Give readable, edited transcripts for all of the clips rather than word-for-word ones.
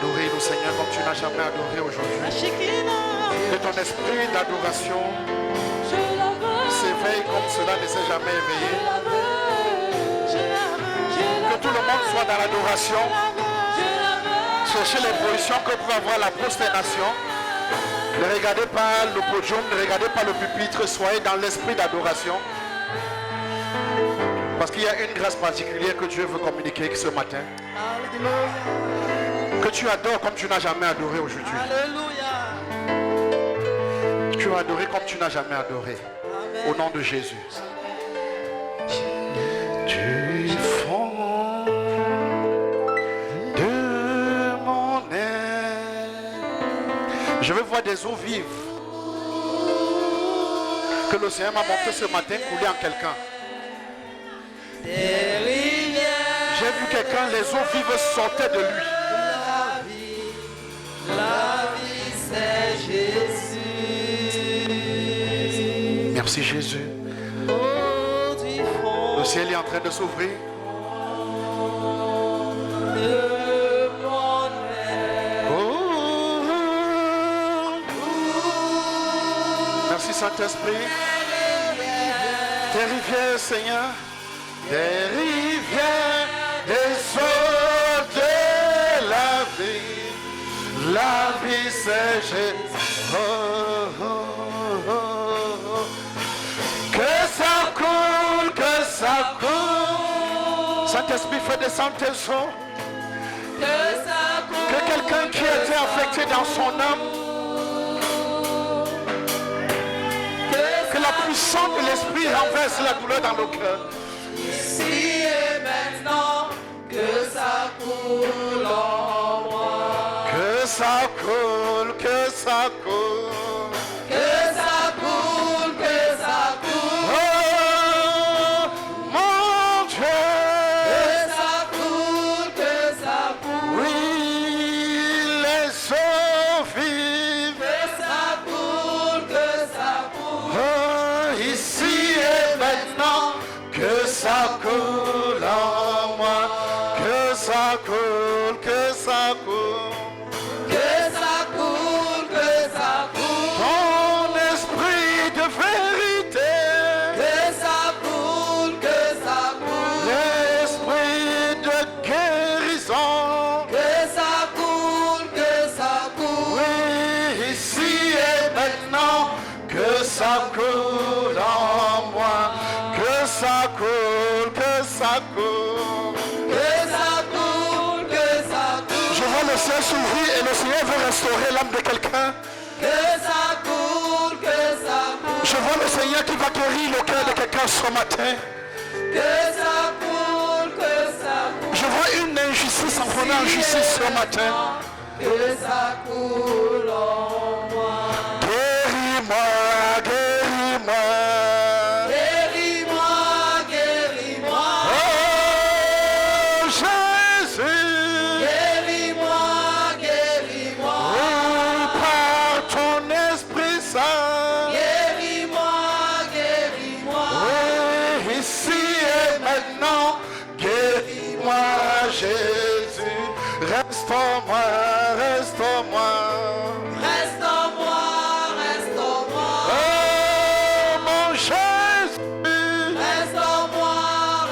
Adorez-nous, Seigneur, comme tu n'as jamais adoré aujourd'hui. Que ton esprit d'adoration s'éveille comme cela ne s'est jamais éveillé. Que tout le monde soit dans l'adoration. Cherchez les positions que peut avoir la prosternation. Ne regardez pas le podium, ne regardez pas le pupitre, soyez dans l'esprit d'adoration. Parce qu'il y a une grâce particulière que Dieu veut communiquer ce matin. Que tu adores comme tu n'as jamais adoré aujourd'hui. Tu as adoré comme tu n'as jamais adoré. Au nom de Jésus. Du fond de mon être, je veux voir des eaux vives que le Seigneur m'a montré ce matin couler en quelqu'un. J'ai vu quelqu'un, les eaux vives sortaient de lui. La vie c'est Jésus. Merci Jésus. Le ciel est en train de s'ouvrir. Merci Saint-Esprit. Des rivières, Seigneur. Des rivières, des eaux de la vie. La vie c'est Jésus. Que ça coule, que ça coule. Saint-Esprit, fait descendre tes eaux. Que quelqu'un qui était affecté dans son âme, que la puissance de l'Esprit renverse la douleur dans le cœur. Ici et maintenant, que ça coule en moi. Que ça coule, que ça coule. Que ça coule, que ça coule. Oh, mon Dieu. Que ça coule, que ça coule. Oui, les eaux vives. Que ça coule, que ça coule. Oh, ici et maintenant, que ça coule en moi. Que ça coule, que ça coule. Que ça coule, que ça coule. Ton esprit de vérité. Que ça coule, que ça coule. L'esprit de guérison. Que ça coule, que ça coule. Oui, ici et maintenant, que ça coule en moi. Que ça coule, que ça coule. Que ça coule, que ça coule. Je vois le ciel s'ouvrir et le Seigneur veut restaurer l'âme de quelqu'un. Que ça coule, que ça coule. Je vois le Seigneur qui va guérir le cœur de quelqu'un ce matin. Que ça coule, que ça coule. Je vois une injustice en prenant en justice ce matin. Que ça coule en moi. Guéris-moi, guéris-moi. Guéris-moi, guéris-moi. Oh Jésus. Guéris-moi, guéris-moi. Oui, par ton Esprit Saint. Guéris-moi, guéris-moi. Oui, ici et maintenant, guéris-moi, Jésus. Reste en moi, reste en moi. Reste en moi, reste en moi. Oh mon Jésus. Reste en moi,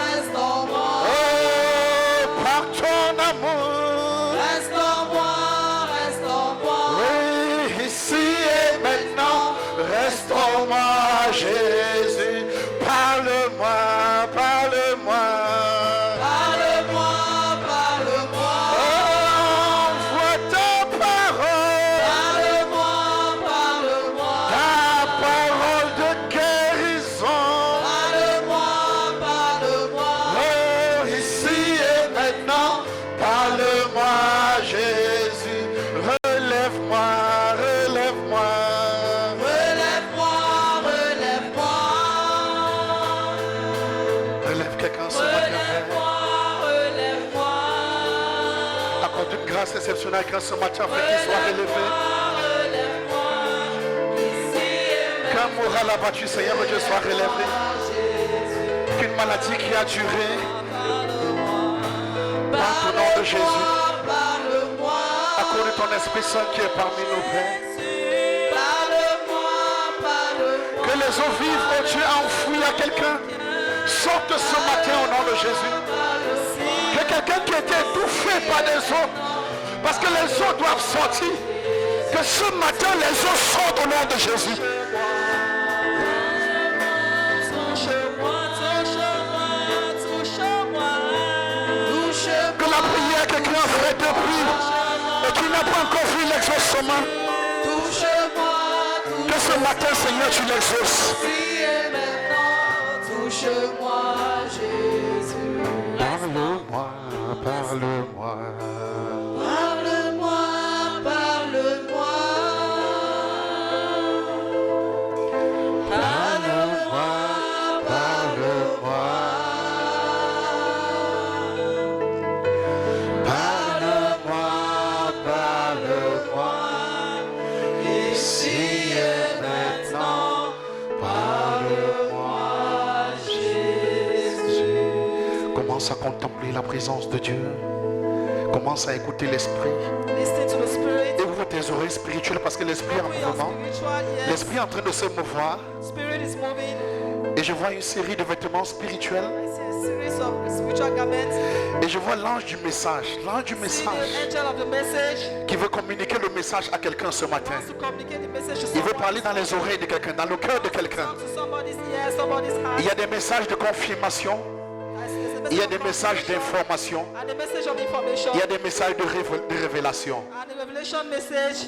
reste en moi. Oh, par ton amour. Reste en moi, reste en moi. Oui, ici et maintenant, reste en moi, Jésus. Parle-moi, parle-moi. Parle-moi, parle-moi. Envoie ta parole, Parle-moi, parle-moi. ta parole de guérison. Parle-moi, parle-moi. Oh, ici et maintenant, parle-moi, Jésus. Relève-moi, relève-moi. Relève-moi, relève-moi. Relève quelqu'un ce matin. Relève-moi, relève-moi. Accorde une grâce exceptionnelle grâce ce matin afin qu'il soit relevé. Relève-moi. Ici et Qu'un moral abattu, Seigneur, que Dieu soit relevé. Qu'une maladie qui a duré, dans le nom de Jésus. parle-moi. ton Esprit Saint qui est parmi nous, Père. Que les eaux vives, oh Dieu, enfouies à quelqu'un sortent ce matin au nom de Jésus. Que quelqu'un qui était étouffé par les eaux, parce que les eaux doivent sortir, que ce matin les eaux sortent au nom de Jésus. Que la prière que quelqu'un a fait depuis et qui n'a pas encore vu l'exaucement, que ce matin, Seigneur, tu l'exauces. Touche-moi, Jésus. Parle-moi, parle-moi. Parle-moi, parle-moi. Parle-moi, parle-moi. Parle-moi, parle-moi. Ici et maintenant, parle-moi, Jésus. Commence à contempler la présence de Dieu. Commence à écouter l'Esprit. Listen to the Spirit. Et ouvre tes oreilles spirituelles parce que l'Esprit est en mouvement. L'Esprit est en train de se mouvoir. Spirit is moving. Et je vois une série de vêtements spirituels. I see a series of spiritual garments. Et je vois l'ange du message. L'ange du See message the angel of the message. qui veut communiquer le message à quelqu'un ce matin. Wants to communicate the message to Il veut someone. parler dans les oreilles de quelqu'un, dans le cœur de quelqu'un. Talk to somebody's ear, somebody's heart. Il y a des messages de confirmation. Il y a des messages d'information. And a message of information. Il y a des messages de révélation. And a revelation message.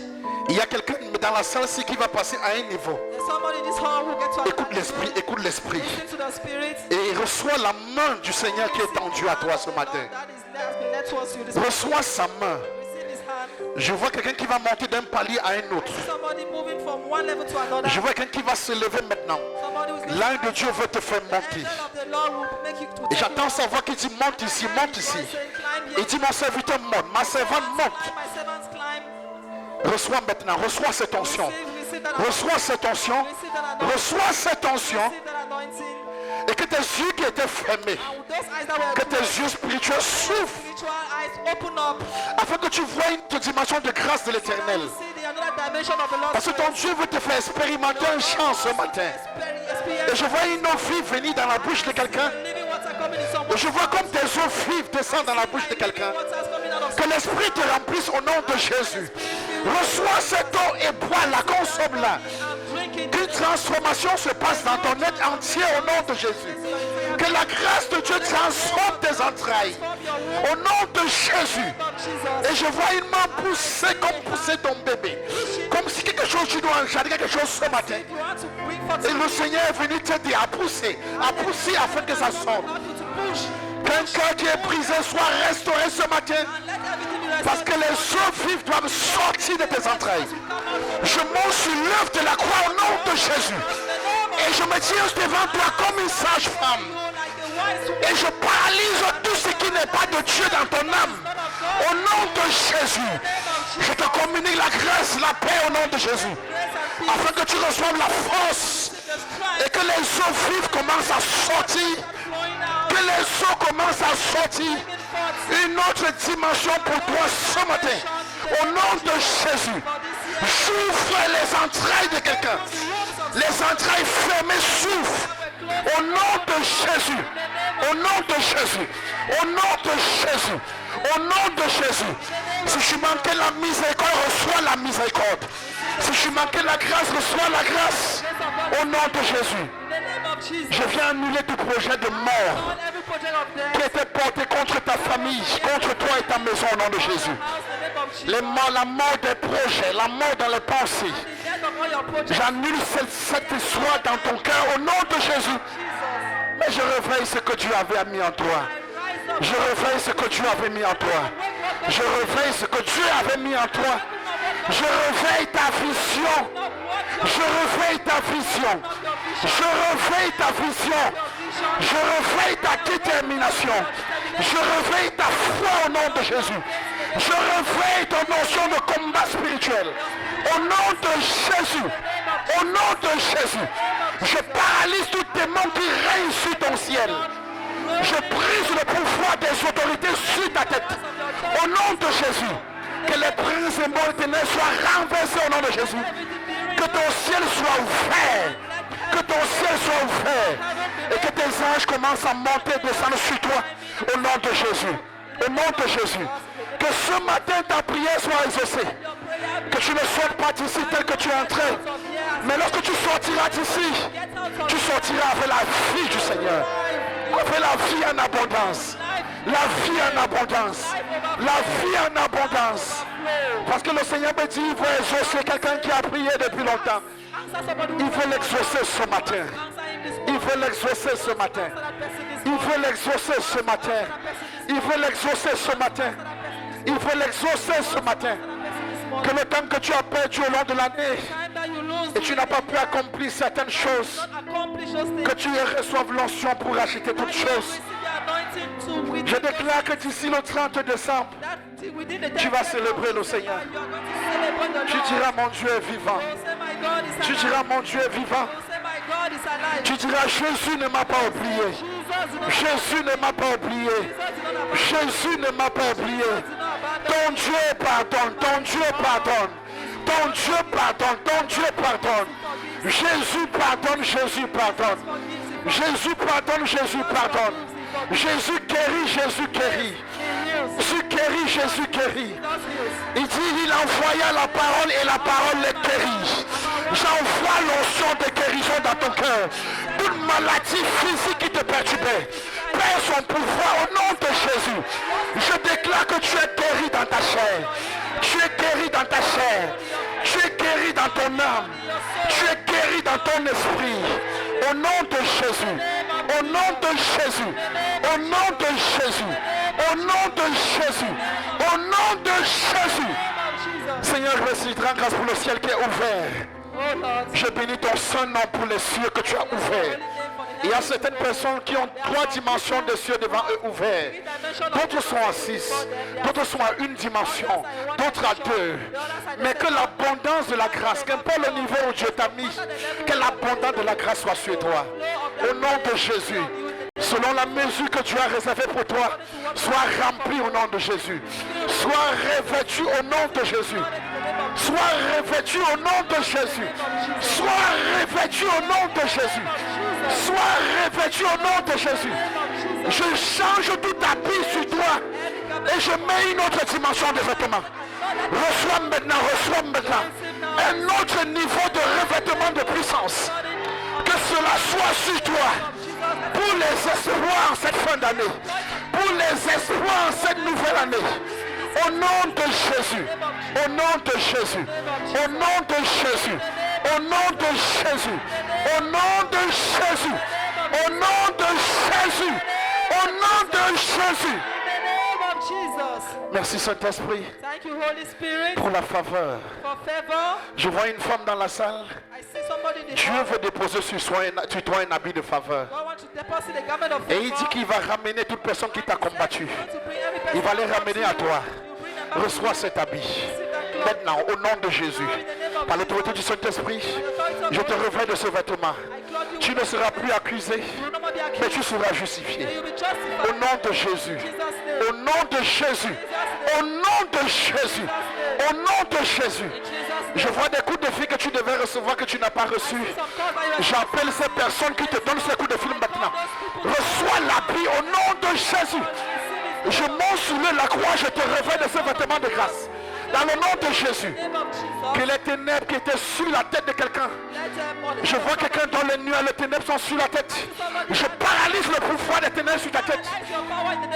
Il y a quelqu'un dans la salle-ci qui va passer à un niveau. There's somebody in this hall who gets to Écoute l'Esprit, écoute l'Esprit. listen to the Spirit. Et reçois la main du Seigneur qui est tendue à toi ce matin. That has been led towards you this morning. Reçois sa main. Receive his hand. Je vois quelqu'un qui va monter d'un palier à un autre. Somebody moving from one level to another. Je vois quelqu'un qui va se lever maintenant. Somebody who's L'ange de Dieu veut te faire the monter. angel of the Lord will make you to Et j'entends sa voix qui dit monte ici, monte ici. Il dit mon serviteur monte, ma servante monte. My servants climb. Reçois maintenant, reçois cette onction. Receive that Reçois cette onction. Reçois cette onction. receive that anointing. Et que tes yeux qui étaient fermés, And with those eyes that were que tes closed, yeux spirituels s'ouvrent spiritual eyes open up. afin que tu vois une autre dimension de grâce de l'éternel. See the another dimension of the Lord's Parce que ton Dieu veut te faire expérimenter un chant ce matin. Et je vois une eau vive venir dans la bouche de quelqu'un. Living water coming in Et someone. je vois comme tes eaux vives descendent dans la bouche de quelqu'un. Water coming out of Que l'Esprit te remplisse au nom de Jésus. Reçois cette eau et bois-la, consomme-la. I'm drinking. Qu'une transformation se passe dans ton être entier au nom de Jésus. Que la grâce de Dieu transforme tes entrailles. Au nom de Jésus. Et je vois une main pousser comme pousser ton bébé. Comme si quelque chose, tu dois engendrer quelque chose ce matin. You want to bring forth Et le Seigneur est venu te dire à pousser afin que ça sorte. to push. Qu'un cœur qui est brisé soit restauré ce matin. And let everything be Parce que les eaux vives doivent sortir de tes entrailles. Je monte sur l'œuvre de la croix au nom de Jésus. Et je me tiens devant toi comme une sage-femme. Et je paralyse tout ce qui n'est pas de Dieu dans ton âme. Au nom de Jésus. Je te communique la grâce, la paix au nom de Jésus. Afin que tu reçoives la force. Et que les eaux vives commencent à sortir. Que les eaux commencent à sortir. Une autre dimension pour toi ce matin. Au nom de Jésus. J'ouvre les entrailles de quelqu'un. Les entrailles fermées s'ouvrent. Au nom de Jésus. Au nom de Jésus. Au nom de Jésus. Au nom de Jésus. Si je manquais la miséricorde, reçois la miséricorde. Si je manquais la grâce, reçois la grâce. Au nom de Jésus. Je viens annuler tout projet de mort qui était porté contre ta famille, contre toi et ta maison au nom de Jésus. La mort des projets, la mort dans les pensées. J'annule cette histoire dans ton cœur au nom de Jésus. Mais je réveille ce que Dieu avait mis en toi. Je réveille ce que Dieu avait mis en toi. Je réveille ce que Dieu avait mis en toi. Je réveille ta vision. Je réveille ta vision. Je réveille ta vision. Je réveille ta détermination. Je réveille ta foi au nom de Jésus. Je réveille ton notion de combat spirituel. Au nom de Jésus. Au nom de Jésus. Je paralyse tout démon qui règne sur ton ciel. Je brise le pouvoir des autorités sur ta tête. Au nom de Jésus. Que les princes symbole ténèbres soit renversé au nom de Jésus. Que ton ciel soit ouvert. Que ton ciel soit ouvert. Et que tes anges commencent à monter et descendre sur toi. Au nom de Jésus. Au nom de Jésus. Que ce matin ta prière soit exaucée. Que tu ne sortes pas d'ici tel que tu es entré. Mais lorsque tu sortiras d'ici, tu sortiras avec la vie du Seigneur. Avec la vie en abondance. La vie en abondance. La vie en abondance. Parce que le Seigneur me dit, il veut exaucer quelqu'un qui a prié depuis longtemps. Il veut l'exaucer ce matin. Il veut l'exaucer ce matin. Il veut l'exaucer ce matin. Il veut l'exaucer ce matin. Il veut l'exaucer ce matin. Que le temps que tu as perdu au long de l'année et tu n'as pas pu accomplir certaines choses, que tu reçoives l'onction pour acheter toutes choses. Je déclare que d'ici le 30 décembre, tu vas célébrer le Seigneur. Tu diras mon Dieu est vivant. Tu diras mon Dieu est vivant. Tu diras Jésus ne m'a pas oublié. Jésus ne m'a pas oublié. Jésus ne m'a pas oublié. Ton Dieu pardonne. Ton Dieu pardonne. Ton Dieu pardonne. Ton Dieu pardonne. Jésus pardonne. Jésus pardonne. Jésus pardonne. Jésus pardonne. Jésus guérit. Jésus guérit. Jésus guérit. Jésus guérit. Il dit il envoya la parole et la parole les guérit. J'envoie l'onction de guérison dans ton cœur. Toute maladie physique qui te perturbait, perds son pouvoir au nom de Jésus. Je déclare que tu es guéri dans ta chair. Tu es guéri dans ta chair. Tu es guéri dans ton âme. Tu es guéri dans ton esprit. Au nom de Jésus. Au nom de Jésus. Au nom de Jésus. Au nom de Jésus. Au nom de Jésus. Seigneur, je te rends grâce pour le ciel qui est ouvert. Je bénis ton saint nom pour les cieux que tu as ouverts. Il y a certaines personnes qui ont 3 dimensions de cieux devant eux ouverts. D'autres sont à 6, d'autres sont à 1 dimension, d'autres à 2. Mais que l'abondance de la grâce, qu'importe le niveau où Dieu t'a mis, que l'abondance de la grâce soit sur toi. Au nom de Jésus. Selon la mesure que Dieu a réservée pour toi, sois rempli au nom de Jésus. Sois revêtu au nom de Jésus. Sois revêtu au nom de Jésus. Sois revêtu au nom de Jésus. Sois revêtu au nom de Jésus. Je change tout habit sur toi et je mets une autre dimension de vêtements. Reçois maintenant un autre niveau de revêtement de puissance. Que cela soit sur toi. Pour les espoirs cette fin d'année, pour les espoirs cette nouvelle année, au nom de Jésus, au nom de Jésus, au nom de Jésus, au nom de Jésus, au nom de Jésus, au nom de Jésus, au nom de Jésus. Merci Saint-Esprit pour la faveur. Je vois une femme dans la salle. Dieu veut déposer sur toi un habit de faveur. Et il dit qu'il va ramener toute personne qui t'a combattu. Il va les ramener à toi. Reçois cet habit. Maintenant, au nom de Jésus, par l'autorité du Saint-Esprit, je te revêts de ce vêtement. Tu ne seras plus accusé, mais tu seras justifié. Au nom de Jésus. Au nom de Jésus. Au nom de Jésus. Au nom de Jésus. Je vois des coups de fil que tu devais recevoir que tu n'as pas reçu. J'appelle ces personnes qui te donnent ces coups de fil maintenant. Reçois l'habit au nom de Jésus. Je monte sur la croix, je te revêts de ce vêtement de grâce. Dans le nom de Jésus. Que les ténèbres qui étaient sur la tête de quelqu'un. Je vois quelqu'un dont les nuages, les ténèbres sont sur la tête. Je paralyse le pouvoir des ténèbres sur ta tête.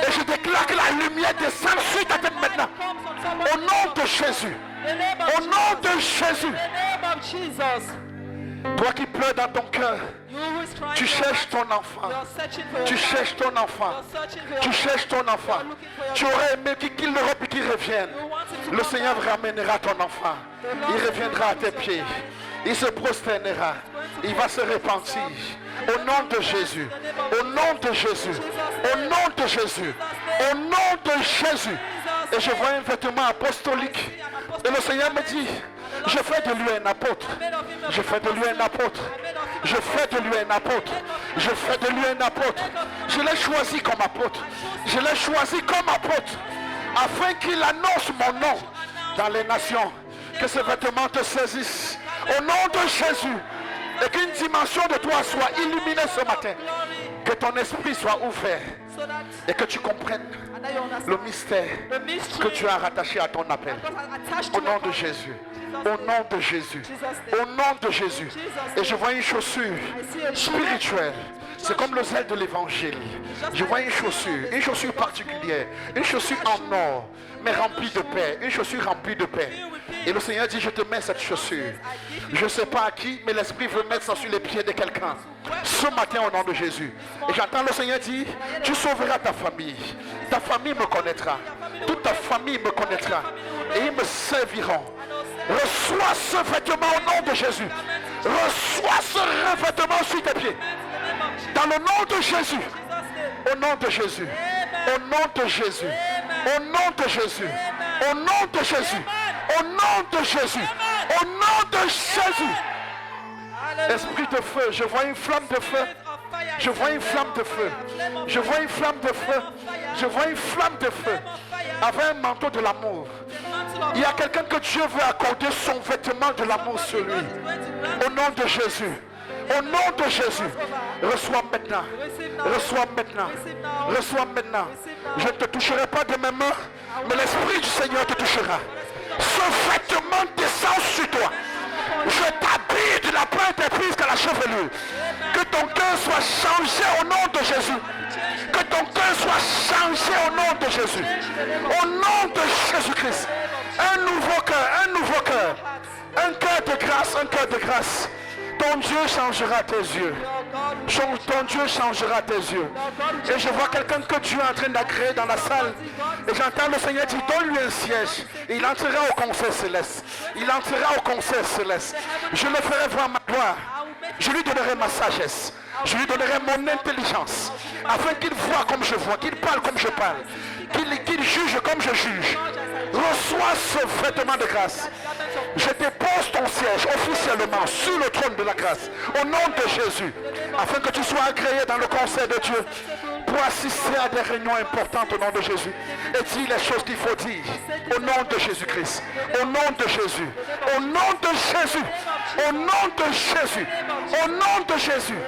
Et je déclare que la lumière descend sur ta tête maintenant. Au nom de Jésus. Au nom de Jésus. Toi qui pleures dans ton cœur, tu cherches ton enfant. Tu cherches ton enfant. Tu cherches ton enfant. Tu aurais aimé qu'il l'Europe et qu'il revienne. Le Seigneur ramènera ton enfant. Il reviendra à tes pieds. Il se prosternera. Il va se repentir. Au nom de Jésus. Au nom de Jésus. Au nom de Jésus. Au nom de Jésus. Et je vois un vêtement apostolique. Et le Seigneur me dit, je fais de lui un apôtre. Je fais de lui un apôtre. Je fais de lui un apôtre. Je fais de lui un apôtre. Je l'ai choisi comme apôtre. Je l'ai choisi comme apôtre. Afin qu'il annonce mon nom dans les nations. Que ces vêtements te saisissent. Au nom de Jésus. Et qu'une dimension de toi soit illuminée ce matin. Que ton esprit soit ouvert. Et que tu comprennes le mystère que tu as rattaché à ton appel. Au nom de Jésus. Au nom de Jésus. Au nom de Jésus. Et je vois une chaussure spirituelle. C'est comme le zèle de l'évangile. Je vois une chaussure particulière. Une chaussure en or, mais remplie de paix. Une chaussure remplie de paix. Et le Seigneur dit, je te mets cette chaussure. Je ne sais pas à qui, mais l'Esprit veut mettre ça sur les pieds de quelqu'un. Ce matin au nom de Jésus. Et j'entends le Seigneur dire, tu sauveras ta famille. Ta famille me connaîtra. Toute ta famille me connaîtra. Et ils me serviront. Reçois ce vêtement au nom de Jésus. Reçois ce revêtement sur tes pieds. Dans le nom de Jésus. Au nom de Jésus. Au nom de Jésus. Au nom de Jésus. Au nom de Jésus. Au nom de Jésus. Au nom de Jésus. Esprit de feu, je vois une flamme de feu. Je vois une flamme de feu. Je vois une flamme de feu. Je vois une flamme de feu. Avec un manteau de l'amour. Il y a quelqu'un que Dieu veut accorder son vêtement de l'amour sur lui. Au nom de Jésus. Au nom de Jésus. Reçois maintenant. Reçois maintenant. Reçois maintenant. Je ne te toucherai pas de mes mains, mais l'Esprit du Seigneur te touchera. Ce vêtement descend sur toi. Je t'habille de la pointe jusqu'à la chevelure. Que ton cœur soit changé au nom de Jésus. Que ton cœur soit changé au nom de Jésus. Au nom de Jésus-Christ. Un nouveau cœur, un nouveau cœur. Un cœur de grâce, un cœur de grâce. Ton Dieu changera tes yeux. Ton Dieu changera tes yeux. Et je vois quelqu'un que Dieu est en train d'agréer dans la salle. Et j'entends le Seigneur dire, donne-lui un siège. Et il entrera au conseil céleste. Il entrera au conseil céleste. Je le ferai voir ma gloire. Je lui donnerai ma sagesse. Je lui donnerai mon intelligence. Afin qu'il voit comme je vois, qu'il parle comme je parle. Qu'il juge comme je juge. Reçois ce vêtement de grâce. Je dépose ton siège officiellement sur le trône de la grâce. Au nom de Jésus. Afin que tu sois agréé dans le conseil de Dieu. Pour assister à des réunions importantes au nom de Jésus. Et dire les choses qu'il faut dire. Au nom de Jésus-Christ. Au nom de Jésus. Au nom de Jésus. Au nom de Jésus. Au nom de Jésus.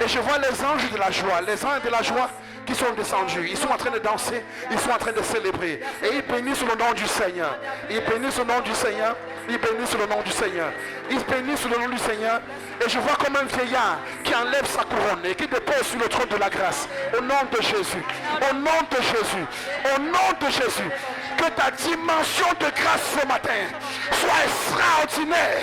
Et je vois les anges de la joie. Les anges de la joie qui sont descendus. Ils sont en train de danser. Ils sont en train de célébrer. Et ils bénissent le nom du Seigneur. Ils bénissent le nom du Seigneur. Ils bénissent le nom du Seigneur. Ils bénissent le nom du Seigneur. Et je vois comme un vieillard qui enlève sa couronne et qui dépose sur le trône de la grâce. Au nom de Jésus. Au nom de Jésus. Au nom de Jésus. Que ta dimension de grâce ce matin soit extraordinaire.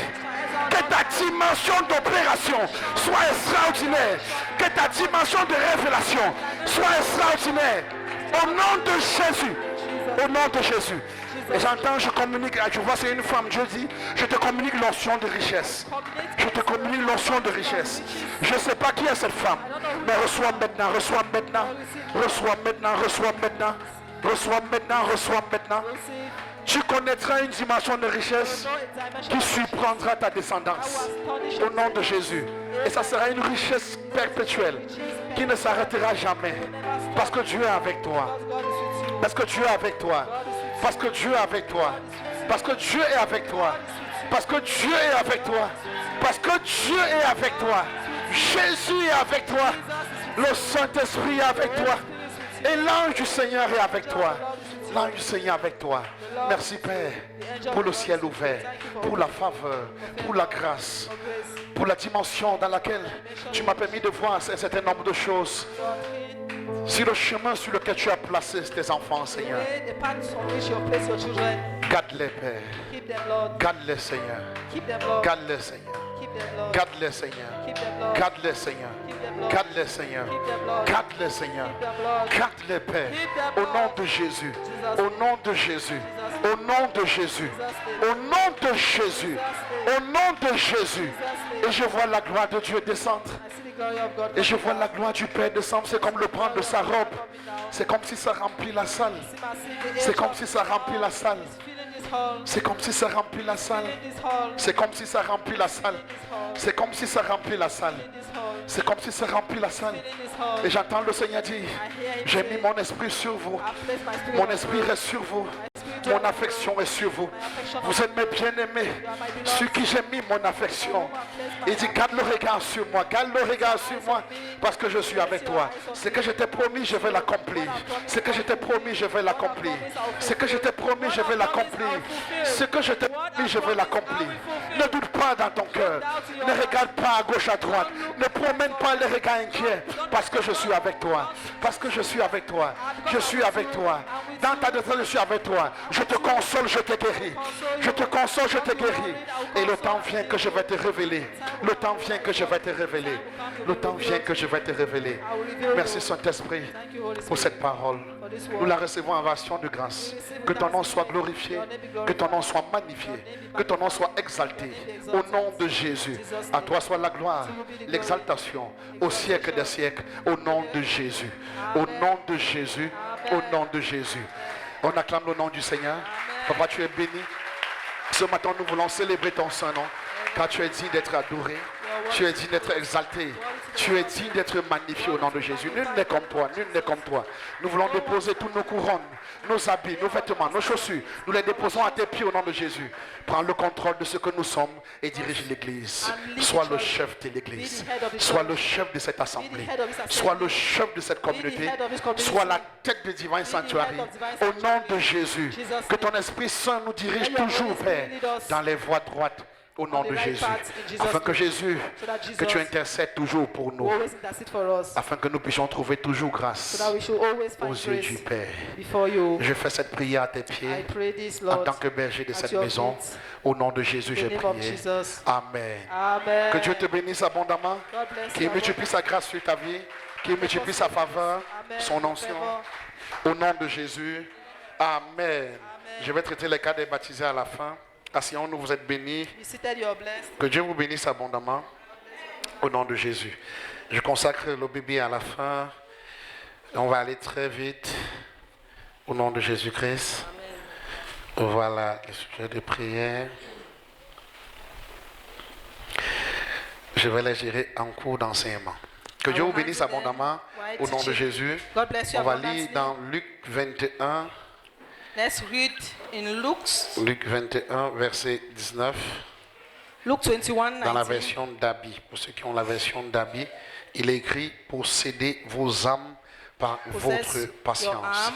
Que ta dimension d'opération soit extraordinaire. Que ta dimension de révélation soit extraordinaire. Au nom de Jésus. Au nom de Jésus. Et j'entends, je communique, tu vois c'est une femme, Dieu dit, je te communique l'onction de richesse. Je te communique l'onction de richesse. Je ne sais pas qui est cette femme, mais reçois maintenant, reçois maintenant, reçois maintenant, reçois maintenant, reçois maintenant, reçois maintenant. Tu connaîtras une dimension de richesse qui surprendra ta descendance. Au nom de Jésus. Et ça sera une richesse perpétuelle qui ne s'arrêtera jamais. Parce que Dieu est avec toi. Parce que Dieu est avec toi. Parce que Dieu est avec toi. Parce que Dieu est avec toi. Parce que Dieu est avec toi. Parce que Dieu est avec toi. Jésus est avec toi. Le Saint-Esprit est avec toi. Et l'ange du Seigneur est avec toi. L'ange du Seigneur est avec toi. Merci Père pour le ciel ouvert, pour la faveur, pour la grâce, pour la dimension dans laquelle tu m'as permis de voir un certain nombre de choses. Sur le chemin sur lequel tu as placé tes enfants, Seigneur. Garde-les, Père. Garde-les, Seigneur. Garde-les, Seigneur. Garde-les, Seigneur. Garde-les, Seigneur. Garde-les, Seigneur. Garde-les, Seigneur. Garde-les, Père. Au nom de Jésus. Au nom de Jésus. Au nom de Jésus. Au nom de Jésus. Au nom de Jésus. Et je vois la gloire de Dieu descendre. Et je vois la gloire du Père descendre. C'est comme le prendre de sa robe. C'est comme si ça remplit la salle. C'est comme si ça remplit la salle. C'est comme si ça remplit la salle. C'est comme si ça remplit la salle. C'est comme si ça remplit la salle. C'est comme si ça remplit la salle. Et j'entends le Seigneur dire, j'ai mis mon esprit sur vous. Mon esprit reste sur vous. Mon affection est sur vous. Vous êtes mes bien-aimés, sur qui j'ai mis mon affection. Il dit, garde le regard sur moi, garde le regard sur moi, parce que je suis avec toi. Ce que je t'ai promis, je vais l'accomplir. Ce que je t'ai promis, je vais l'accomplir. Ce que je t'ai promis, je vais l'accomplir. Ce que je t'ai promis, je vais l'accomplir. Ne doute pas dans ton cœur. Ne regarde pas à gauche, à droite. Ne promène pas les regards inquiets, parce que je suis avec toi. Parce que je suis avec toi. Je suis avec toi. Dans ta détresse, je suis avec toi. Je te console, je te guéris. Je te console, je te guéris. Et le temps vient que je vais te révéler. Le temps vient que je vais te révéler. Le temps vient que je vais te révéler. Merci Saint-Esprit pour cette parole. Nous la recevons en ration de grâce. Que ton nom soit glorifié. Que ton nom soit magnifié. Que ton nom soit exalté. Au nom de Jésus. À toi soit la gloire, l'exaltation au siècle des siècles. Au nom de Jésus. Au nom de Jésus. Au nom de Jésus. On acclame le nom du Seigneur. Papa, tu es béni. Ce matin, nous voulons célébrer ton Saint-Nom. Car tu es digne d'être adoré. Tu es digne d'être exalté. Tu es digne d'être magnifié au nom de Jésus. Nul n'est comme toi. Nul n'est comme toi. Nous voulons déposer tous nos couronnes, nos habits, nos vêtements, nos chaussures. Nous les déposons à tes pieds au nom de Jésus. Prends le contrôle de ce que nous sommes et dirige l'Église. Sois le chef de l'Église. Sois le chef de cette assemblée. Sois le chef de cette communauté. Sois la tête du Divine Sanctuary. Au nom de Jésus. Que ton Esprit Saint nous dirige toujours, Père, dans les voies droites. Au nom de Jésus, afin que Jésus, que tu intercèdes toujours pour nous, afin que nous puissions trouver toujours grâce aux yeux du Père. Je fais cette prière à tes pieds, en tant que berger de cette maison. Au nom de Jésus, j'ai prié. Amen. Que Dieu te bénisse abondamment, qu'il multiplie sa grâce sur ta vie, qu'il multiplie sa faveur, son onction. Au nom de Jésus, Amen. Je vais traiter les cas des baptisés à la fin. Asseyons-nous, vous êtes bénis. Que Dieu vous bénisse abondamment. Au nom de Jésus. Je consacre le bébé à la fin. On va aller très vite. Au nom de Jésus-Christ. Voilà les sujets de prière. Je vais les gérer en cours d'enseignement. Que Dieu vous bénisse abondamment. Au nom de Jésus. On va lire dans Luc 21. Let's read in Luc 21, verset 19. Luke 21, dans la version d'Abi. Pour ceux qui ont la version d'Abi, il est écrit « Possédez vos âmes par votre patience ».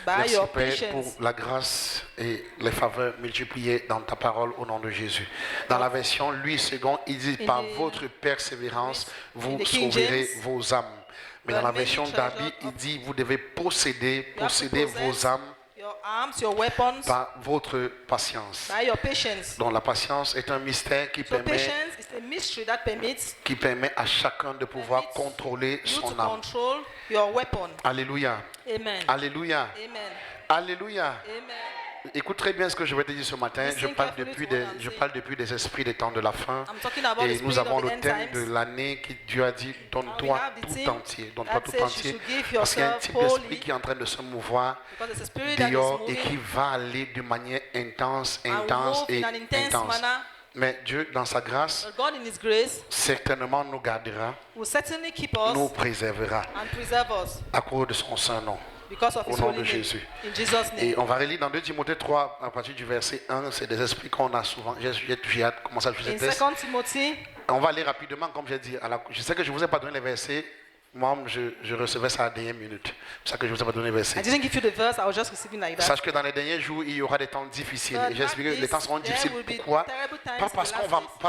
Merci Père pour la grâce et les faveurs multipliées dans ta parole au nom de Jésus. Dans la version Louis II, il dit « Par votre persévérance, vous sauverez vos âmes ». Mais dans la version d'Abi, il dit « Vous devez posséder vos âmes par votre patience. Donc la patience est un mystère qui permet à chacun de pouvoir contrôler son âme. Alléluia. Amen. Alléluia. Amen. Alléluia. Amen. Écoute très bien ce que je vais te dire ce matin. Je parle depuis des esprits des temps de la fin. Et nous avons le thème de l'année qui Dieu a dit, donne-toi tout entier. Donne-toi tout entier. Parce qu'il y a un type d'esprit qui est en train de se mouvoir dehors et qui va aller de manière intense. Mais Dieu, dans sa grâce, certainement nous gardera, nous préservera à cause de son saint nom. Au nom de Jésus. Et on va relire dans 2 Timothée 3 à partir du verset 1. C'est des esprits qu'on a souvent. J'ai hâte de commencer à faire ce test. On va aller rapidement, comme j'ai dit. Je sais que je ne vous ai pas donné les versets. Moi, je recevais ça à la dernière minute. C'est ça que je ne vous ai pas donné les versets. Sache que dans les derniers jours, il y aura des temps difficiles. Et j'ai expliqué que les temps seront difficiles. Pourquoi? Pas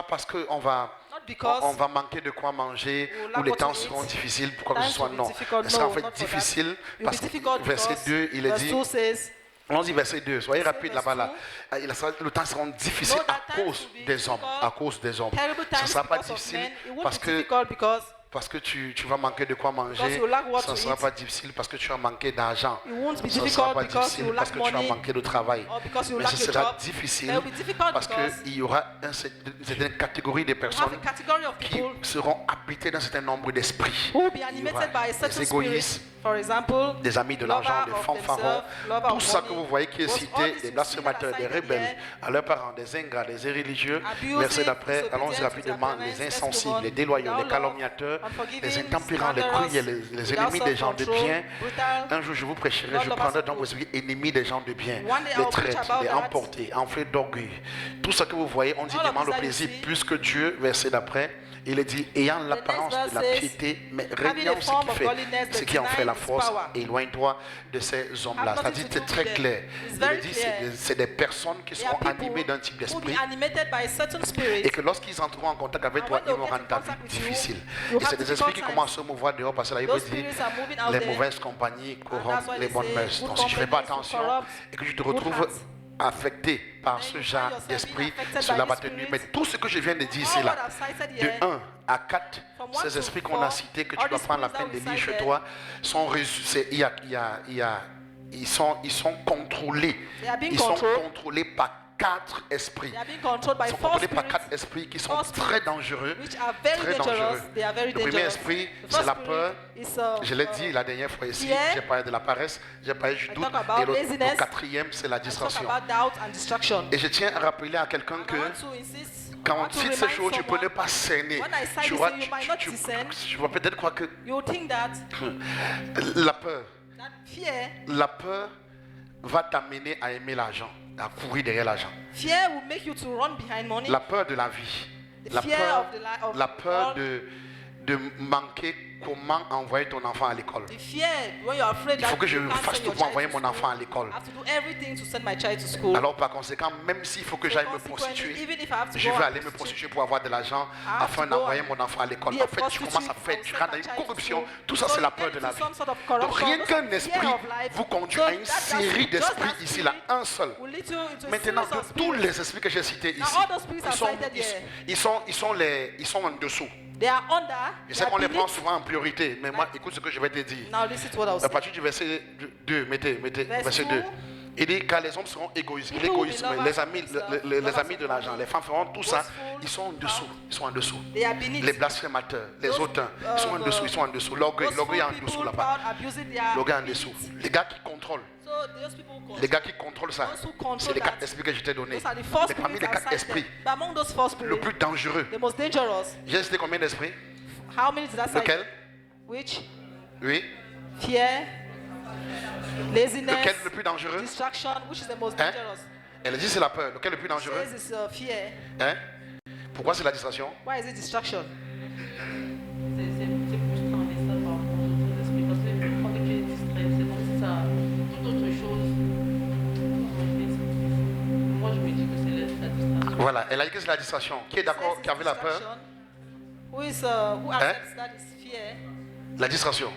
parce qu'on va manquer de quoi manger ou les temps seront difficiles. Pourquoi que ce soit non. Ça sera en fait difficile parce que verset 2, il est dit... On dit verset 2, soyez rapide là-bas. Là. Le temps sera difficile à cause des hommes. À cause des hommes. Ce ne sera pas difficile parce que tu vas manquer de quoi manger. Ça ne sera pas difficile parce que tu vas manquer d'argent. Ça ne sera pas difficile parce que tu vas manquer de travail. Mais ce sera difficile parce qu'il y aura une certaine catégorie de personnes qui seront habitées d'un certain nombre d'esprits. Il y aura des égoïstes, des amis de l'argent, des fanfarons, tout ça que vous voyez qui est cité, des blasphémateurs, des rebelles, à leurs parents, des ingrats, des irréligieux. Verset d'après, allons-y rapidement, les insensibles, les déloyaux, les calomniateurs, peur, les intempérants, les cruels, les ennemis des gens de bien. Un jour, je vous prêcherai, je prendrai dans vos esprits ennemis des gens de bien, les traites, les emportés, enflés d'orgueil. Tout ce que vous voyez, on dit demande le plaisir plus que Dieu, verset d'après. Il est dit, ayant l'apparence de la piété, mais régnant ce qui en fait la force, éloigne-toi de ces hommes-là. C'est-à-dire, c'est très clair. Il est dit, c'est des personnes qui seront animées d'un type d'esprit et que lorsqu'ils entreront en contact avec toi, ils vont rendre ta vie difficile. Et c'est des esprits qui commencent à se mouvoir dehors parce que là, il veut dire, les mauvaises compagnies corrompent les bonnes mœurs. Donc, si tu ne fais pas attention et que tu te retrouves affecté par ce genre d'esprit, cela va te nuire. Mais tout ce que je viens de dire ici, là, de 1 à 4, ces esprits qu'on a cités, que tu dois prendre la peine de lire chez toi, ils sont contrôlés. Ils sont contrôlés par 4 esprits. Ils sont contrôlés par 4 esprits qui sont très dangereux. Très dangereux. Le premier esprit, c'est la peur. Je l'ai dit la dernière fois ici. J'ai parlé de la paresse, j'ai parlé du doute. Et le quatrième, c'est la distraction. Et je tiens à rappeler à quelqu'un que quand on cite ces choses, tu peux ne pas cerner. Tu vas peut-être croire que la peur va t'amener à aimer l'argent, à courir derrière l'argent. La peur de la vie, la peur de manquer comment envoyer ton enfant à l'école. Il faut que je fasse tout pour envoyer mon enfant à l'école. Alors par conséquent, même s'il faut que j'aille me prostituer, je vais aller me prostituer pour avoir de l'argent afin d'envoyer mon enfant à l'école. En fait, tu commences à faire, tu rentres dans une corruption. Tout ça, c'est la peur de la vie. Donc rien qu'un esprit vous conduit à une série d'esprits ici, là, un seul. Maintenant, de tous les esprits que j'ai cités ici, ils sont en dessous. Je sais qu'on les prend souvent en priorité, mais moi, écoute ce que je vais te dire. À partir du verset 2, mettez verset 2. Il dit car les hommes seront égoïstes. L'égoïsme, les amis de l'argent, les femmes feront tout ça. Ils sont en dessous. Les blasphémateurs, les hautains, ils sont en dessous. L'orgueil est en dessous là-bas. L'orgueil est en dessous. Les gars qui contrôlent. Ça, c'est les 4 esprits que je t'ai donnés. Mais parmi les 4 esprits, le plus dangereux, j'ai cité combien d'esprits? Lequel? Oui. Fear, laziness, lequel le plus dangereux? Distraction, which is the most dangerous? Elle dit c'est la peur. Lequel le plus dangereux? Says it's fear. Hein? Pourquoi c'est la distraction? Why is it distraction? C'est frustrant, mais ça par rapport aux esprits. Parce que quand tu es distrait, c'est comme si ça, toute autre chose. Moi je me dis que c'est la distraction. Voilà, elle a dit que c'est la distraction. Qui est d'accord, qui avait la peur? Who accepts that is fear? La distraction.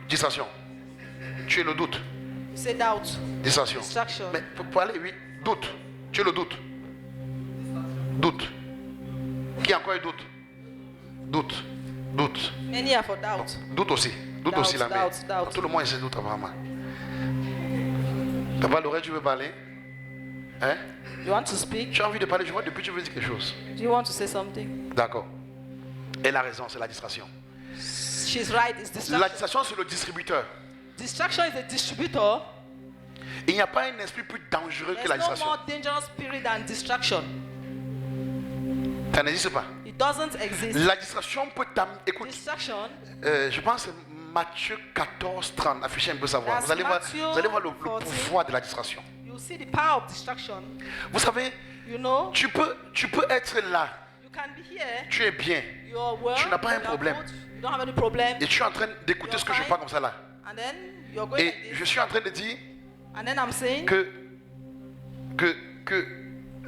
Distraction. Tu es le doute. C'est doubt. Distraction. Mais pour aller, oui, doute. Tu es le doute. Doute. Qui encore est doute? Doute. Many are for doubt. Doute aussi. Doute aussi la mère. Tout le monde essaie de doute vraiment. Papa l'oreille, tu veux parler? Hein? You want to speak? Tu as envie de parler, je vois depuis tu veux dire quelque chose. Do you want to say something? D'accord. Elle a raison, c'est la distraction. She's right, it's distraction. La distraction, c'est le distributeur. Distraction is a distributor. Il n'y a pas un esprit plus dangereux que la distraction. There's no more dangerous spirit than distraction. Ça n'existe pas. It doesn't exist. La distraction peut t'amener. Écoute, distraction, je pense que Matthieu 14, 30, affichez un peu savoir. Vous allez voir le pouvoir de la distraction. You see the power of distraction. Vous savez, you know, tu peux être là. you can be here. Tu es bien. You're well, tu n'as pas un problème. You don't have any problem. Et tu es en train d'écouter ce que je parle comme ça là. And then you're going Et like this. je suis en train de dire And then I'm saying que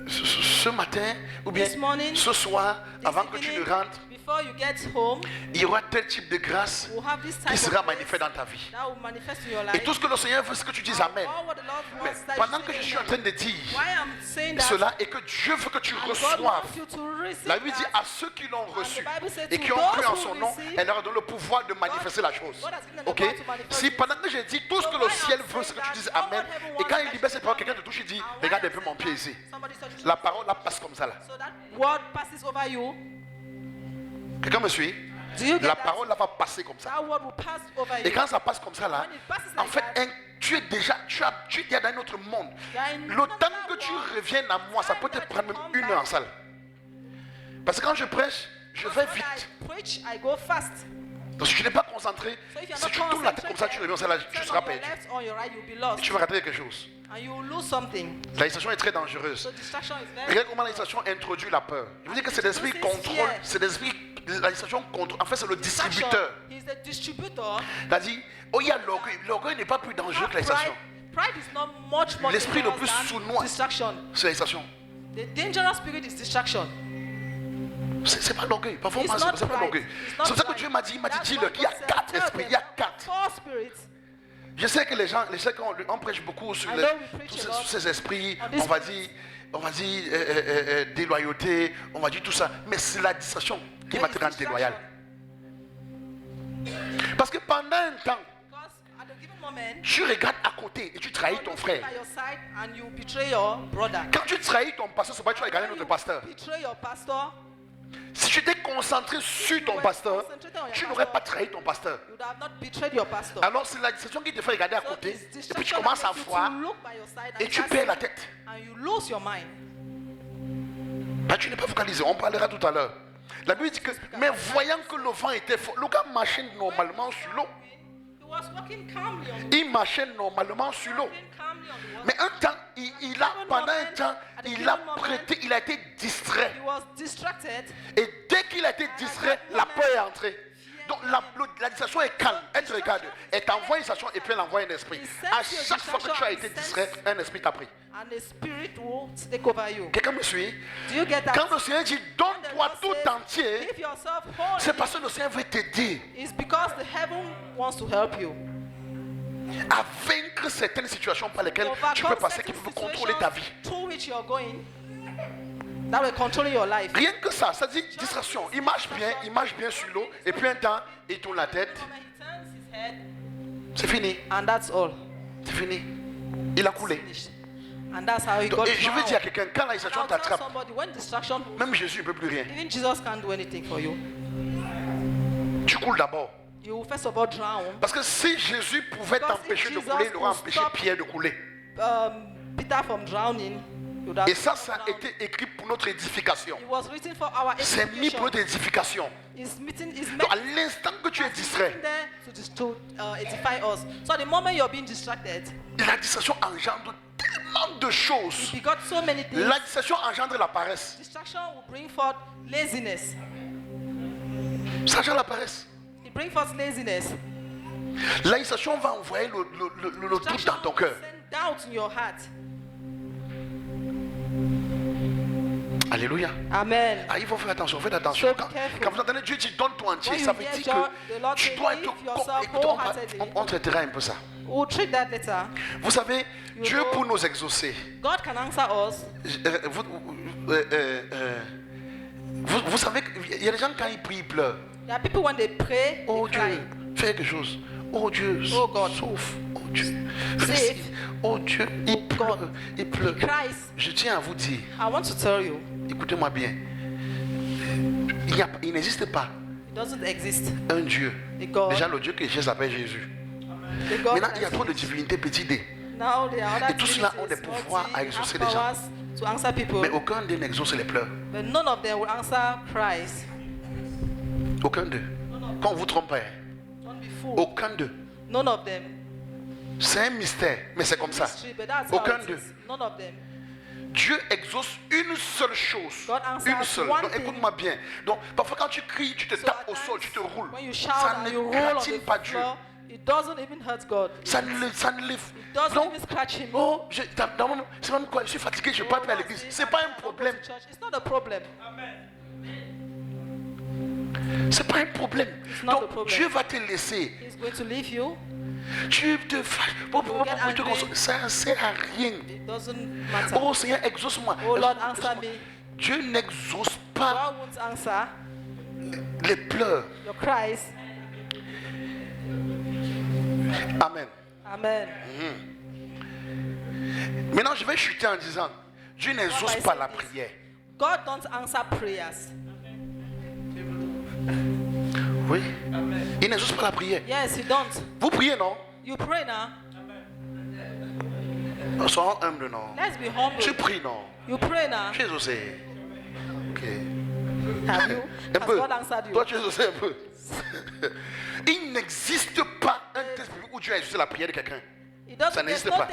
ce matin ou bien morning, ce soir, avant que tu ne rentres, before you get home, il y aura tel type de grâce we'll have this type qui sera of manifeste dans ta vie. that will manifest in your life. Et tout ce que le Seigneur veut, c'est que tu dises Amen. All what the Lord Mais wants that pendant you que say je suis en amen. train de dire Why I'm saying that, cela et que Dieu veut que tu and God reçoives, wants you to receive la Bible dit that. à ceux qui l'ont reçu the Bible says et to qui ont cru those en who son nom, receive, elle leur donne le pouvoir de manifester la chose. God has given them the Ok? power to manifest Si it. pendant que j'ai dit tout ce que So le why ciel I'm veut, c'est que tu saying dises that Amen. all what heaven Et quand wants il that libère cette you parole, do. quelqu'un te touche, il dit And regarde why un peu mon I'm pied saying ici. that somebody touches La you. parole là passe comme ça là. So that word passes over you. Quelqu'un me suit? Do you get La that? parole là va passer comme ça. That word will pass over Et you. quand ça passe comme ça là, When it passes en like fait, that, tu es déjà, tu es dans un autre monde. you are in Le another temps que tu world. reviennes à moi, ça peut te prendre même 1 heure en salle. Parce que quand je prêche, je vais When vite. I preach, I go fast. Donc si tu n'es pas concentré, So if you're si not tu tournes la tête comme ça, tu reviens là, tu turn seras on your perdu. left or your right, you'll be Et lost. tu vas rater quelque chose. And you will lose something. La distraction est très dangereuse. So distraction is very Regarde comment la distraction introduit la peur. Je veux dire que c'est l'esprit contrôle, c'est l'esprit, la distraction contrôle. En fait, c'est le distributeur. He's the distributor. Il a dit, oh, il y a l'orgueil. L'orgueil n'est pas plus dangereux que la distraction. Pride is not much more L'esprit le dangerous plus than sournois, distraction. c'est la distraction. The dangerous spirit is distraction. C'est pas l'orgueil. Parfois, It's c'est not pas pride. l'orgueil. It's C'est not pour ça que pride. Dieu m'a dit, That's dis-le, what qu'il y a God said. 4 Tell esprits, il y a them, 4. 4 spirits. Je sais que les gens on prêche beaucoup sur I les, know we preach tous about ces esprits, on this on va dire déloyauté, on va dire tout ça. Mais c'est la distraction qui va te rendre déloyal. Parce que pendant un temps, Because at a given moment, tu regardes à côté et tu trahis ton frère. by your side and you betray your brother. Quand tu trahis ton pasteur, c'est pas que tu vas regarder notre pasteur. Betray your pastor. Si tu étais concentré sur ton pasteur, tu n'aurais pas trahi ton pasteur. You would have not betrayed your pastor. Alors c'est la distraction qui te fait regarder à So côté it's et puis tu distraction commences that à makes you voir to look by your side et and tu pass perds it, la tête. and you lose your mind. Bah, tu n'es pas focalisé, on parlera tout à l'heure. La Bible dit que, mais voyant que le vent était fort, le gars marchait normalement sur l'eau. He was walking calmly on Il marchait normalement sur l'eau. the Mais un temps, pendant un temps, il a prêté, il a été distrait. He was distracted. Et dès qu'il a été distrait, la peur est entrée. Donc la distraction est calme. Elle te regarde. Elle t'envoie une distraction et puis elle envoie un esprit. À chaque fois que tu as été distrait, un esprit t'a pris. And the spirit will take over you. Quelqu'un me suit? Do you get that? Quand le Seigneur dit The donne-toi Lord tout says, entier, give yourself wholly. c'est parce que le Seigneur veut t'aider It's because the heaven wants to help you. à vaincre certaines situations par lesquelles tu peux passer qui peuvent contrôler ta vie. Through which you are going, that will control your life. Rien que ça, ça dit distraction. Il marche bien sur l'eau, et puis un temps, il tourne la tête. He turns his head, C'est fini, and that's all. c'est fini. Il a coulé. Finished. And that's how he Donc, got et je veux drowned. dire à quelqu'un, quand la And distraction I'll tell t'attrape, somebody, when distraction, même Jésus ne peut plus rien. even Jesus can't do anything for you. Tu coules d'abord. You will first of all drown. Parce que si Jésus pouvait Because t'empêcher if de couler, il Jesus aurait could empêché stop- Pierre de couler. Peter from drowning. he would have Et ça a drowned. été écrit pour notre édification. It was written for our C'est mis pour edification. notre édification. It's meant Donc à l'instant que tu es distrait, there to edify us. So the moment you're being distracted, la distraction engendre tellement de choses. it got so many things. La distraction engendre la paresse. Distraction will bring forth laziness. Ça engendre la paresse. It brings forth laziness. La distraction va envoyer le doute Distraction dans ton will cœur. send doubt in your heart. Alléluia. Amen. Ah, il faut faire attention, faites attention. So be Quand, careful. quand vous entendez Dieu dit donne-toi entier, When ça you veut hear dire God, que the Lord tu say, dois give être. yourself Écoute, wholeheartedly. on traitera un peu ça. We'll treat that later. Vous savez, You Dieu know- pour nous exaucer, God can answer us. vous savez qu'il y a des gens quand ils prient, ils pleurent. There are people when they pray, Oh they cry. Dieu, fais quelque chose. Oh Dieu, Oh God. sauve. Oh Dieu, Save. fais ci. Oh Dieu, il pleure, il pleure. He cries. Je tiens à vous dire, I want to tell you, écoutez-moi bien. Il n'existe pas it doesn't exist. un Dieu. The God. Déjà, le Dieu que j'ai s'appelle Jésus. The God Maintenant, il y a that trop de exists. divinités petit d. Now there are other Et tous ceux-là ont des divinities, pouvoirs à multi, exaucer have les gens. powers to answer people, Mais aucun d'eux n'exauce les pleurs. but none of them will answer cries. Aucun d'eux. Quand vous trompez, Don't be fooled. aucun d'eux. None of them. C'est un mystère, mais c'est comme ça. Mystery, but that's Aucun how it d'eux. is. None of them. Dieu exauce une seule chose. God answers Une seule. one Donc thing. écoute-moi bien. Donc parfois quand tu cries, tu te So tapes at au sol, times, tu te roules. when you shout Ça and ne you roll on gratine the pas Dieu. floor, it doesn't even hurt God. Ça ne le It doesn't Donc, even scratch him. oh, c'est même quoi, je suis fatigué, je ne vais pas aller à l'église. C'est pas un problème. It's not a problem. C'est pas un problème. not a Donc problem. Dieu va te laisser. He's going to leave you. Tu te fâches. Pour te angry. consoler. Ça ne sert à rien. It doesn't matter. Oh Seigneur, exauce-moi. Oh Lord, Exauce-moi, answer exauce-moi. me. Dieu n'exauce pas God won't answer les pleurs. your cries. Amen. Amen. Maintenant, je vais chuter en disant, Dieu n'exauce pas la prière. God don't answer prayers. Oui. Il n'exauce pas la prière. Yes, He don't. Vous priez, non? You pray now. Soyons humbles, non? Let's be humble. Tu pries, non? You pray now. Tu es exaucé. Ok. Have you? Un Has peu. God answered you? Toi, tu es aussi un peu. Il n'existe pas un texte biblique où Dieu a exaucé la prière de quelqu'un. Ça n'existe pas.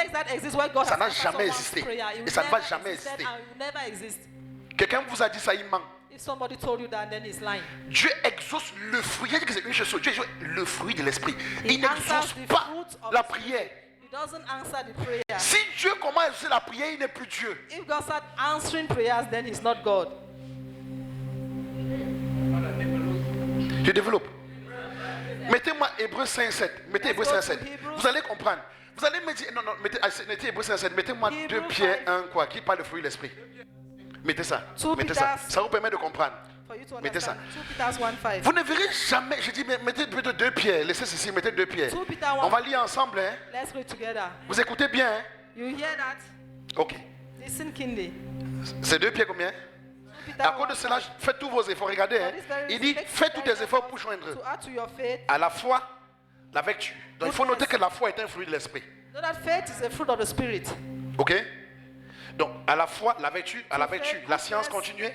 Ça n'a jamais existé. Et ça ne va jamais exister. Quelqu'un vous a dit ça, il ment. If somebody told you that, then he's lying. Dieu exauce le fruit. Il dit que c'est une chose. Dieu exauce le fruit de l'esprit. Il He n'exauce answers the pas fruit of la the prière. He doesn't answer the prayer. Si Dieu commence à exaucer la prière, il n'est plus Dieu. If God starts answering prayers, then he's not God. Je développe. Mettez-moi Hébreux 5.7. Mettez Hébreux 5.7. Vous allez comprendre. Vous allez me dire, non, mettez Hébreux 5.7. Mettez-moi 2 Pierre 1, quoi, qui parle de fruit de l'esprit. Mettez ça. Mettez ça. Ça vous permet de comprendre. Mettez ça. 2 Peter 1:5. Vous ne verrez jamais. Je dis, mettez plutôt 2 pierres. Laissez ceci, mettez 2 pierres. 2 Peter 1. On va lire ensemble. Hein? Let's read together. Vous écoutez bien. Hein? You hear that? Ok. Listen keenly. C'est 2 pierres combien? 2 Peter À cause de 1:5. cela, faites tous vos efforts. Regardez. Hein? Il dit, faites tous tes efforts pour joindre To add to your faith. à la foi la vertu. Donc il faut noter que la foi est un fruit de l'esprit. Know that faith is a fruit of the spirit. Ok? Donc à la foi, la vertu, à la vertu, la science continue,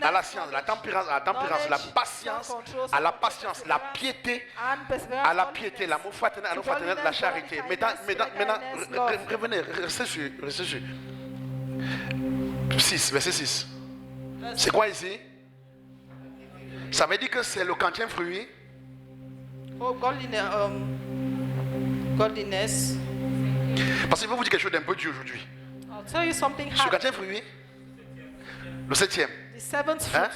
à la science, la tempérance, à la tempérance, la patience, à la patience, la piété, à la piété, l'amour fraternel, à l'amour fraternel, la charité. Maintenant, revenez, restez sur 6, verset 6. C'est quoi ici? Ça veut dire que c'est le quantième fruit. Oh, godliness. Parce qu'il va vous dire quelque chose d'un peu dur aujourd'hui. I'll tell you something Sur le hard. quantième fruit, le 7e. The seventh fruit. Hein?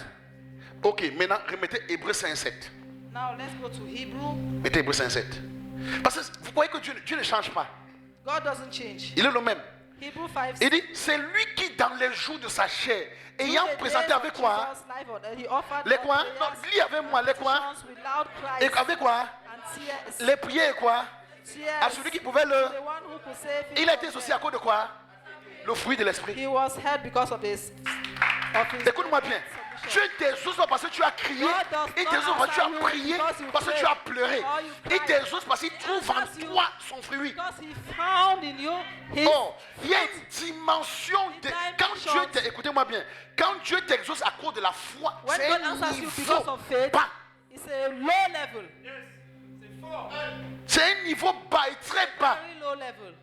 Ok, maintenant remettez Hébreux 5.7. Now let's go to Hebrew. Mettez Hébreux 5.7. Parce que vous voyez que Dieu ne change pas. God doesn't change. Il est le même. Hebrew 5. Il dit, c'est lui qui dans les jours de sa chair, ayant présenté avec quoi? Les quoi? Non, lis avec moi, les quoi? Et avec quoi? Les prières quoi? À celui qui pouvait le... Il a été associé à cause de quoi? Le fruit de l'esprit. He was held because of his Écoute-moi bien. Dieu t'exauce pas parce que tu as crié. Il t'exauce parce que tu as prié, parce que tu as pleuré. Il t'exauce parce qu'il trouve en toi son fruit. Because he found in you his Oh, il y a une dimension de... Quand Dieu écoutez-moi bien. Quand Dieu t'exauce à cause de la foi, When c'est God un answers you niveau because of faith, bas. it's a low level. C'est un niveau bas et très bas. Very low level.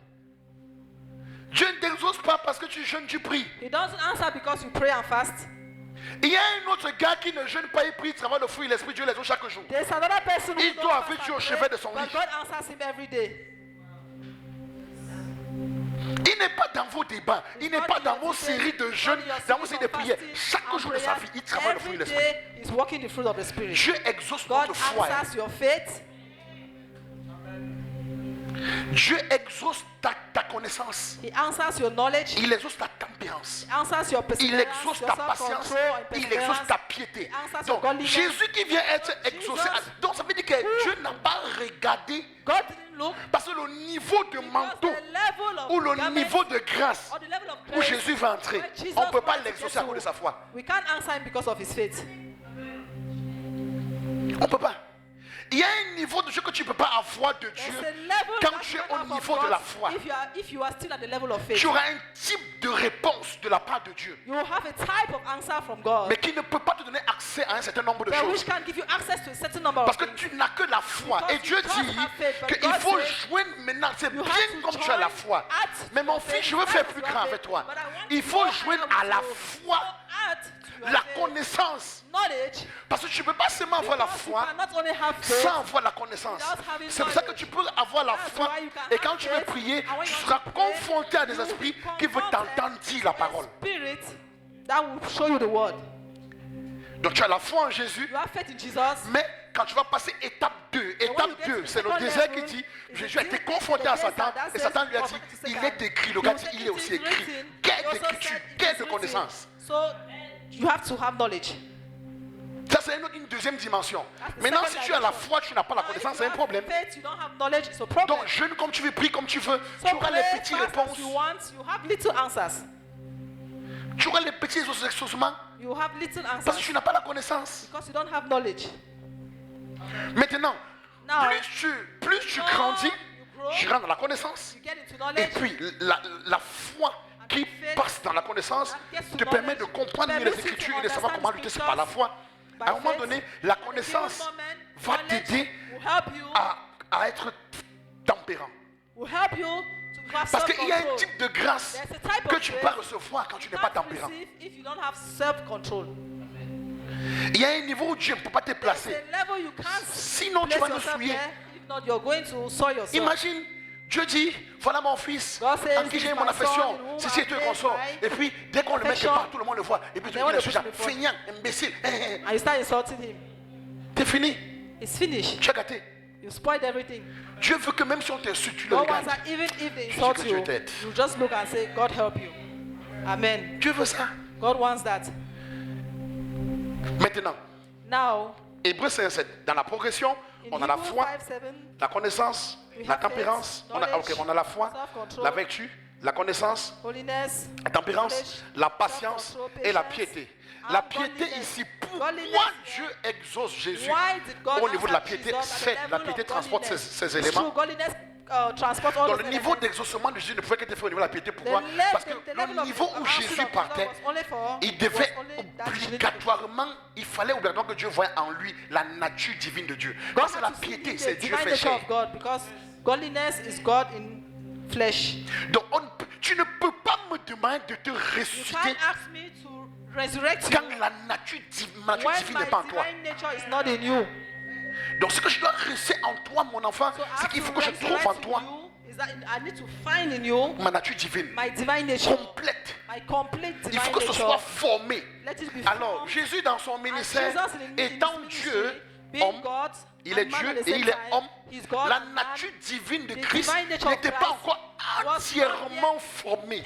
Dieu ne t'exauce pas parce que tu jeûnes, tu pries. He doesn't answer because you pray and fast. Il y a un autre gars qui ne jeûne pas, il prie, il travaille le fruit et l'esprit, Dieu les exauce chaque jour. There's another person who Il don't doit fast avec Dieu and au pray, chevet de son but lit. God answers him every day. Il n'est pas dans vos débats, il n'est pas dans vos séries de jeûnes, dans vos séries de prières. Chaque jour de sa vie, il travaille le fruit et l'esprit. He's walking the fruit of the spirit. Dieu exauce God notre foi. answers your faith. Dieu exauce ta connaissance. He answers your knowledge. Il exauce ta tempérance. He answers your Il perseverance, exauce your ta patience. self-control and Il perseverance. exauce ta piété. He answers Donc, your godliness. Jésus qui vient être exaucé. Donc, ça veut dire que Dieu n'a pas regardé. God didn't look Parce que le niveau de because manteau the level of ou le garment niveau de grâce or the level of où grace Jésus va entrer, where Jesus on ne peut pas wants to l'exaucer get à cause de sa foi. We can't answer him because of his faith. On ne peut pas. Il y a un niveau de Dieu que tu ne peux pas avoir de There's Dieu a level quand that tu you es don't au have of niveau de God la foi. if you are still at the level of faith. Tu auras un type de réponse de la part de Dieu, You will have a type of answer from God, mais qui ne peut pas te donner accès à un certain nombre de but which choses. can give you access to a certain number Parce of que things. tu n'as que la foi. Because Et Dieu you just dit have faith, but qu'il God faut says joindre maintenant. C'est you bien have to comme tu as la join foi. at Mais mon faith, fils, je veux that faire is plus your grand faith, avec toi. but I want Il to faut go joindre higher à with la you. foi Add to your la faith, connaissance. knowledge, Parce que tu ne peux pas seulement avoir la because you foi cannot only have faith, sans avoir la connaissance. without having C'est pour ça que tu peux avoir la That's foi why you can et have quand tu veux faith, prier, and when tu you seras want to pray, confronté à des you esprits will qui veulent confront t'entendre dire la a parole. spirit that will show you the word. Donc tu as la foi en Jésus, You have faith in Jesus. mais quand tu vas passer étape 2, when you étape get 2, to c'est le second désert qui level, dit, it's Jésus a the été deep confronté in à the Satan desert, et that Satan says lui a dit, prophet to il Satan. est écrit, le He gars will dit, say, il est "It aussi is écrit. written." He Quelle also d'écriture, said, "It quelle is de written." connaissance. So you have to have knowledge. Ça c'est une deuxième dimension. That's the Maintenant second si tu as la dimension. foi, tu n'as pas la Now, if connaissance, you c'est un have problème. faith, you don't have knowledge, it's a problem. Donc jeûne comme tu veux, prie comme tu veux, So tu auras les pray petites fast réponses, as you want, you have little answers. tu auras les petits exaucements You have little parce que answers tu n'as pas la connaissance. because you don't have knowledge. Maintenant, Now, plus tu more grandis, you grow, tu rentres dans la connaissance. you get into Et knowledge, puis la foi qui passe dans la connaissance te permet de comprendre mieux les Écritures et de savoir comment lutter par la foi. À un moment donné, la connaissance va t'aider à être tempérant. Parce qu'il y a un type de grâce que tu ne peux pas recevoir quand tu n'es pas tempérant. Il y a un niveau où Dieu ne peut pas te placer. Sinon, tu vas nous souiller. Imagine, Dieu dit, voilà mon fils, en qui j'ai mon affection, ceci est un consort. Et puis, dès qu'on le met quelque part, tout le monde le voit. Et puis, tu dis, je suis feignant, imbécile. T'es fini. Tu as gâté. You spoiled everything. Dieu veut que même si on t'insulte, tu le regardes. Even if they insult you, you just look and say, God help you. Amen. Dieu veut ça. God wants that. Maintenant, now, Hébreux 5:7, dans la progression, on a la foi, la connaissance, la tempérance, on a la foi, la vertu, la connaissance, la tempérance, la patience et la piété. La piété ici, pourquoi Dieu exauce Jésus au niveau de la piété? C'est la piété transporte ces éléments. Donc le niveau d'exaucement de Jésus ne pouvait qu'être fait au niveau de la piété. Pourquoi? Parce que le niveau où Jésus partait, il devait obligatoirement, il fallait obligatoirement que Dieu voie en lui la nature divine de Dieu. Parce que la piété, c'est Dieu fait chair. Donc tu ne peux pas me demander de te ressusciter quand la nature divine n'est pas en toi. Donc ce que je dois rester en toi, mon enfant, c'est qu'il faut que je trouve en toi ma nature divine complète. Il faut que ce soit formé. Alors Jésus dans son ministère, étant Dieu, homme, il est Dieu et il est homme, la nature divine de Christ n'était pas encore entièrement formée.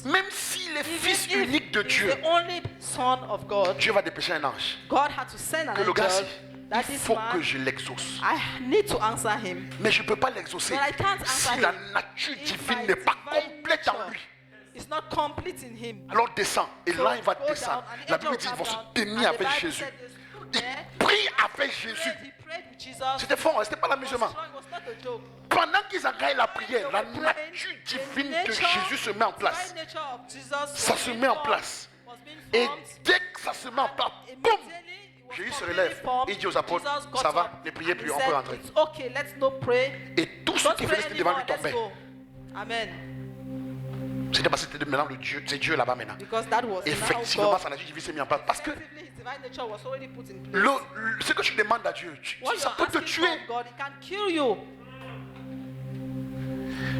Même s'il est fils unique de Dieu, Dieu va dépêcher un ange. Que le gars, il faut que je l'exauce. Mais je ne peux pas l'exaucer si la nature divine n'est pas complète en lui. Alors descends. Et là il va descendre. La Bible dit qu'ils vont se tenir avec Jésus. Il prie avec Jésus. C'était fort, c'était pas l'amusement. Pendant qu'ils engagent la prière, la nature divine de Jésus se met en place. Ça se met en place. Et dès que ça se met en place, boum, Jésus se relève. Il dit aux apôtres, ça va, ne priez plus, on peut rentrer. Et tout ce qui venait devant lui tombait. C'était parce que c'était maintenant le Dieu, c'est Dieu là-bas maintenant. Effectivement, sa nature divine s'est mise en place. Parce que ce que tu demandes à Dieu, ça peut te tuer.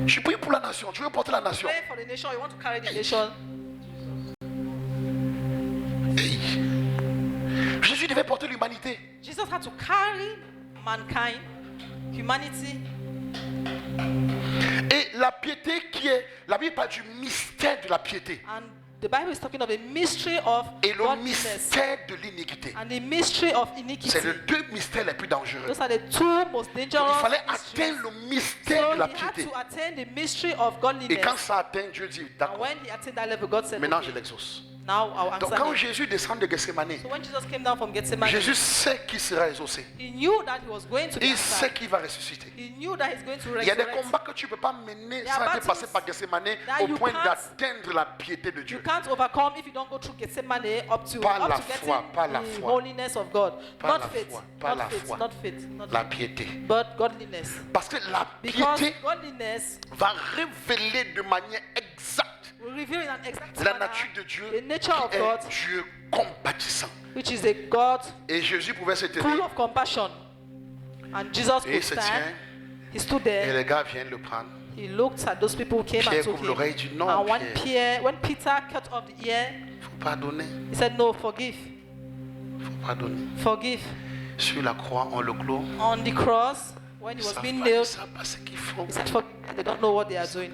Je prie pour la nation, tu veux porter la nation. Hey. Jésus devait porter l'humanité. Jesus had to carry mankind, humanity. Et la piété qui est, la Bible parle du mystère de la piété. And the Bible is talking of a mystery of et le mystère de l'iniquité. And the mystery of iniquity. C'est les deux mystères les plus dangereux. Those are the two most dangerous. Donc, il fallait atteindre le mystère de la piété. To attain the mystery of godliness. Et quand ça atteint, Dieu dit d'accord. When he attained that level, God said, maintenant je l'exauce. Now I'll answer. Donc quand Jésus descend de Gethsemane, Jésus sait qu'il sera exaucé. Il sait qu'il va ressusciter. Il y a des combats que tu ne peux pas mener sans être passé par Gethsemane au point d'atteindre la piété de Dieu. Pas la foi, pas la foi. Pas la foi, pas la foi. La piété. Parce que la piété va révéler de manière exacte la nature de Dieu qui est Dieu compatissant. Et Jésus pouvait se tenir. Et il se tient. Et les gars viennent le prendre. He looked at those people who came Pierre and took coupe l'oreille, dit non. And when Peter cut off the ear, faut pardonner. He said no, forgive. Faut pardonner. Forgive. Sur la croix, on le clôt. On the cross, when he was being nailed, he said, they don't know what they are doing.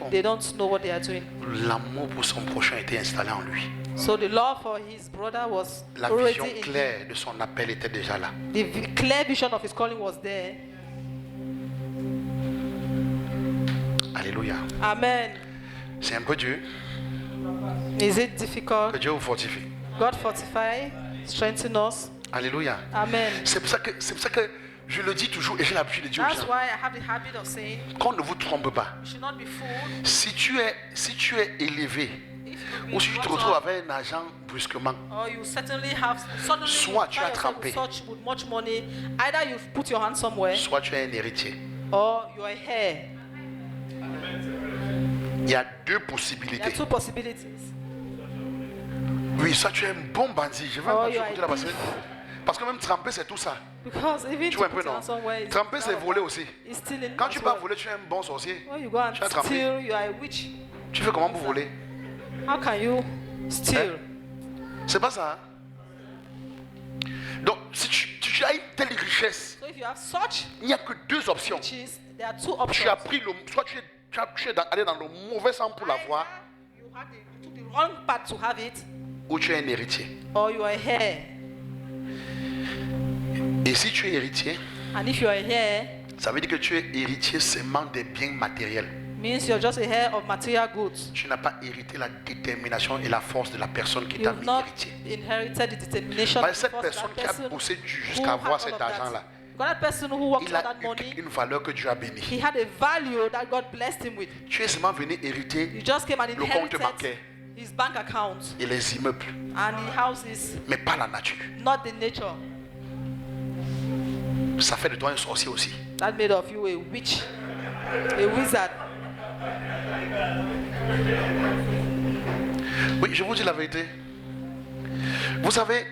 They don't know what they are doing. L'amour pour son prochain était installé en lui. So the love for his brother was la already vision claire de son appel était déjà là. The clear vision of his calling was there. Alléluia. Amen. C'est un peu dur. Is it difficult? Que Dieu vous fortifie. God fortify, strengthen us. Alléluia. Amen. C'est pour ça que Je le dis toujours et j'ai l'habitude de dire aux That's gens, why I have the habit of saying, qu'on ne vous trompe pas. you should not be fooled. Si tu es élevé, If you ou si tu te retrouves avec un argent brusquement, or you certainly have suddenly soit tu as find yourself trempé, with much money, either you've put your hand somewhere soit tu es un héritier. or you are here. Il y a deux There are possibilités. two possibilities. Oui, soit tu es un bon bandit. Je vais Oh, pas you te are côté a là thief. parce que même tremper c'est tout ça. Because even Tu to vois un put peu your non? hand somewhere is Tremper c'est part of voler that. aussi. It's stealing Quand as tu vas well. voler, tu es un bon sorcier. When you go and Tu as trempé. steal, you are a witch. Tu fais comment pour voler? How can you steal? C'est pas ça. Hein? Donc, si tu as une telle richesse, So if you have such il n'y a que deux options. riches, there are two Tu options. as pris soit tu es allé dans le mauvais sens pour l'avoir, Either you took the wrong path to have it, ou tu es un héritier. or you are here. Et si tu es héritier, And if you are here, ça veut dire que tu es héritier seulement des biens matériels. means you're just a heir of material goods. Tu n'as pas hérité la détermination et la force de la personne qui t'a You've mis not héritier. inherited the determination Parce of que cette the personne qui a person bossé dur who jusqu'à had avoir all cet of that. argent-là, Because that person who worked il for a that money, eu une valeur que Dieu a bénie. he had a value that God blessed him with. Tu es seulement venu You hériter just came and le compte inherited bancaire his bank account et les immeubles, and the houses, mais pas la nature. not the nature. Ça fait de toi un sorcier aussi. That made of you a witch, a wizard. Oui, je vous dis la vérité. Vous savez,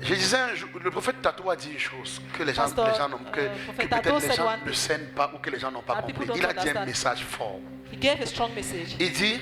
je disais un jour, le prophète Tato a dit une chose que les gens, Pastor, que Prophet peut-être Tato les said gens one ne thing saignent pas ou que les gens n'ont pas that compris. people don't Il a dit un understand. message fort. He gave a strong message. Il dit,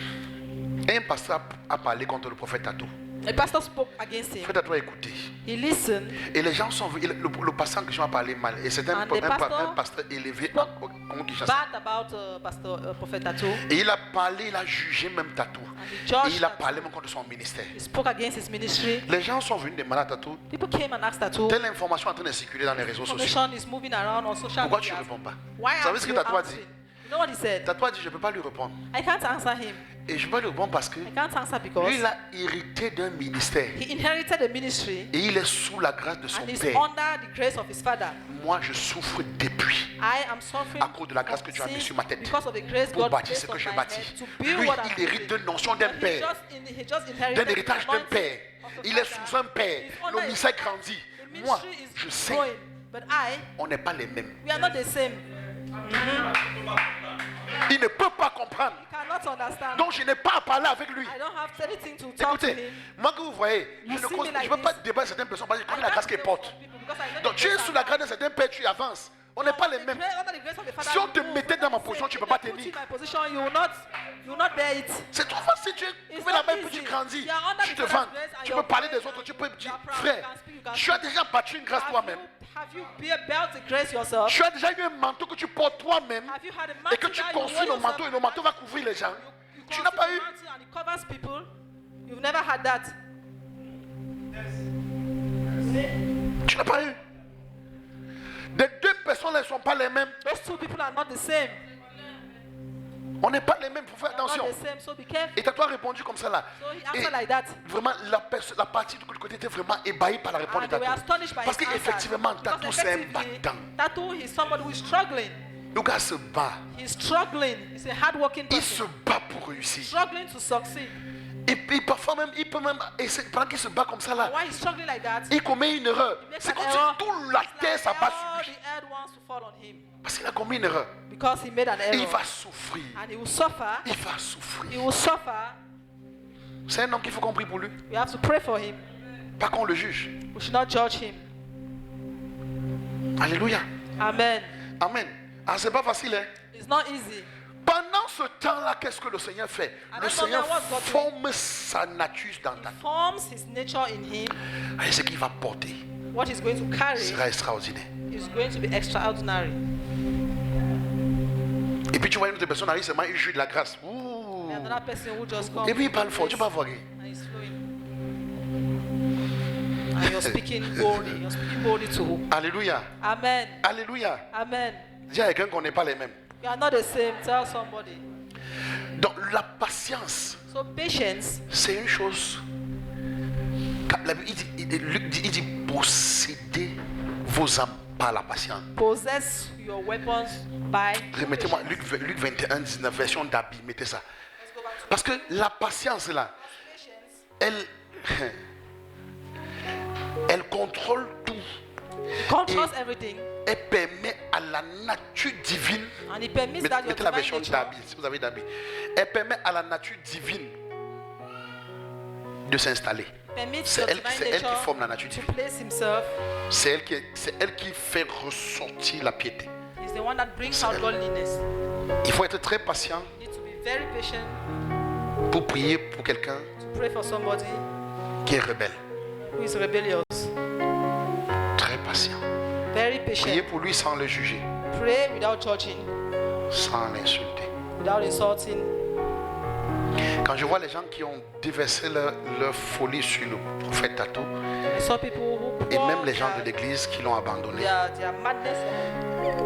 un pasteur a parlé contre le prophète Tato. A pastor spoke against Le him. prophète Tato a écouté. He listened. Et les gens sont venus, le pasteur que je a parlé mal. Et c'est un And the pastor pasteur élevé spoke au Congo Kinshasa. bad about Prophet Tato. Et il a parlé, il a jugé même Tato. he judged Et il a Tato. parlé même contre son ministère. He spoke against his ministry. Les gens sont venus demander à Tato, People came and asked Tato. telle information est en train de circuler dans les réseaux sociaux. Information is moving around on social Pourquoi tu media. ne réponds pas? Why Vous savez ce aren't que you Tato a dit? answering? You know what he said? Tato a dit, je ne peux pas lui répondre. I can't answer him. Et je ne peux pas lui répondre parce que I can't answer lui, because il a hérité d'un ministère. he inherited a ministry Et il est sous la grâce de son and is père. under the grace of his father. Moi, je souffre depuis. I am suffering À cause de la grâce of que tu as mis sin sur ma tête. because of the grace Pour God bâtir placed ce que on j'ai my bâti. head to build Lui, what I'm il hérite building. d'une notion d'un But père. he just inherited D'un héritage the d'un anointing père. of the Il est father. sous un père. He's under Le a ministère father. grandit. The Moi, ministry is je sais, growing, but on n'est pas les mêmes. we are not the same. Il ne peut pas comprendre. Cannot understand. Donc, je n'ai pas à parler avec lui. I don't have anything to talk to Écoutez, him. moi que vous voyez, je You ne see me like peux pas this. débattre certaines personnes parce que je connais I la grâce can't qu'elles pray for portent. people because I know Donc the tu es grace sous of la God. grâce de certains pères, tu avances. On n'est pas les mêmes. Under the grace of the Father, Si on you te move. mettait dans ma If position, they tu ne peux pas put you tenir. in my position, you will not bear it. C'est trop facile. Tu es It's trouvé la not main puis easy. tu grandis. You are under Tu the te Father's vends. grace and Tu you're peux parler des proud autres. Tu peux and dire, you are proud, frère, you can speak, you can tu as speak. déjà battu une grâce toi-même. Have you built the grace yourself? Tu as déjà eu un manteau que tu portes toi-même Have you had a et mantle que tu that you construis wear le manteau yourself? et le manteau va couvrir les gens. You Tu n'as pas construct eu. a mantle and it covers people. You've never had that. Tu n'as pas eu. Les deux personnes ne sont pas les mêmes. Those two people are not the same. On n'est pas les mêmes. Il faut faire They are attention. not the same, so be careful. Et toi répondu comme ça là. So he Et answered like that. vraiment, la partie de l'autre côté était vraiment ébahie par la réponse And de they were Tato. astonished by Parce his answer. qu'effectivement, Because Tato c'est un effectively, battant. Tato is somebody who is struggling. Le gars se bat. He's struggling. He's a hard-working Il se person. bat pour réussir. Struggling to succeed. Et puis parfois même, il peut même essayer, pendant qu'il se bat comme ça là, And why he's struggling like that? il commet une erreur. He makes C'est an comme error. si toute la It's terre like s'abat all sur lui. the earth wants to fall on him Parce qu'il a commis une erreur. because he made an Et il error. va souffrir. And he will suffer. Il va souffrir. He will suffer. C'est un homme qu'il faut qu'on prie pour lui. We have to pray for him. Pas qu'on le juge. We should not judge him. Alléluia. Amen. Amen. Ah, c'est pas facile, hein. It's not easy. Pendant ce temps-là, qu'est-ce que le Seigneur fait? And Le that's not Seigneur what God forme sa nature dans ta He vie. forms his nature in him. Et ce qu'il va porter What he's going to carry sera extraordinaire. is going to be extraordinary. Et puis tu vois une autre personne arrive seulement, il joue de la grâce. Ouh. And another person who just comes Et puis il parle fort, with tu vas grace voir. and he's flowing. And you're speaking boldly. You're speaking boldly to who? Alléluia. Amen. Alléluia. Amen. Dis à quelqu'un qu'on n'est pas les mêmes. We are not the same. Tell somebody. Donc la patience, So patience c'est une chose. La Bible, Luc dit, il dit possédez vos âmes. par la patience. Possess your weapons by. Remettez-moi Luc 21, 19, version d'Abi, mettez ça. Parce que la patience là, elle contrôle tout. Controls everything. Elle permet à la nature divine. And it permits that your Mettez la version divine nature. d'Abi, si vous avez d'Abi. Elle permet à la nature divine de s'installer. C'est elle qui forme la nature divine. C'est elle qui fait ressortir la piété. Is the one that brings out godliness. Il faut être très patient You need to be very patient pour prier pour quelqu'un to pray for somebody qui est rebelle. who is rebellious. Très patient. Very Priez patient. pour lui sans le juger, Pray without judging, sans l'insulter. without insulting. Quand je vois les gens qui ont déversé leur folie sur le prophète Tato, I saw people who et pour même les gens de l'église qui l'ont abandonné. their madness.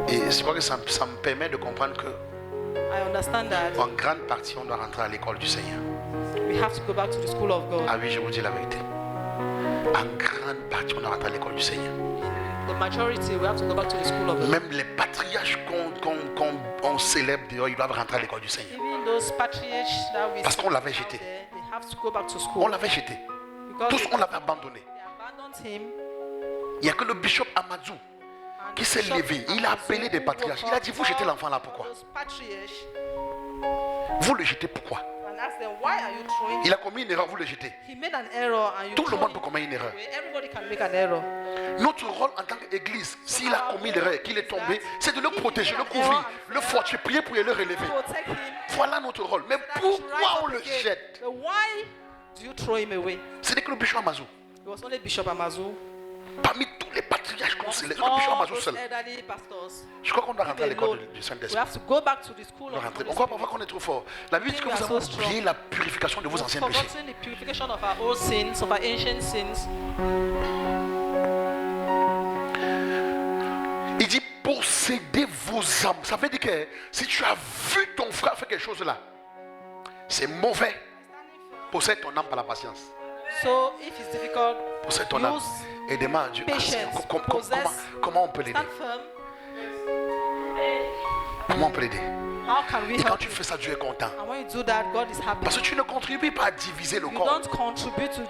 Et je crois que ça me permet de comprendre que I understand that en grande partie, on doit rentrer à l'école du Seigneur. we have to go back to the school of God. Ah oui, je vous dis la vérité. En grande partie, on doit rentrer à l'école du Seigneur. The majority, we have to go back to the school of God. Même les patriarches qu'on célèbre dehors, ils doivent rentrer à l'école du Seigneur. Even those patriarchs that we Parce qu'on l'avait out jeté. there, they have to go back to school. On l'avait jeté. Because Tous, on l'avait abandonné. they abandoned him. Il n'y a que le bishop Amadou And qui s'est Bishop levé. Il a appelé des patriarches. Il a dit, vous jetez l'enfant là, pourquoi? those patriarchs Vous le jetez pourquoi? and asked them, why are you throwing Il a commis une erreur, vous le jetez. He made an error and you Tout le throw monde him peut commettre une erreur. away. Everybody can make an error. Notre rôle en tant qu'église, s'il a commis l'erreur, qu'il est tombé, c'est de le protéger, le couvrir, le fortifier, prier pour le relever. Protect him. Voilà notre rôle. Mais That he should rise pourquoi on up le again. jette? But why do you throw him away? Ce n'est que le bishop Amazou. It was only Bishop Amazu. Parmi tous les patriarches qu'on célèbre, le All bishop Amazou those seul. elderly pastors. Je crois qu'on doit rentrer à l'école du We Saint-Esprit. have to go back to the school On doit of rentrer. the On Holy croit Spirit. parfois qu'on est trop fort. La Bible dit que We vous are avez so strong. oublié la purification de vos We've anciens péchés. forgotten the purification of our old sins, of our ancient sins. Il dit possédez vos âmes. Ça veut dire que si tu as vu ton frère faire quelque chose là, c'est mauvais. Possède ton âme par la patience. So if it's difficult, Possède ton âme. use Et demande à Dieu. patience. Comment on peut l'aider? Stand firm. Comment on peut l'aider? How can we Et quand help tu you? fais ça, Dieu est content. And when you do that, God is happy. Parce que tu ne contribues pas à diviser le You corps. don't contribute to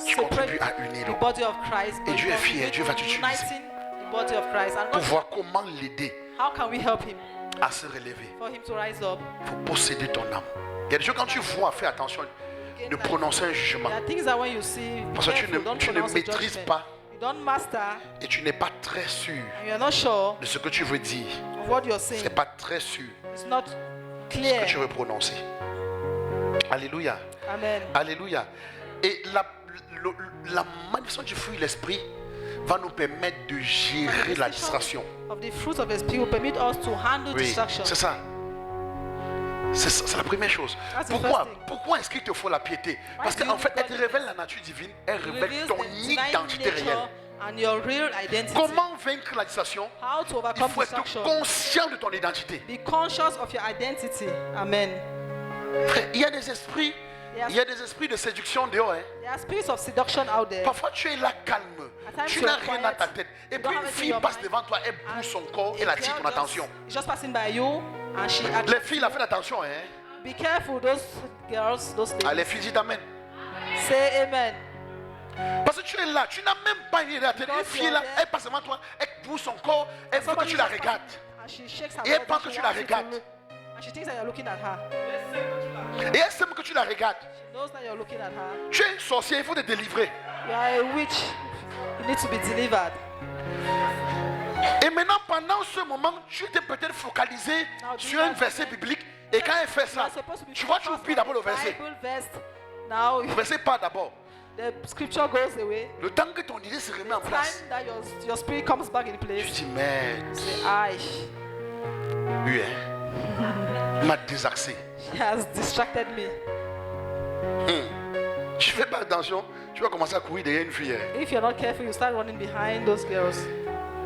Tu separate contribues à unir le the corps. body of Christ, Et but Dieu you est fier, contribute Dieu va to t'utiliser. uniting the body of Christ. And Pour God, voir comment l'aider how can we help him? à se relever. For him to rise up. Pour posséder ton âme. Il y a des choses quand tu vois, fais attention de prononcer un jugement. There are things that when you see, Parce que careful, don't tu ne pronounce a maîtrises judgment. pas You don't master, et tu n'es pas très sûr and you're not sure de ce que tu veux dire. of what you're Tu saying. n'es pas très sûr It's not de ce clear. que tu veux prononcer. Alléluia. Amen. Alléluia. Et la manifestation du fruit de l'esprit va nous permettre de gérer la distraction. Of the fruit of the Spirit will permit us to handle Oui, distraction. c'est ça. C'est la première chose. That's the Pourquoi, first thing. pourquoi est-ce qu'il te faut la piété? Parce do you qu'en fait, need elle te révèle la nature divine, elle It révèle reveals ton the divine identité réelle. nature and your real identity. Comment vaincre la distraction? How to Il overcome faut être distraction. conscient de ton identité. Be conscious of your identity. Amen. Frère, il y a des esprits, il y a des esprits de séduction dehors. Hein. There are spirits of seduction out there. Parfois tu es là calme, At times tu you n'as are rien quiet. à ta tête. Et You puis don't une have it in fille your passe mind. devant toi, elle bouge son corps, elle A attire girl ton attention. just passing by you and she Les filles, la faites attention. Hein. be careful, those girls, those Ah, ladies. les filles, dites amen. Say amen. Parce que tu es là, tu n'as même pas une idée à tête. Une fille là, elle passe devant toi, elle bouge son corps, elle veut que Somebody tu la just regardes. and she shakes her Et elle body, pense que she tu la wants you to regardes. look. And she thinks that you're looking at her. Et elle sait que tu la regardes. She knows that you're looking at her. Tu es une sorcière, il faut te délivrer. You are a witch. You need to be delivered. Et maintenant, pendant ce moment, tu t'es peut-être focalisé sur un verset biblique. Et quand elle fait You ça, are supposed to be tu vois, tu focused oublies on d'abord le the verset. Bible verse. Now Le verset part d'abord. the scripture goes away. Le temps que ton idée se remet en place, Time that your spirit comes back in tu place. dis, mais Say, aye, oui, hein. Il m'a désaxé. she has distracted me. Tu fais pas attention, tu vas commencer à courir derrière une fille. Hein. If you're not careful, you start running behind those girls.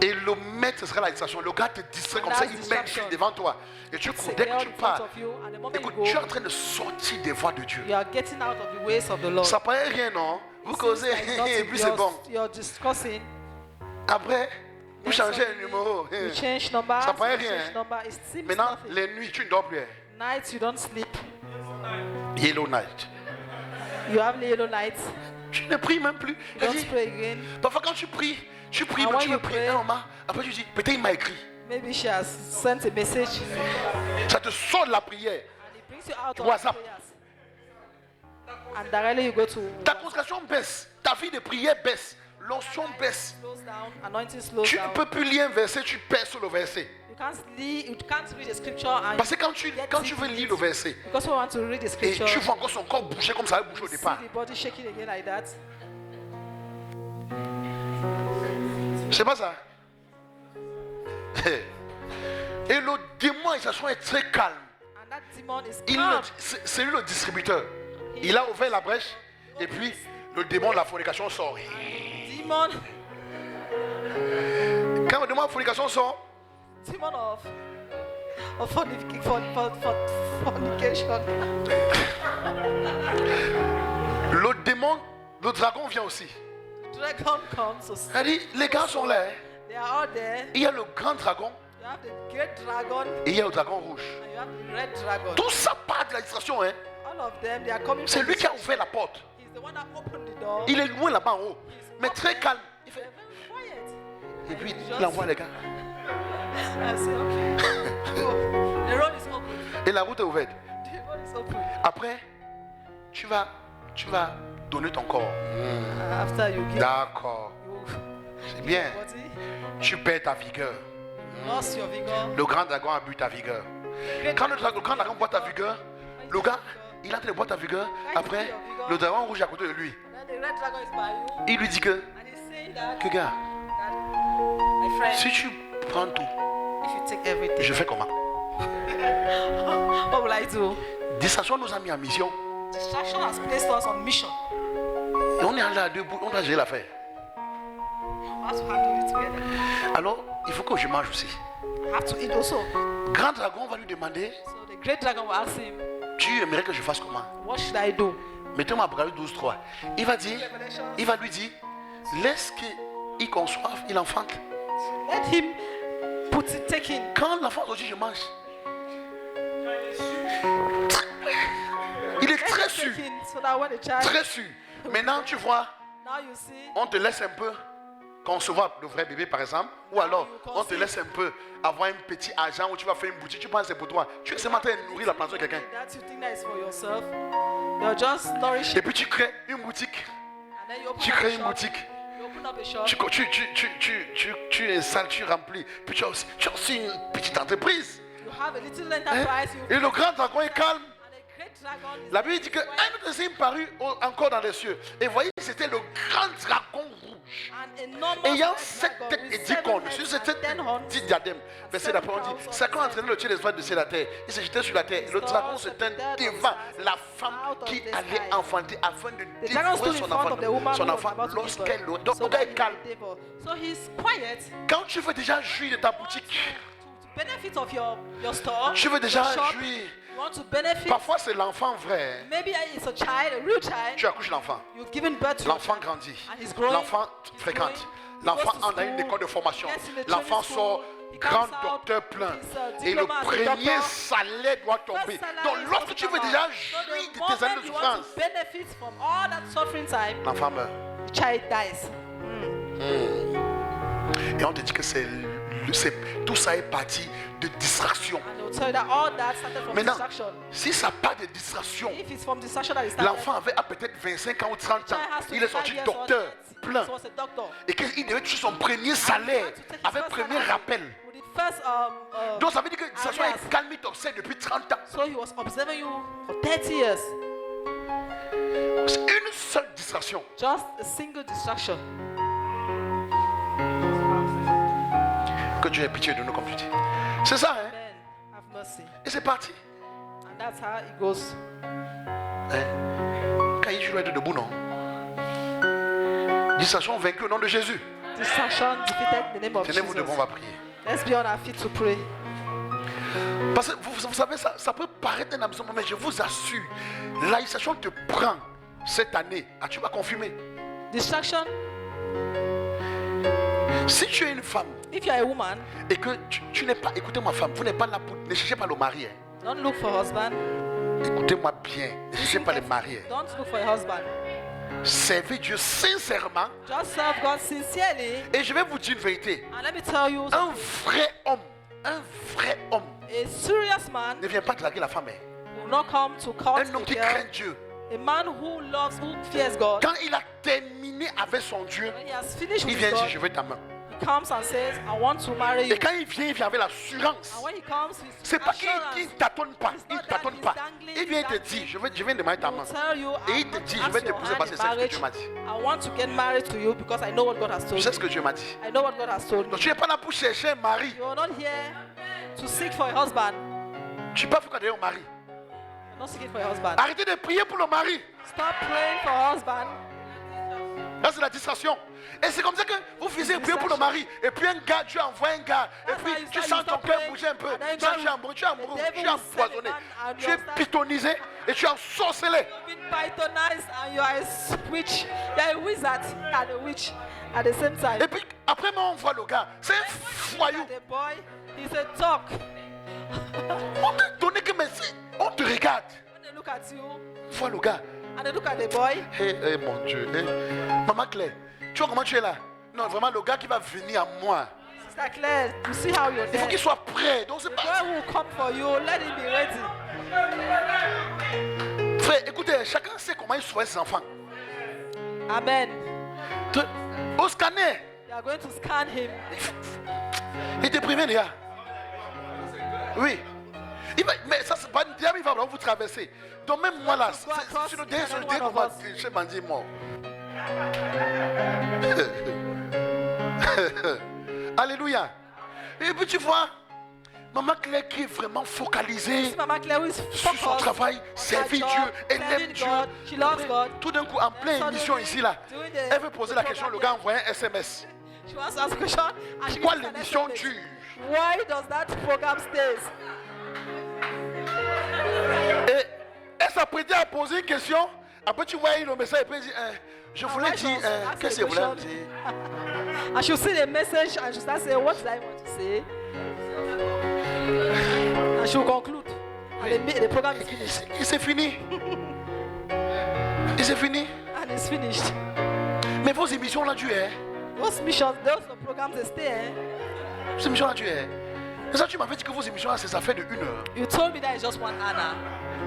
Et le maître, ce sera la distraction. Le gars te distrait comme ça, il met une fille devant toi. Et tu cours. It's a Dès que girl tu in front pars, of you, and the moment écoute, you tu es en go, train de sortir des voies de Dieu. you are getting out of the ways of the Lord. Ça paraît rien, non? Vous It seems causez, like et nothing. puis c'est bon. You're discussing. Après, Vous changez un numéro. You change number. Ça paraît rien. Maintenant, nothing. les nuits, tu ne dors plus. Nights you don't sleep. Yellow night. You have yellow nights. Tu ne pries même plus. You don't pray again. Parfois quand tu pries, And mais when tu veux you prier pray, un moment. Après tu dis, peut-être il m'a écrit. Maybe she has sent a message. Ça te sort de la prière. And it brings you out of WhatsApp. prayers. And directly you go to Ta consécration baisse. Ta vie de prière baisse. L'onction baisse. slows down, anointing slows Tu ne down. peux plus lire un verset, tu perds sur le verset. You can't read the scripture and Parce que quand tu veux lire le verset, because we want to read the et scripture, tu vois encore son corps bouger comme ça avait bougé au see départ. the body shaking again like that. C'est pas ça. Et le démon, il s'assoit très calme. And that demon is Il calm. C'est lui le distributeur. Il a ouvert la brèche et puis le démon de la fornication sort. Demon Quand le démon de la fornication sort, of fornication. le démon, le dragon vient aussi. Dragon comes. So Elle dit, les gars sont là. they are all there. Il y a le grand dragon You have the great dragon et il y a le dragon rouge. and you have the red dragon. Tout ça part de la distraction. Hein. All of them, they are coming C'est from lui the qui a church. ouvert la porte. He's the one that opened the door. Il est loin là-bas en haut, mais très calme. Il fait, Very quiet. et puis Just- il envoie les gars. I say, okay. Go. The road is open. Et la route est ouverte. The road is open. Après, tu vas donner ton corps. After you give D'accord. C'est bien. your body, Tu perds ta vigueur. you lost your vigor. Le grand dragon a bu ta vigueur. Quand le grand dragon boit ta vigueur, le gars, il est en train de boire ta vigueur. Après, le dragon rouge est à côté de lui. Then the red dragon is by you. Il lui dit que, And he's saying that, gars, my friend, si tu prends tout, if you take everything, je fais comment? what will I do? Distraction nous a mis en mission. Distraction has placed us on mission. Et on est allé à deux bouts, on a géré l'affaire. We have to handle it together. Alors, il faut que je mange aussi. I have to eat also. Grand dragon va lui demander, So the great dragon will ask him, tu aimerais que je fasse comment? what should I do? Mettez-moi à Apocalypse 12:3. Il va lui dire, laisse qu'il conçoive, il enfante. Let him take in. Quand l'enfant dit je mange, il est très Let sûr, him take in so that when the child, très sûr. Maintenant tu vois, now you see, on te laisse un peu concevoir le vrai bébé par exemple, ou alors on te laisse un peu avoir un petit argent où tu vas faire une boutique, tu penses que c'est pour toi. Tu es seulement en train de nourrir la plantation de quelqu'un. that you think that is for yourself. You're just nourishing. Et puis tu crées une boutique, And then you open tu up crées a une shop. boutique. You open up a shop. Tu installes, tu remplis, puis tu as aussi une petite entreprise. You have a little Hein? enterprise. You Et le grand dragon est calme. and a great dragon is La Bible dit qu'un autre signe parut encore dans les cieux. Et voyez, c'était le grand dragon rouge. an enormous Ayant red 7 dragon têtes with et 10 seven cornes. heads Sur ces and 7 10 horns. 10 diadèmes. Verset d'après, on dit Satan entraînait le Dieu des vaches de ciel à la terre. Il se jetait sur la terre. Le dragon se tint devant la femme qui allait enfanter afin de The dragon stood dévorer in front of the woman son who was enfant about to give lorsqu'elle birth, donc so elle that est he calme. might devour. So he's quiet Quand tu veux déjà jouir de ta boutique, to benefit of your store. tu veux déjà your shop. jouir. You want to benefit. Parfois, c'est l'enfant vrai. Maybe it's a child, a real child. Tu accouches l'enfant. You've given birth to L'enfant grandit. and he's growing. L'enfant He's fréquente. growing. He L'enfant goes to entre dans une school. école de formation. Gets in the L'enfant training sort school. He grand comes out docteur plein. with his, Et le diploma as a premier doctor. salaire doit tomber. First salary Donc is lorsque supposed tu to veux come déjà out. So the jouir de tes moment années de you want souffrance, to benefit from all that suffering time, l'enfant meurt. the child dies. Et on te dit que tout ça est parti de distraction. And they'll tell you that all that started from Maintenant, distraction. si ça part de distraction, If it's from distraction that it started, l'enfant avait peut-être 25 ans ou 30 ans. child has Il est 25 sorti years docteur old. plein. He was a doctor. Et qu'il devait toucher son premier salaire He had to take his avec first premier salary rappel. with the first, Donc ça veut dire que ça soit alias. un calme t'observe depuis 30 ans. So he was observing you for 30 years. C'est une seule distraction. Just a single distraction. Que Dieu ait pitié de nous comme tu dis. C'est ça, hein? Men, have mercy. Et c'est parti. And that's how it goes. Hein? Quand il doit être debout, non? Distraction vaincue au nom de Jésus. Distraction defeated in the name of Tenez-vous debout, on Jesus. va prier. Let's be on our feet to pray. Parce que vous savez, ça peut paraître un absent, mais je vous assure, la distraction te prend cette année. Ah, tu vas confirmer. Distraction, Si tu es une femme If you are a woman, et que tu n'es pas, écoutez-moi femme, vous n'êtes pas là pour, ne cherchez pas le mari. Hein. don't look for a husband. Écoutez-moi bien, ne cherchez pas le mari. Hein. Don't look for a husband. Servez Dieu sincèrement. Just serve God sincerely. Et je vais vous dire une vérité. And let me tell you, Un vrai homme a serious man ne vient pas draguer la femme. Hein. will not come to court Un homme a qui girl. craint Dieu. A man who fears God. Quand il a terminé avec son Dieu, When he has finished il with vient God, dire je veux ta main. he comes and says, I want to marry you. Et quand il vient avec l'assurance. And when he comes with C'est pas qu'il assurance, ne tâtonne pas. it's Il not ne that tâtonne he's pas. dangling, Il vient te he's dire je viens demander ta He main. will tell you, Et I il te want dit to je vais ask your t'épouser hand parce que in c'est ce que marriage. Dieu m'a dit. I want to get married to you because I know what God has told Je sais me. ce que Dieu m'a dit. I know what God has told me. Donc tu n'es pas là pour chercher un mari. You are not here to seek for a husband. Tu ne peux pas faire un mari. You're not seeking for a husband. Arrêtez de prier pour le mari. Stop praying for a husband. Là, c'est la distraction. Et c'est comme ça que vous faisiez prier pour le mari. Et puis un gars, tu envoies un gars. Et That's puis why you tu start- sens you ton start cœur praying. bouger un peu. And then Tu es God- amoureux, tu es amoureux, the devil tu es will send a empoisonné. man and Tu you es start- pythonisé et tu es ensorcelé. You've been pythonized and you are a witch. You are a wizard and a witch at the same time. Et puis après, moi, on voit le gars. C'est un foyou. The boy, he's a talk. On te donne que merci. On te regarde. When they look at you On voit le gars. and they look at the boy, Hé, mon Dieu. Maman Claire, tu vois comment tu es là? Non, vraiment, le gars qui va venir à moi. Sister Claire, you see how you're Il faut there. qu'il soit prêt. Donc c'est The pas. boy will come for you. Let him be ready. Frère, écoutez, chacun sait comment il soigne ses enfants. Amen. Au scanner, They are going to scan him. il est déprimé, les gars. Oui. Mais ça, c'est pas une diable, il va vous traverser. Donc, même moi là, c'est le dé qu'on va chez Bandit mort. Alléluia. Et puis, tu vois, Maman Claire qui est vraiment focalisée See Mama Claire who is sur son focused travail, on servir her Dieu, job, elle aime serving Dieu. God. She loves God. Tout d'un coup, en pleine suddenly, émission ici, là, doing elle veut poser la question, le gars envoie un SMS. She wants to ask a question. And she Pourquoi gets an l'émission SMS. dure? Why does that program stays? Et elle s'apprêtait à poser une question. Après, tu vois le message et puis elle dit je voulais dire, qu'est-ce que vous voulez dire? And she'll see the message and she'll start saying, what did I want to say? And she'll conclude. And the program is finished. Et c'est fini. Et c'est fini. And it's finished. Mais vos émissions là, tu es. Those missions, those programs, they stay. Eh? Ces émissions là, tu es. Et ça, tu m'avais dit que vos émissions là, c'est ça fait de 1 heure. You told me that it's just 1 hour.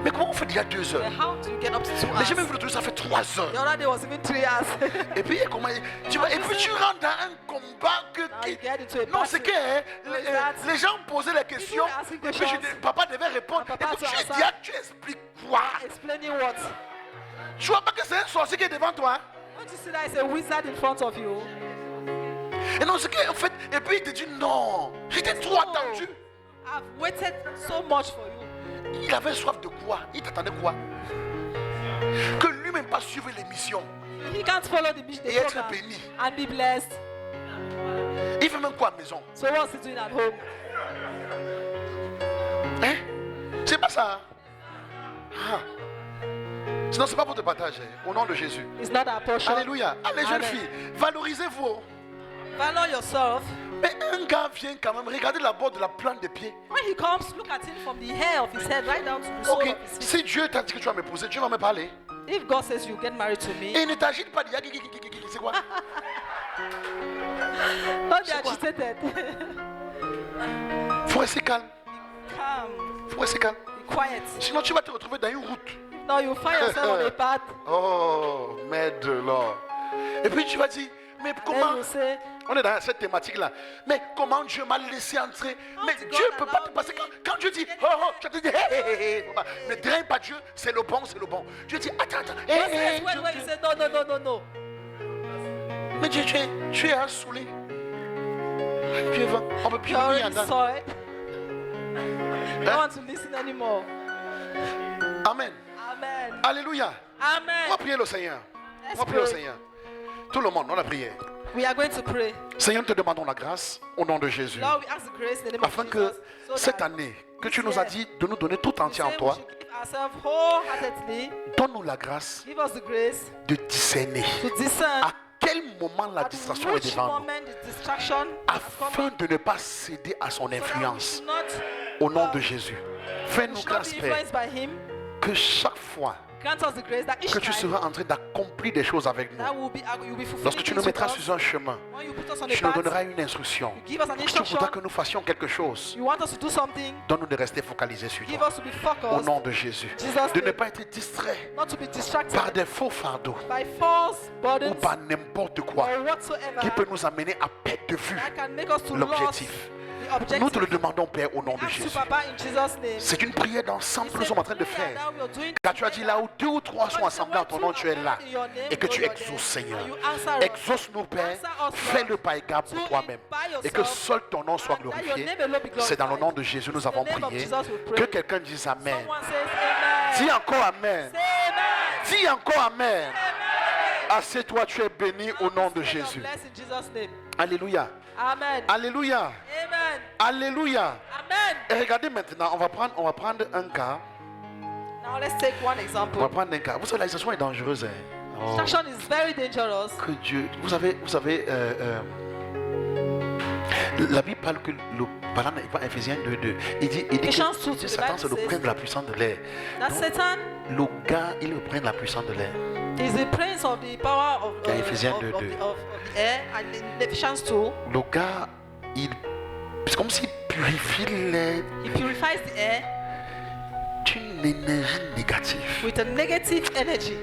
Mais comment on fait déjà 2 But heures? how do you get up to 2 Mais j'ai hours? même vu le truc, ça fait 3 heures. The other day was even 3 hours. Et puis, comment, tu vois, et puis tu rentres dans un combat que. Now you get into a Non, c'est que hein, battle. les gens posaient les questions. People asking Et puis questions. papa devait répondre. And papa Et puis to tu answer. dis, tu expliques quoi? Explaining what? Tu vois pas que c'est un sorcier qui est devant toi? Don't you see that it's a wizard in front of you? Et non, c'est qu'en fait, et puis il te dit non, j'étais trop attendu. I've waited so much for you. Il avait soif de quoi? Il t'attendait quoi? Que lui-même pas suivre l'émission. He can't follow the Et être program béni. and be blessed. Il fait même quoi à la maison? So what's he doing at home? Hein? C'est pas ça. Ah. Sinon, c'est pas pour te partager. Au nom de Jésus. It's not our portion. Alléluia. Ah, les jeunes Amen. filles, valorisez-vous. Valor yourself. Mais un gars vient quand même, regardez la bord de la plante des pieds. When he comes, look at him from the hair of his head right down to the sole Ok, of his feet. si Dieu t'a dit que tu vas m'épouser, Dieu va me parler. If God says you get married to me, Et ne t'agite pas, dis, c'est quoi? don't be C'est quoi? agitated. Faut rester calme. Calm. Faut rester calme. Be quiet. Sinon, tu vas te retrouver dans une route. No, you find yourself on a path. Oh, m'aide là. Et puis tu vas dire, mais Then comment? you say, On est dans cette thématique-là. Mais comment Dieu m'a laissé entrer? Mais did Dieu God ne peut pas allow te passer. me? Quand Dieu dit, oh, oh, tu te dis, hé, hé, hé, hé. Ne draine pas Dieu, c'est le bon, c'est le bon. Dieu dit, attends, hé, yes, hé, yes, when you say no, no, no, no, no. Mais Dieu, tu es assoulé. Dieu va, on ne peut plus You rien already dans. saw it. You don't want to listen anymore. Amen. Amen. Alléluia. On Amen. va prier le Seigneur. On Let's va prier le pray. Seigneur. Tout le monde, on a prié. We are going to pray. Seigneur, nous te demandons la grâce au nom de Jésus. Lord, we ask the grace in the name of Afin Jesus. que So cette that année, que tu nous as dit de nous donner tout entier en we toi, should give ourselves wholeheartedly. donne-nous la grâce Give us the grace de discerner to discern à quel quel moment la At distraction est which devant nous, moment the distraction has come, afin de ne pas céder à son so that we influence. should not, Au nom de Jésus. Fais-nous should not grâce, be Père, influenced by him. que chaque fois Grant us the grace that each que tu time seras en train d'accomplir des choses avec nous, that you'll be fulfilling lorsque tu nous things with mettras us. sur un chemin, When you put us on a tu nous path, donneras une instruction. you give us an Tu instruction. voudras que nous fassions quelque chose. You want us to do something. Donne-nous de rester focalisés sur Give toi. us to be Au focused. nom de Jésus. Jesus' De ne name. pas être distrait Not to be distracted par des faux fardeaux by false ou burdens par n'importe quoi or whatsoever qui peut nous amener à perdre de vue that can make us to lose l'objectif. the objective. Nous te le demandons, Père, au nom de Ask you, Jésus. Papa, in Jesus' name. C'est une prière d'ensemble que nous It's sommes a en train de prayer faire. that we are doing Car tu as dit là où 2 ou 3 sont because assemblés en ton nom, tu es là. in your name, Et que tu Lord, exauces, Seigneur. and you answer us. Exauce-nous, Père. Answer us, Lord. Fais-le par égard pour Do toi-même. it by yourself. Et que seul ton nom soit And that your glorifié. name alone be glorified. C'est dans le nom de Jésus nous In the avons name of prié. Jesus we pray. Que quelqu'un dise Amen. Someone says amen. Dis encore Amen. Say amen. Dis encore Amen. Amen. Assieds-toi, tu es béni au nom de Jésus. Bless in Jesus' name. Alléluia. Amen. Alléluia. Amen. Alléluia. Amen. Et regardez maintenant, on va prendre un cas. Now let's take one On va example. prendre un cas. Vous savez, la situation est dangereuse. Hein? Oh, Distraction is very dangerous. que Dieu. Vous savez, la Bible parle que le parlant dans Ephésiens 2:2. Il dit Ephesians 2, que the Satan Bible c'est le says prince de la puissance de l'air. That Donc, Satan le gars, il est le prince de la puissance de l'air. is the prince of the power of, Dans Ephésiens 2:2. of the air. And in Ephesians 2, Le gars, c'est comme s'il purifie l'air he purifies the air d'une énergie négative with a negative energy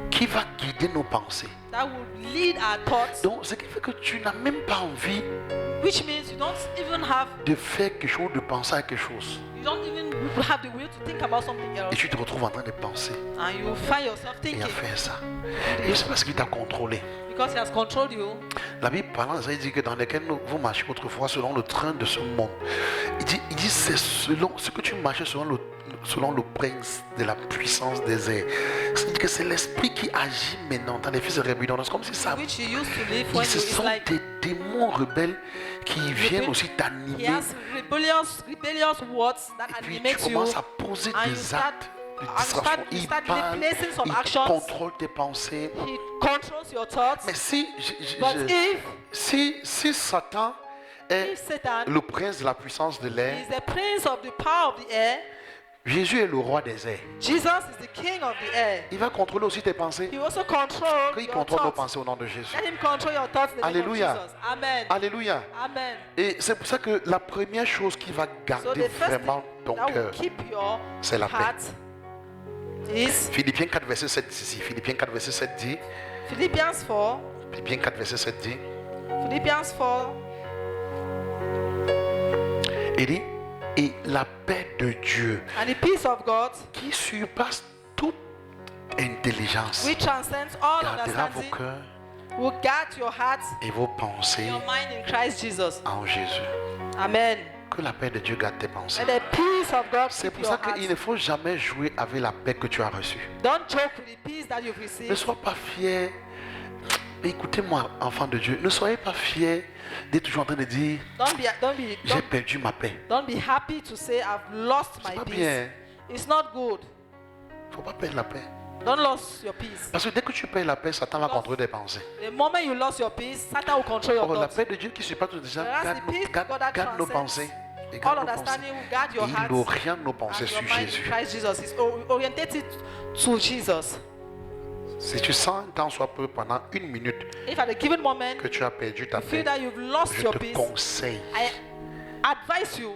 qui va guider nos pensées. that will lead our thoughts, Donc, ce qui fait que tu n'as même pas envie which means you don't even have de faire quelque chose, de penser à quelque chose. you don't even have the will to think about something Et else, tu te retrouves en train de penser and you find yourself et à thinking faire ça. Et c'est parce qu'il t'a contrôlé. because he has controlled you. La Bible parlant, ça il dit que dans lesquels vous marchez autrefois selon le train de ce monde. Il dit c'est selon ce que tu marchais selon le prince de la puissance des airs. C'est-à-dire que c'est l'esprit qui agit maintenant dans les fils de rébellion. C'est comme si ça. Which you used to live when Ce you it's sont like des démons rebelles qui viennent aussi he t'animer. has rebellious words that Et puis tu animate you, commences à poser and you des start actes de and distraction. you Il start parle, replacing some il actions. contrôle tes pensées. He controls your thoughts. Mais si But si Satan est if Satan le prince de la puissance de l'air, is the prince of the power of the air, Jésus est le roi des airs. Jesus is the king of the air. Il va contrôler aussi tes pensées. He also controls Qu'il your contrôle nos thoughts. pensées au nom de Jésus. Let him control your thoughts in the name of Alléluia. Jesus. Amen. Alléluia. Amen. Et c'est pour ça que la première chose qui va So garder the first vraiment thing ton that will cœur, keep your c'est la paix. heart is Philippiens 4, verset 7 dit ici. Philippiens 4, verset 7 dit. Philippians 4. Philippiens 4, verset 7 dit. Philippians 4. Il dit, et la paix de Dieu And the peace of God, qui surpasse toute intelligence which transcends all gardera vos understanding, cœurs will guard your heart, et vos pensées your mind in Christ Jesus. en Jésus. Amen. Que la paix de Dieu garde tes pensées. And the peace of God C'est keep pour your ça qu'il heart. ne faut jamais jouer avec la paix que tu as reçue. Don't joke with the peace that you've Ne received. sois pas fier. Écoutez-moi, enfant de Dieu. Ne soyez pas fier d'être toujours en train de dire j'ai perdu ma paix. Don't be happy to say I've lost C'est my pas peace. bien. It's not good. Il ne faut pas perdre la paix. Don't lose your peace. Parce que dès que tu perds la paix, Satan va contrôler tes pensées. The moment you lost your peace, Satan will control your Or, la thoughts. paix de Dieu qui surpasse tout déjà, Whereas garde, the peace garde- God that garde nos transcends pensées. Et all garde nos pensées. understanding will guard your Et heart il oriente nos pensées and sur your mind in Jésus. Christ Jesus. It's orientated to Jesus. Si tu sens un temps soit peu pendant une minute If at a given moment que tu as perdu ta you feel paix, that you've lost je your te peace, conseille I advise you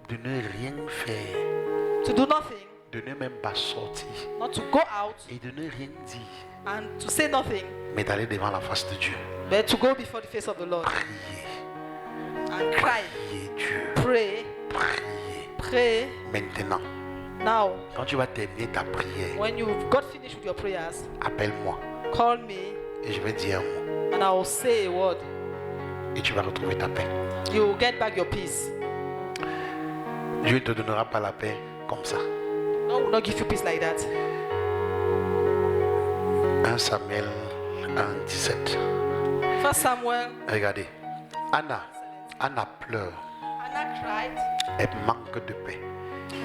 de ne rien faire, to do nothing, de ne même pas sortir not to go out et de ne rien dire, and to say nothing, mais d'aller devant la face de Dieu. but to go before the face of the Lord Priez, and cry, priez Dieu, pray, priez. pray. Maintenant, Now, quand tu vas terminer ta prière, when you've got finished with your prayers, appelle-moi call me et je vais dire un mot and I will say a word. et tu vas retrouver ta paix. You will get back your peace. Dieu ne te donnera pas la paix comme ça. God will not give you peace like that. 1 Samuel 1, 17. 1 Samuel, Regardez, Anna pleure, Anna cried. elle manque de paix.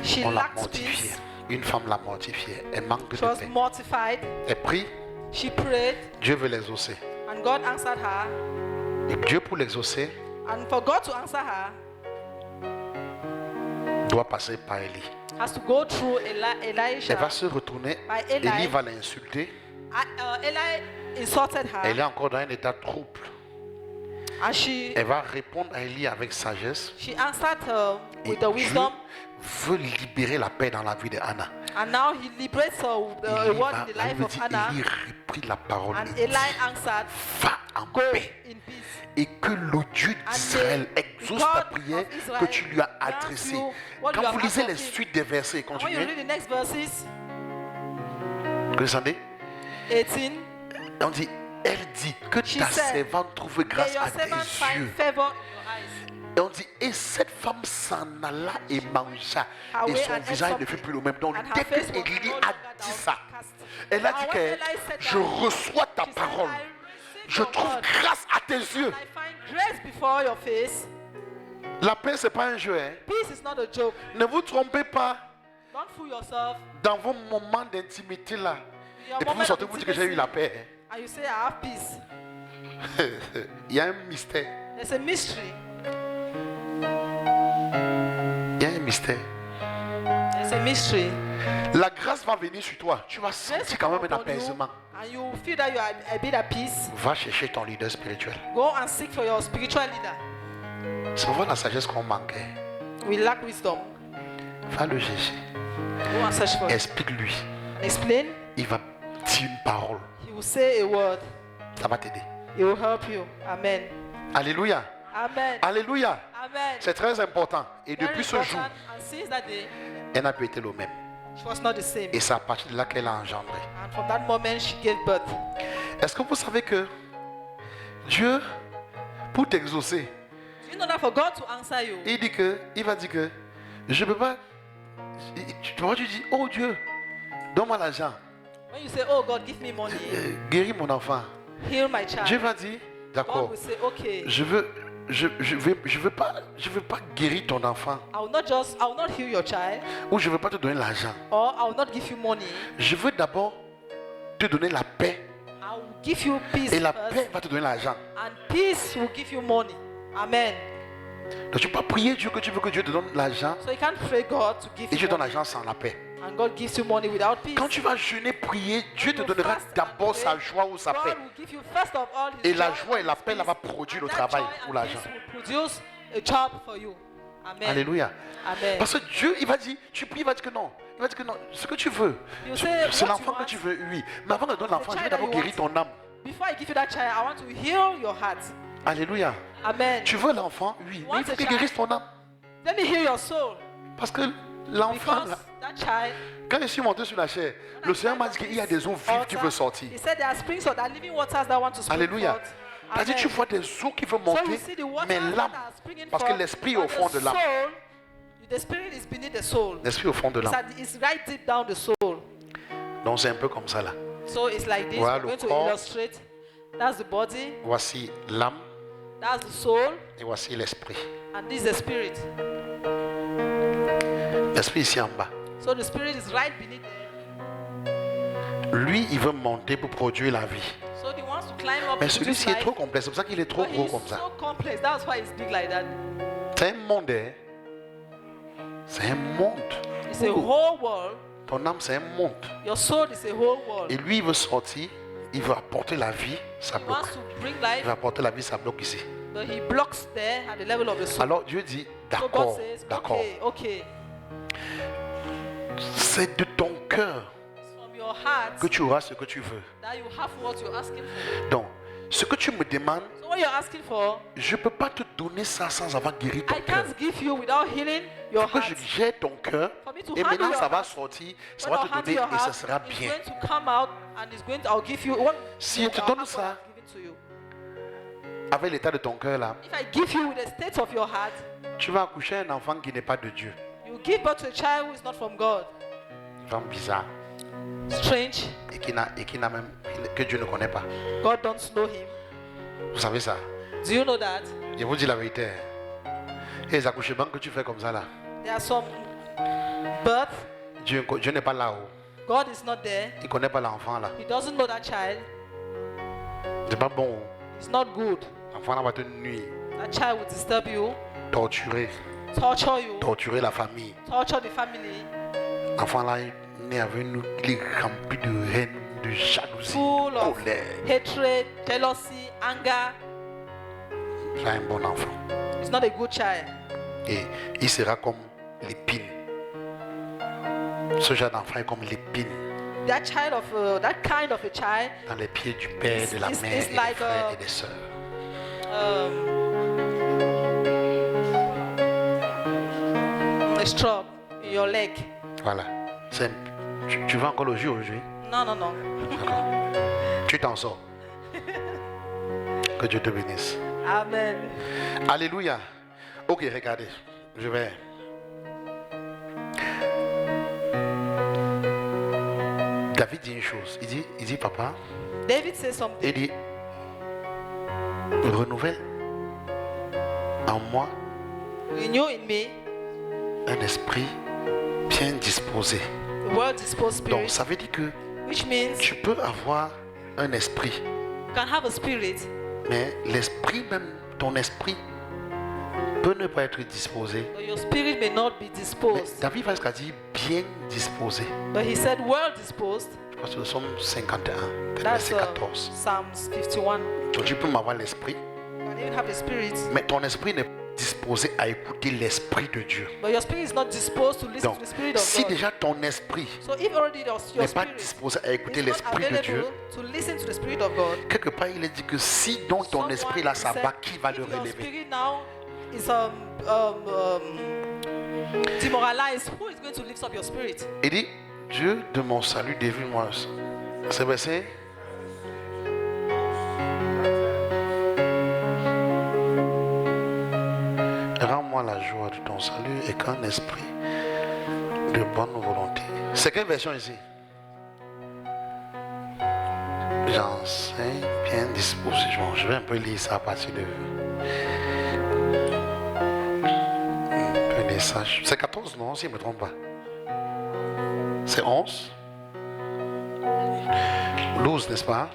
She On l'a lacked mortifiée. peace. Une femme l'a mortifiée. Elle manque de She was paix. mortified. Elle prie, She prayed Dieu veut l'exaucer. and And God answered her. Et Dieu, pour l'exaucer, And for God to answer her, doit passer par Élie. has to go through Elijah. Elle va se retourner. By Eli. Élie va l'insulter. Eli insulted her. Elle est encore dans un état trouble. And she Elle va répondre à Élie avec sagesse. answered her Et with the wisdom. Dieu veut libérer la paix dans la vie de Anna. And now he liberates her with the word in the life elle of dit, Anna. Élie reprit la parole. And et Eli dit, answered, va en go paix. in peace. Et que le Dieu d'Israël exauce ta prière que tu lui as adressée. Quand vous lisez les suites des versets, And when you continuez. read the next verses, Vous entendez? 18, On dit, elle dit que She ta said, servante trouve may grâce your à tes servant find yeux. favor in your eyes. Et on dit, et cette femme s'en alla et mangea. Et Away son and ate visage ne something. fut plus le même. Donc And her dès que face was Élie no a longer dit ça, downcast. elle a And dit when que Eli said je that, reçois ta she said, parole. I receive Je your trouve word. grâce à tes yeux. I find grace before your face. La paix, ce n'est pas un jeu. Hein. Peace is not a joke. Ne vous trompez pas Don't fool yourself. dans vos moments d'intimité là. In your Et puis vous moment sortez, of vous dites que j'ai eu la paix. And you say, I have peace. Hein. Il y a un mystère. There's a mystery. Il y a un mystère. There's a mystery. La grâce va venir sur toi. Tu vas Grace sentir will quand come même un upon you, apaisement. and you feel that you are a bit at peace. Va chercher ton leader spirituel. Go and seek for your spiritual leader. C'est vraiment la sagesse qu'on manquait. We lack wisdom. Va le chercher. Go and search for it. Explique-lui. Explain. Il va dire une parole. He will say a word. Ça va t'aider. He will help you. Amen. Alléluia. Amen. Alléluia. Amen. C'est très important. Et Very depuis ce important. jour, And since that day, elle n'a plus été le même. she was not the same. Et c'est à partir de là qu'elle a engendré. And from that moment, she gave birth. Est-ce que vous savez que Dieu, pour t'exaucer, Do you know that for God to answer you, il va dire que je ne peux pas. Tu dis, oh Dieu, donne-moi l'argent, when you say, oh God, give me money, guéris mon enfant. heal my child, Dieu va dire, God d'accord, will say, okay, je veux pas guérir ton enfant, I will not heal your child, ou je veux pas te donner l'argent. or I will not give you money. Je veux d'abord te donner la paix, I will give you peace et la first, paix va te donner l'argent. and peace will give you money. Amen. Donc tu peux pas prier Dieu que tu veux que Dieu te donne l'argent, So you can't pray God to give et Dieu you donne money, l'argent sans la paix. and God gives you money without peace. Quand tu vas jeûner, prier, Dieu te You donnera fast and d'abord pray, sa joie ou sa paix. God will give you first of all His Et la joy joie et and la His paix là peace. va produire le And that travail joy ou and l'argent. peace will produce a job for you. Amen. Alléluia. Amen. Parce que Dieu, il va dire, tu pries, il va dire que non. Il va dire que non, ce que tu veux. You say C'est what l'enfant you que want. tu veux, oui. Mais avant de donner l'enfant, je child vais that d'abord you guérir want. ton âme. Before I give you that child, I want to heal your heart. Alléluia. Amen. Tu veux l'enfant, oui. Mais il faut a qu'il child. guérisse ton âme. Let me heal your soul. Parce que l'enfant, Because là, that child, quand je suis monté sur la chair, le Seigneur m'a dit qu'il y a des eaux vives qui veulent sortir. He said there are springs of that living waters that want to spring Alléluia. forth. C'est-à-dire, tu Amen. vois des eaux qui veulent So you monter, see the waters mais that l'âme, are springing parce que forth, l'esprit est au but fond the de l'âme. soul, the spirit is beneath the soul. L'esprit au fond de l'âme. It's right deep down the soul. Donc c'est un peu comme ça là. So it's like this. Voilà We're le going to corps. illustrate. That's the body. Voici l'âme That's the soul. et voici l'esprit. And this is the spirit. L'esprit ici en bas. So the spirit is right beneath there. Lui, il veut monter pour produire la vie. So he wants to climb up Mais to produce celui-ci est life. trop complexe. C'est pour ça qu'il est trop But gros he's comme ça. so complex. That's why it's big like that. C'est un monde. Hein? C'est un monde. It's a whole world. Ton âme, c'est un monde. Your soul is a whole world. Et lui, il veut sortir. Il veut apporter la vie. Ça He bloque. wants to bring Il life, veut apporter la vie. Ça bloque ici. but he blocks there at the level of the soul. Alors Dieu dit, So God d'accord, says, d'accord. okay. C'est de ton cœur It's from your heart que tu auras ce que tu veux. that you have what you're asking for. Donc, ce que tu me demandes, So what you're asking for, je ne peux pas te donner ça sans avoir guéri ton I cœur. can't give you without healing your Que je heart. gère ton cœur For me to et handle maintenant your ça va heart, sortir, ça when va I'll te handle donner your et ça heart, sera it's bien. going to come out and it's going to, I'll give you what Si you, je te I'll donne have ça, what I've given to you. avec l'état de ton cœur là, If I give you with the state of your heart, tu vas accoucher un enfant qui n'est pas de Dieu. you give birth to a child who is not from God. Une femme bizarre Strange. et qui n'a même que Dieu ne connaît pas. God don't know him. Vous savez ça? Do you know that? Je vous dis la vérité. Et les accouchements que tu fais comme ça là, There are some birth. Dieu n'est pas là-haut. God is not there. Il ne connaît pas l'enfant là. He doesn't know that child. C'est pas bon. It's not good. L'enfant là va te nuire, That child will disturb you, torturer la famille. torture the family, L'enfant là est né avec nous, il est rempli de haine, de jalousie, full of colère. hatred, jealousy, anger. C'est un bon enfant. It's not a good child. Et il sera comme l'épine. Ce genre d'enfant est comme l'épine That kind of a child dans les pieds du père, de la It's- mère, it's et des like frères a- et des sœurs. A stroke in your leg. Voilà. Tu vas encore le jour aujourd'hui? No. D'accord. Tu t'en sors. Que Dieu te bénisse. Amen. Alléluia. Ok, regardez. Je vais. David dit une chose. Il dit papa, David says something. il dit renouvelle en moi Renew in me un esprit bien disposé. the well-disposed Donc spirit, ça veut dire que which means tu peux avoir un esprit, you can have a spirit, mais l'esprit même, ton esprit peut ne pas être disposé. but your spirit may not be Mais disposed. David va jusqu'à dire bien disposé. But he said well-disposed. Je pense que nous sommes 51, peut-être That's verset 14. Psalms 51. Donc tu peux m'avoir l'esprit, You can even have the spirit, mais ton esprit n'est pas disposé à écouter l'esprit de Dieu. but your spirit is not disposed to listen Donc to the spirit of si God. déjà ton esprit So if already your n'est pas spirit disposé à écouter is not l'esprit de Dieu, available to listen to the spirit of God, quelque part il est dit que si donc ton someone esprit là said, s'abat, qui va if le your relever? spirit now is demoralized, who is going to lift up your spirit? Il dit, Dieu de mon salut, délivre-moi. C'est verset. Rends-moi la joie de ton salut et qu'un esprit de bonne volonté. C'est quelle version ici? J'enseigne bien disposé. Je vais un peu lire ça à partir de. Un peu lire ça. C'est 14, non, si je ne me trompe pas. C'est 11. 12, n'est-ce pas?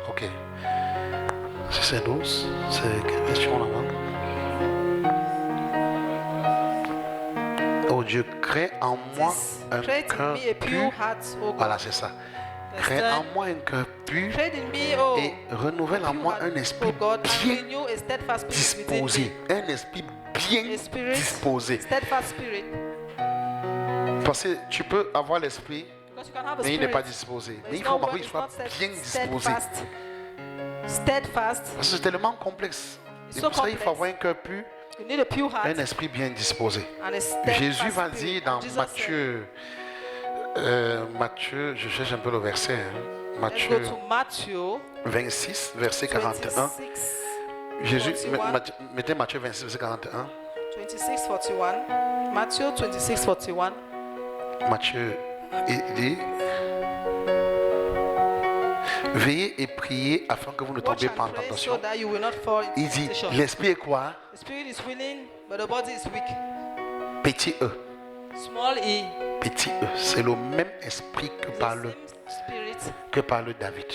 Ok. Si c'est 12, c'est quelle version là-bas? Oh Dieu, crée en moi un Create in cœur me a pur. pure heart, O God. Voilà, c'est ça. Crée en moi un cœur pur Create in me, O et renouvelle en moi un esprit O God, and bien renew a steadfast spirit within disposé. me. Un esprit bien A spirit, disposé. steadfast spirit. Parce que tu peux avoir l'esprit, Because you can have a mais il n'est spirit, pas disposé. but Mais it's il faut not qu'il it's soit not bien disposé. steadfast. Steadfast. Parce que c'est tellement complexe. It's Et so pour ça, il faut complex. avoir un cœur pur, You need a pure heart un esprit bien disposé. and a steadfast Jésus va spirit. dire dans And Jesus Matthieu, je cherche un peu le verset, hein. said, let's Matthieu go to Matthew 26, verset 41. 26, Jésus, 41. mettez Matthieu 26, verset 41. 26, 41. Matthew 26, 41. Matthieu, il dit, veillez et priez afin que vous ne Watch tombiez and pas en pray so tentation. that you will not fall into Il dit, temptation. l'esprit est quoi? The spirit is willing, but the body is weak. Petit E. Small e. Petit E. C'est le même esprit que It's the parle, same spirit David.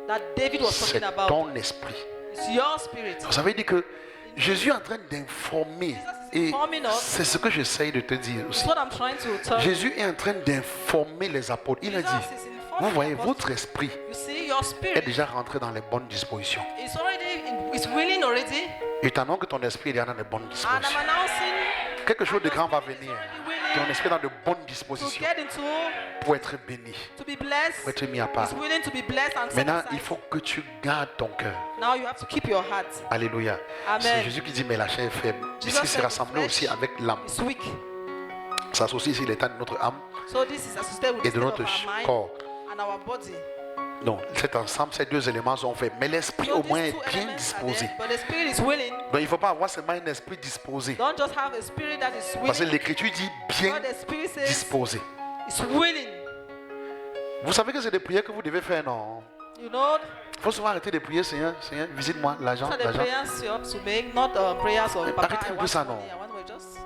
that David was C'est talking about. ton esprit. It's your spirit. Ça veut dire que Jésus est en train d'informer. Et informing us. c'est ce que j'essaye de te dire aussi. That's what I'm trying to tell you. Jésus est en train d'informer les apôtres. Il a Jesus dit, is informing vous voyez, us. votre esprit You see, your est spirit déjà rentré dans les bonnes dispositions. it's willing already. Et t'annonce que ton esprit est déjà dans les bonnes And I'm dispositions. announcing Quelque chose de grand va venir. willing Ton esprit est dans de bonnes to dispositions get into, pour être béni, to be blessed. pour être mis à part. He's willing to be blessed and set Maintenant, aside. il faut que tu gardes ton cœur. Now you have to keep your heart. Alléluia. Amen. C'est Jésus qui dit, mais la chair est faible. Jesus Ici, c'est said, rassemblé "The aussi flesh avec l'âme. It's weak. Ça s'associe ici l'état de notre âme So this is associated with et the de state of notre our mind corps. and our body. Donc, cet ensemble, ces deux éléments sont faits. Mais l'esprit So au these moins est two bien elements are disposé. there, but the spirit is willing. Donc, il ne faut pas avoir seulement un esprit disposé. Don't just have a spirit that is Parce que willing. l'écriture dit bien But the spirit says disposé. it's willing. Vous savez que c'est des prières que vous devez faire, non? You know, Il faut souvent arrêter de prier, Seigneur, Seigneur, visite-moi, l'argent, those are the l'argent. prayers you have to make, not prayers of Papa, Arrêtez I un peu want ça, money, non. I want money. Just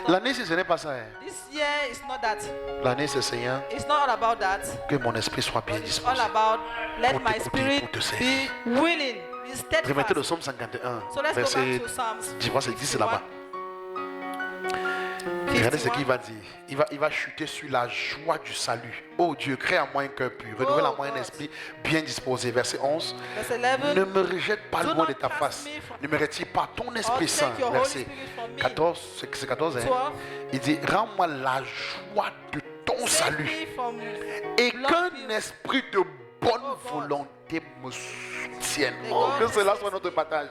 L'année, ce n'est pas ça. Hein. This year is not that. L'année, c'est Seigneur, It's not all about that. que mon esprit soit bien But it's all disposé. about let Pour my t'écouter, spirit pour te be servir. willing, be Remettez le steadfast. psaume 51, So let's go verset back to Psalms 10, c'est 10 là-bas. Regardez ce qu'il va dire. Il va chuter sur la joie du salut. Oh Dieu, crée en moi un cœur pur. Renouvelle en moi un God. esprit bien disposé. Verset 11. Verse 11. Ne me rejette pas Do loin de not ta cast face. me from- Ne me retire pas ton Or Esprit Saint. take your Holy Verset Spirit from me. 14. C'est 14. Hein? 12. Il dit, rends-moi la joie de ton Save salut. me from Et blood qu'un guilt. esprit de bonne Oh God. volonté me soutienne. May Oh, God que cela assist soit notre partage.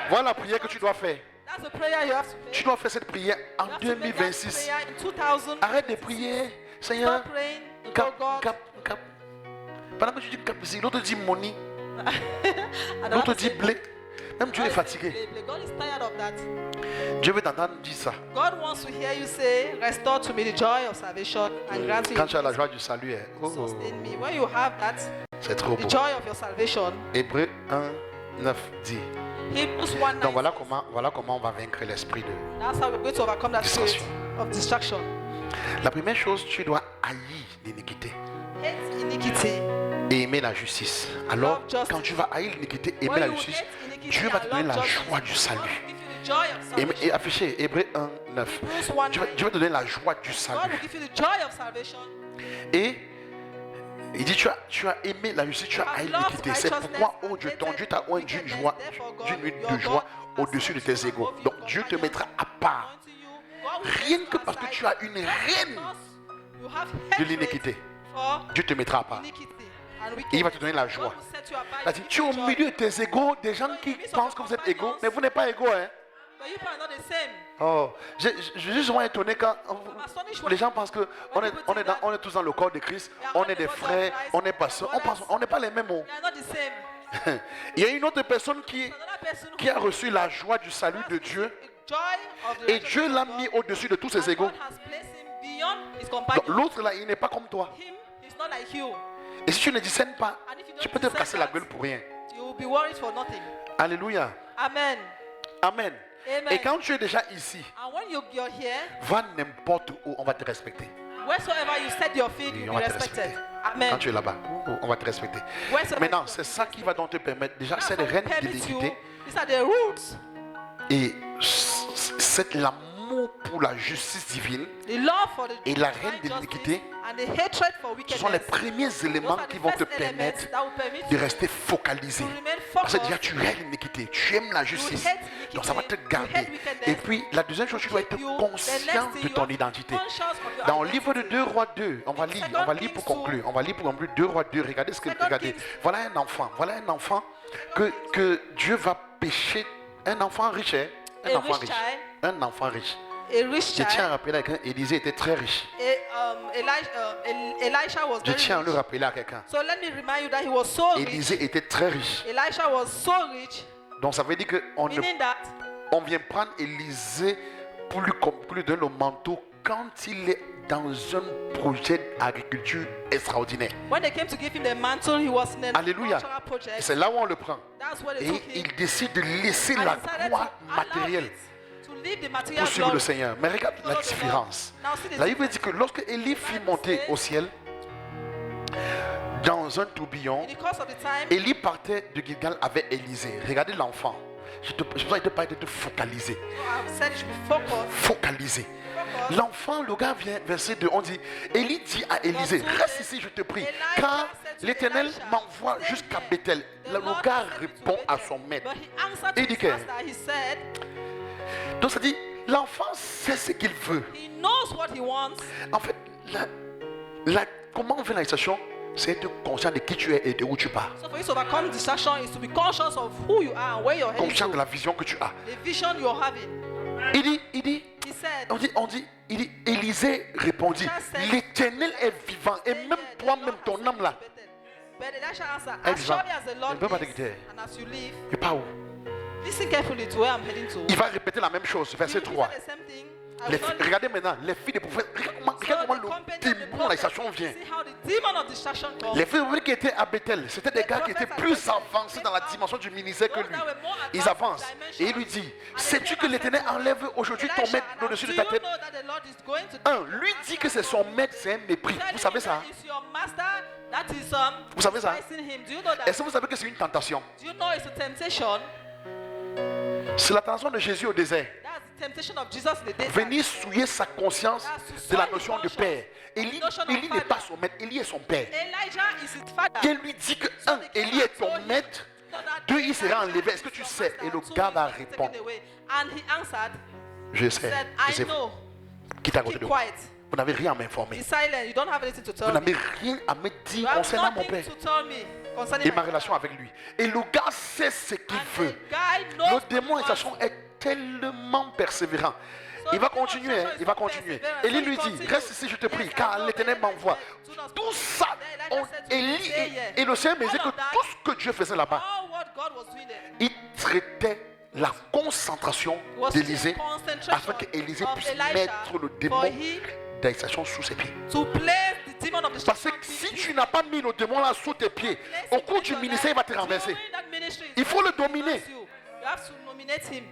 Voilà la prière que tu dois faire. That's the prayer you have to make. Tu dois faire cette prière en You have to make that 2026. prayer in 2000. Arrête de prier, Seigneur. Stop praying. to Cap, go God. cap, cap. Pendant que tu dis cap ici, l'autre dit money, I don't l'autre have to dit say- blé. Même Dieu est God is fatigué. blame. God is tired of that. Dieu veut t'entendre dire ça. God wants to hear you say, restore to me the joy of salvation and grant Quand me tu as la joie du salut, hein, oh, sustain me. When you have that, c'est trop the beau. joy of your salvation, Hébreux 1, 9 dit. Hebrews 1 Donc voilà comment on va vaincre l'esprit de. That's how we're going to overcome that spirit Distraction. of distraction. La première chose, tu dois haïr l'iniquité Hate iniquity. et aimer la justice. Alors, Love justice. quand tu vas haïr l'iniquité, aimer When la you justice, hate iniquity Dieu va and te donner love la justice, joie du God salut. will give you the joy of salvation. Et affiché, Hébreux 1, 9. Hebrews 1 Dieu va te donner la joie du God salut. will give you the joy of salvation. Et il dit, tu as aimé la justice, tu as haï l'iniquité. C'est pourquoi, oh Dieu, ton Dieu t'a oint d'une joie, d'une nuit de joie au-dessus de tes égaux. Donc Dieu te mettra à part. Rien que parce que tu as une reine de l'iniquité, Dieu te mettra à part. Et il va te donner la joie. C'est-à-dire, tu es au milieu de tes égaux, des gens qui pensent que vous êtes égaux, mais vous n'êtes pas égaux. Hein? But you are not the same. Oh, je suis juste vraiment étonné quand les gens pensent que on est tous dans le corps de Christ, on est des frères, on est pasteurs, on n'est pas les mêmes mots. You are not the same. Il y a une autre personne Another person qui a reçu la joie du salut de Dieu joy of the et Dieu l'a mis au-dessus de tous ses égaux. God has placed him beyond his Donc, companions. l'autre là, il n'est pas comme toi. Him, he's not like you. Et si tu ne discernes pas, tu peux te casser la gueule pour rien. You will be worried for nothing. Alléluia. Amen. Amen. Amen. Et quand tu es déjà ici, And when you're here, va n'importe où, on va te respecter. wheresoever you set your feet, Oui, you'll on be va te respected. respecter. Amen. Quand tu es là-bas, on va te respecter. Wheresoever Maintenant, you c'est ça qui va donc te permettre. Déjà, That's cette what reine de permits you. l'iniquité These are the roots. et c'est l'amour pour la justice divine. The love for the Et la divine reine de justice l'iniquité, and the hatred for Ce sont les wickedness. premiers éléments Those are qui the vont te first elements permettre that will permit de you rester focalisé. to remain Parce que focused. déjà, tu aimes l'iniquité, tu aimes la justice. hate iniquity, Donc ça va te you garder. hate wickedness. Et puis, la deuxième chose, tu dois être You, the conscient next thing de you ton have to be identité. conscious of your Dans le identity. livre de 2 Rois 2, on va lire pour conclure. On va lire pour conclure 2 Rois 2. Regardez ce que Second regardez. Kings. Voilà un enfant que Dieu va pécher. Un enfant riche, hein? Un A enfant rich riche. child. Un enfant riche. A rich Je tiens à child. rappeler qu'Élisée Élisée était très riche. Elisha was Je very tiens à le rich. rappeler à quelqu'un. So let me remind you that he was so rich. Élisée était très riche. Elisha was so rich, Donc ça veut dire qu'on meaning that on vient prendre Élisée pour lui donner le manteau quand il est dans un projet d'agriculture extraordinaire. when they came to give him the mantle, he was in an Alléluia. agricultural Et project. c'est là où on le prend. That's where they Et took him. il décide de laisser And la decided gloire to allow matérielle it, to leave the material pour suivre le glory. Seigneur. Mais regarde la différence. Now see the La Bible dit que lorsque Élie fit monter au ciel, dans un tourbillon, In the course of the time, Élie partait de Gilgal avec Élisée. Regardez l'enfant. Je dois pas être focalisé. I've said you should be focused. Focalisé. L'enfant, le gars vient, verset 2, on dit, Élie dit à Élisée, reste ici, je te prie, car l'Éternel m'envoie jusqu'à Bethel. Le gars répond à son maître. But he answered Il to dit his que- master. He said, Donc ça dit, l'enfant sait ce qu'il veut. he knows what he wants. En fait, comment on fait la situation, c'est être conscient de qui tu es et de où tu pars. So for you to overcome distraction is to be conscious of who you are and where you're heading Conscient de to. la vision que tu as. The vision you're having. Il dit, He said, il dit, Élisée répondit, l'Éternel est vivant et même toi-même, ton âme là, But Elisha answered, Elle as dit, surely as the ne Lord peut pas te lives, quitter. and as you live, il part où? listen carefully to where I'm heading to. Il va répéter la même chose, verset He 3. said the same thing. I will not leave. Regardez maintenant, les filles des prophètes, regarde comment le démon comment la distraction vient. See how the demon of distraction comes. Les frères qui étaient à Bethel, c'était des gars qui étaient plus avancés dans la dimension du ministère que lui. Ils avancent et il lui dit, sais-tu que l'Éternel enlève aujourd'hui ton maître au-dessus de ta tête? Lui dit que c'est son maître, c'est un mépris. Vous savez ça? Vous savez ça? Est-ce que vous savez que c'est une tentation? Do you know it's a temptation? C'est la tentation de Jésus au désert. That's the temptation of Jesus in the desert. Venir souiller sa conscience de la notion de père. Élie n'est pas son maître, Élie est son père. Elijah is his father. Qu'elle lui dit que, un, Élie est ton maître, deux, il sera enlevé. Est-ce que tu sais? Et le gars va répondre, And he answered, je sais. said, Je I sais. know. Qui t'a côté Keep de moi? quiet. Vous n'avez rien à m'informer. Be silent. You don't have anything to Vous tell me. n'avez rien à me You dire have concernant mon nothing père to tell me concerning et my ma father. relation avec lui. Et le gars sait ce qu'il And veut. the guy knows Le what démon he et wants. Sachon est tellement persévérant. So Il va the demon continuer, Sachon il is va so continuer. perseverant. Élie So lui he dit, continues. reste ici, je te prie, Yes, car I know. l'Éternel m'envoie. Do not Tout stop. ça, Then Elijah said to him, Élie stay here. et le Seigneur me disait que All of that, tout ce que Dieu faisait là-bas, all what God was doing there, il traitait la concentration was d'Élisée the concentration afin qu'Élisée of puisse Elisha mettre le for démon him d'excitation sous ses pieds. to place the demon of Parce destruction que si tu n'as pas mis le démon là sous tes pieds, au cours du ministère, il va te renverser. Il faut le dominer. You have to nominate him.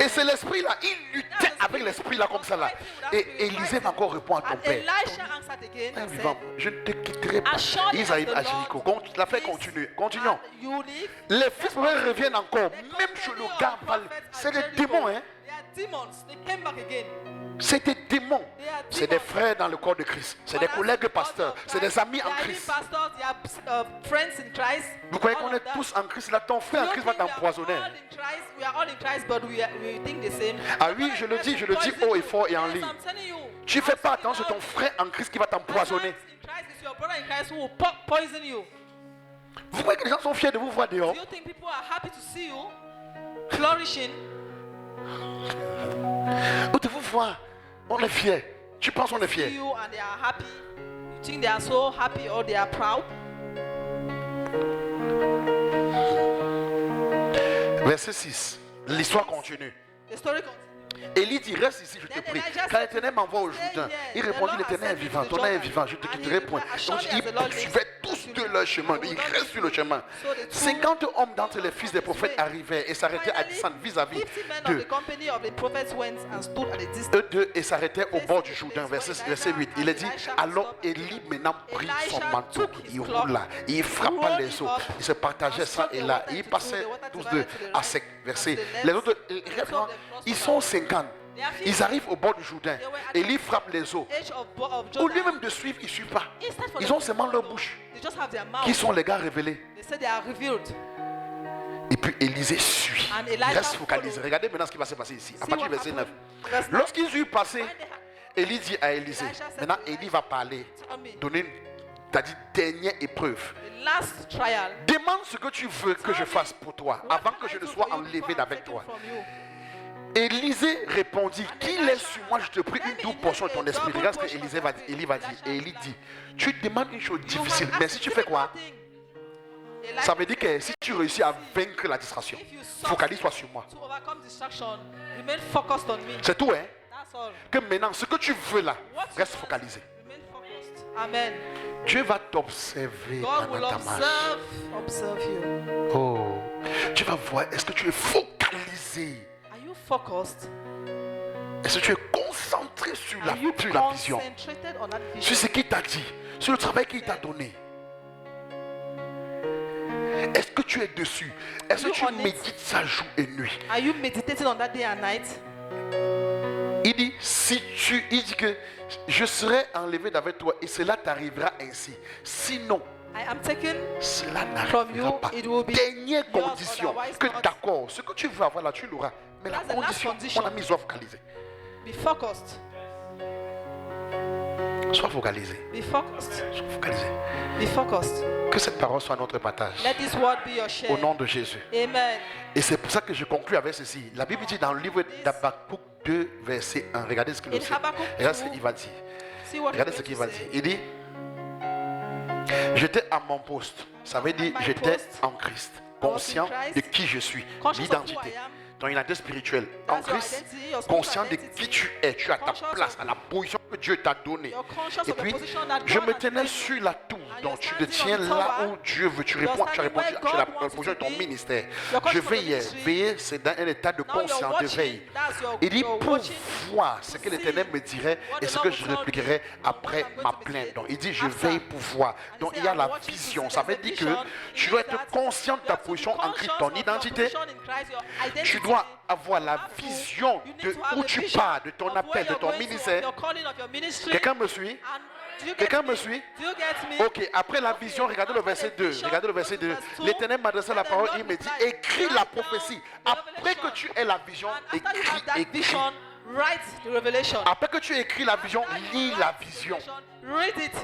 Et c'est l'esprit là, il luttait avec l'esprit là comme ça là. Et Élisée va encore répondre à ton And père. Elisha answered again Père and vivant, said, je ne te quitterai pas. Assuredly Ils arrivent as à the Jéricho. Lord La fête lives, continue. Continuons. and you live. Les fils prophètes reviennent encore. Même chez le gars, c'est des démons. Hein? They are demons. They came back again. C'est des démons. They are C'est des demons. frères dans le corps de Christ. C'est des collègues pasteurs. C'est des amis en They are Christ. pastors. They are friends in Christ. Vous croyez All qu'on of est that. tous en Christ là? Ton frère en You Christ va think we are t'empoisonner. all in Christ? We are all in Christ, but we think the same. Ah oui, je le dis haut et fort et en ligne. I'm telling you. Tu fais pas attention, c'est ton frère en Christ qui va t'empoisonner. In Christ, it's your brother in Christ who will poison you. Vous croyez que les gens sont fiers de vous voir dehors? Do you think people are happy to see you flourishing? Ou de vous voir, on est fiers. Tu penses qu'on est See fiers? you and they are happy. You think they are so happy or they are proud? Verset 6. L'histoire continue. The story continues. Élie dit, reste ici, je te prie. Car l'Éternel m'envoie au Jourdain. Il répondit, l'Éternel est vivant, ton âme est vivant, je ne te quitterai point. Donc ils poursuivaient tous de leur chemin. Ils restent sur le chemin. 50 hommes d'entre les fils des prophètes arrivaient et s'arrêtaient à distance vis-à-vis 50 men of d'eux. the company of the prophets went and stood at a distance. Eux deux et s'arrêtaient au bord du Jourdain. Verset 8. Il a dit, alors Élie maintenant prit son manteau, il roula, il frappa les eaux, il se partageait ça et là, il passait tous deux à sec. Verset. Les autres, ils sont 50. Ils arrivent au bord du Jourdain. Élie frappe les eaux. Age of Au lieu Jordan. même de suivre, ils ne suivent pas. Instead for Ils them ont to seulement leur follow, bouche. they just have their mouth. Qui sont les gars révélés. They say they are revealed. Et puis Élisée suit. And Il Elijah reste focalisé. follow. Regardez maintenant ce qui va se passer ici. À See partir du what verset 9. happened. Verse 9. Lorsqu'ils eurent passé, When they Élie dit à Élisée, maintenant Élie va parler, tell me, donner une dernière épreuve. the last trial. Demande ce que tu veux que je fasse pour toi, What avant can que I je ne do sois for you enlevé before I'm d'avec taken toi. from you? Élisée répondit, qu'il est sur moi, je te prie une double portion de ton esprit. Regarde ce que Élie va dire. Et Élie dit, tu demandes une chose You have difficile, mais asked si tu a fais quoi? difficult thing. Elijah, Ça veut dire que si tu réussis à vaincre la distraction, if you succeed focalise-toi sur moi. to overcome distraction, remain focused on me. C'est tout, hein? That's all. Que maintenant, ce que tu veux là, What you reste want, focalisé. remain focused. Amen. Dieu va t'observer God will pendant ta marche. observe you. Oh, tu vas voir, est-ce que tu es focalisé? Are you focused? Est-ce que tu es concentré sur la Are you vision? concentrated on that Sur vision? ce qu'il t'a dit, sur le travail qu'il t'a donné. Est-ce que tu es dessus? Est-ce que You tu on it? médites ça jour et nuit? Are you meditating on that day and night? Il dit, il dit que je serai enlevé d'avec toi et cela t'arrivera ainsi. Sinon, I am taken cela from n'arrivera you. pas. It will be Dernière yours, condition, otherwise que not. d'accord, ce que tu veux avoir là, tu l'auras. Mais la That's the last condition, condition. mon ami, sois focalisé. Be focused. Sois focalisé. Be focused. Sois focalisé. Be focused. Que cette parole soit notre partage. Let this word be your share. Au nom de Jésus. Amen. Et c'est pour ça que je conclue avec ceci. La Bible dit dans le livre d'Habakkuk 2, verset 1. Regardez ce qu'il In dit. Habakkuk Regardez ce 2, qu'il va dire. See what Regardez he's ce going qu'il to va say. dire. Il dit, j'étais à mon poste. Ça veut dire, my j'étais post. en Christ. was in Conscient Christ. de qui je suis. Conscious of who I L'identité. am. Ton identité spirituelle. En That's your Christ, identity, your spiritual conscient de identity. qui tu es. Tu as ta Conscious place, of à la position que Dieu t'a donné. You're conscious Et of the puis, position that je God me has tenais placed sur you. la tour. And Donc, you're tu te standing tiens on the là tower. où Dieu veut. Tu You're réponds, tu as standing répondu where à God la wants you proposition de to ton be. ministère. You're conscious Je of the veillais. ministry. Veiller, c'est dans un état de Now you're conscience, de watching. veille. That's your, Il dit you're pour watching voir ce to que see l'Éternel me dirait what et the ce Lord que will je tell répliquerai me après and what I'm ma going to plainte. meditate Donc il dit je after. veille pour voir. And Donc he il y said, a la I'm watching to vision. see Ça there's veut a dire que vision. tu It dois means être that conscient de you ta have to be position en Christ, conscious ton of your identité. position in Christ, your identity. Tu dois avoir la You have to- vision you need de to have où the tu vision pars, de ton of appel, where de you're ton going to, of ministère. your calling, of your ministry. Quelqu'un me suit? And do you get Quelqu'un me? me suit? Do you get me? Ok, après la Okay, vision, regardez le after verset the 2. vision, Regardez le go verset to 2. verse 2. L'Éternel m'adressait la And the parole, Lord il me dit, replied, écris write la down prophétie. the Après que revelation. tu aies la vision, And after you have écris, that écris. vision, write the revelation. Après que tu écris la vision, After you lis write la the vision. revelation, read it.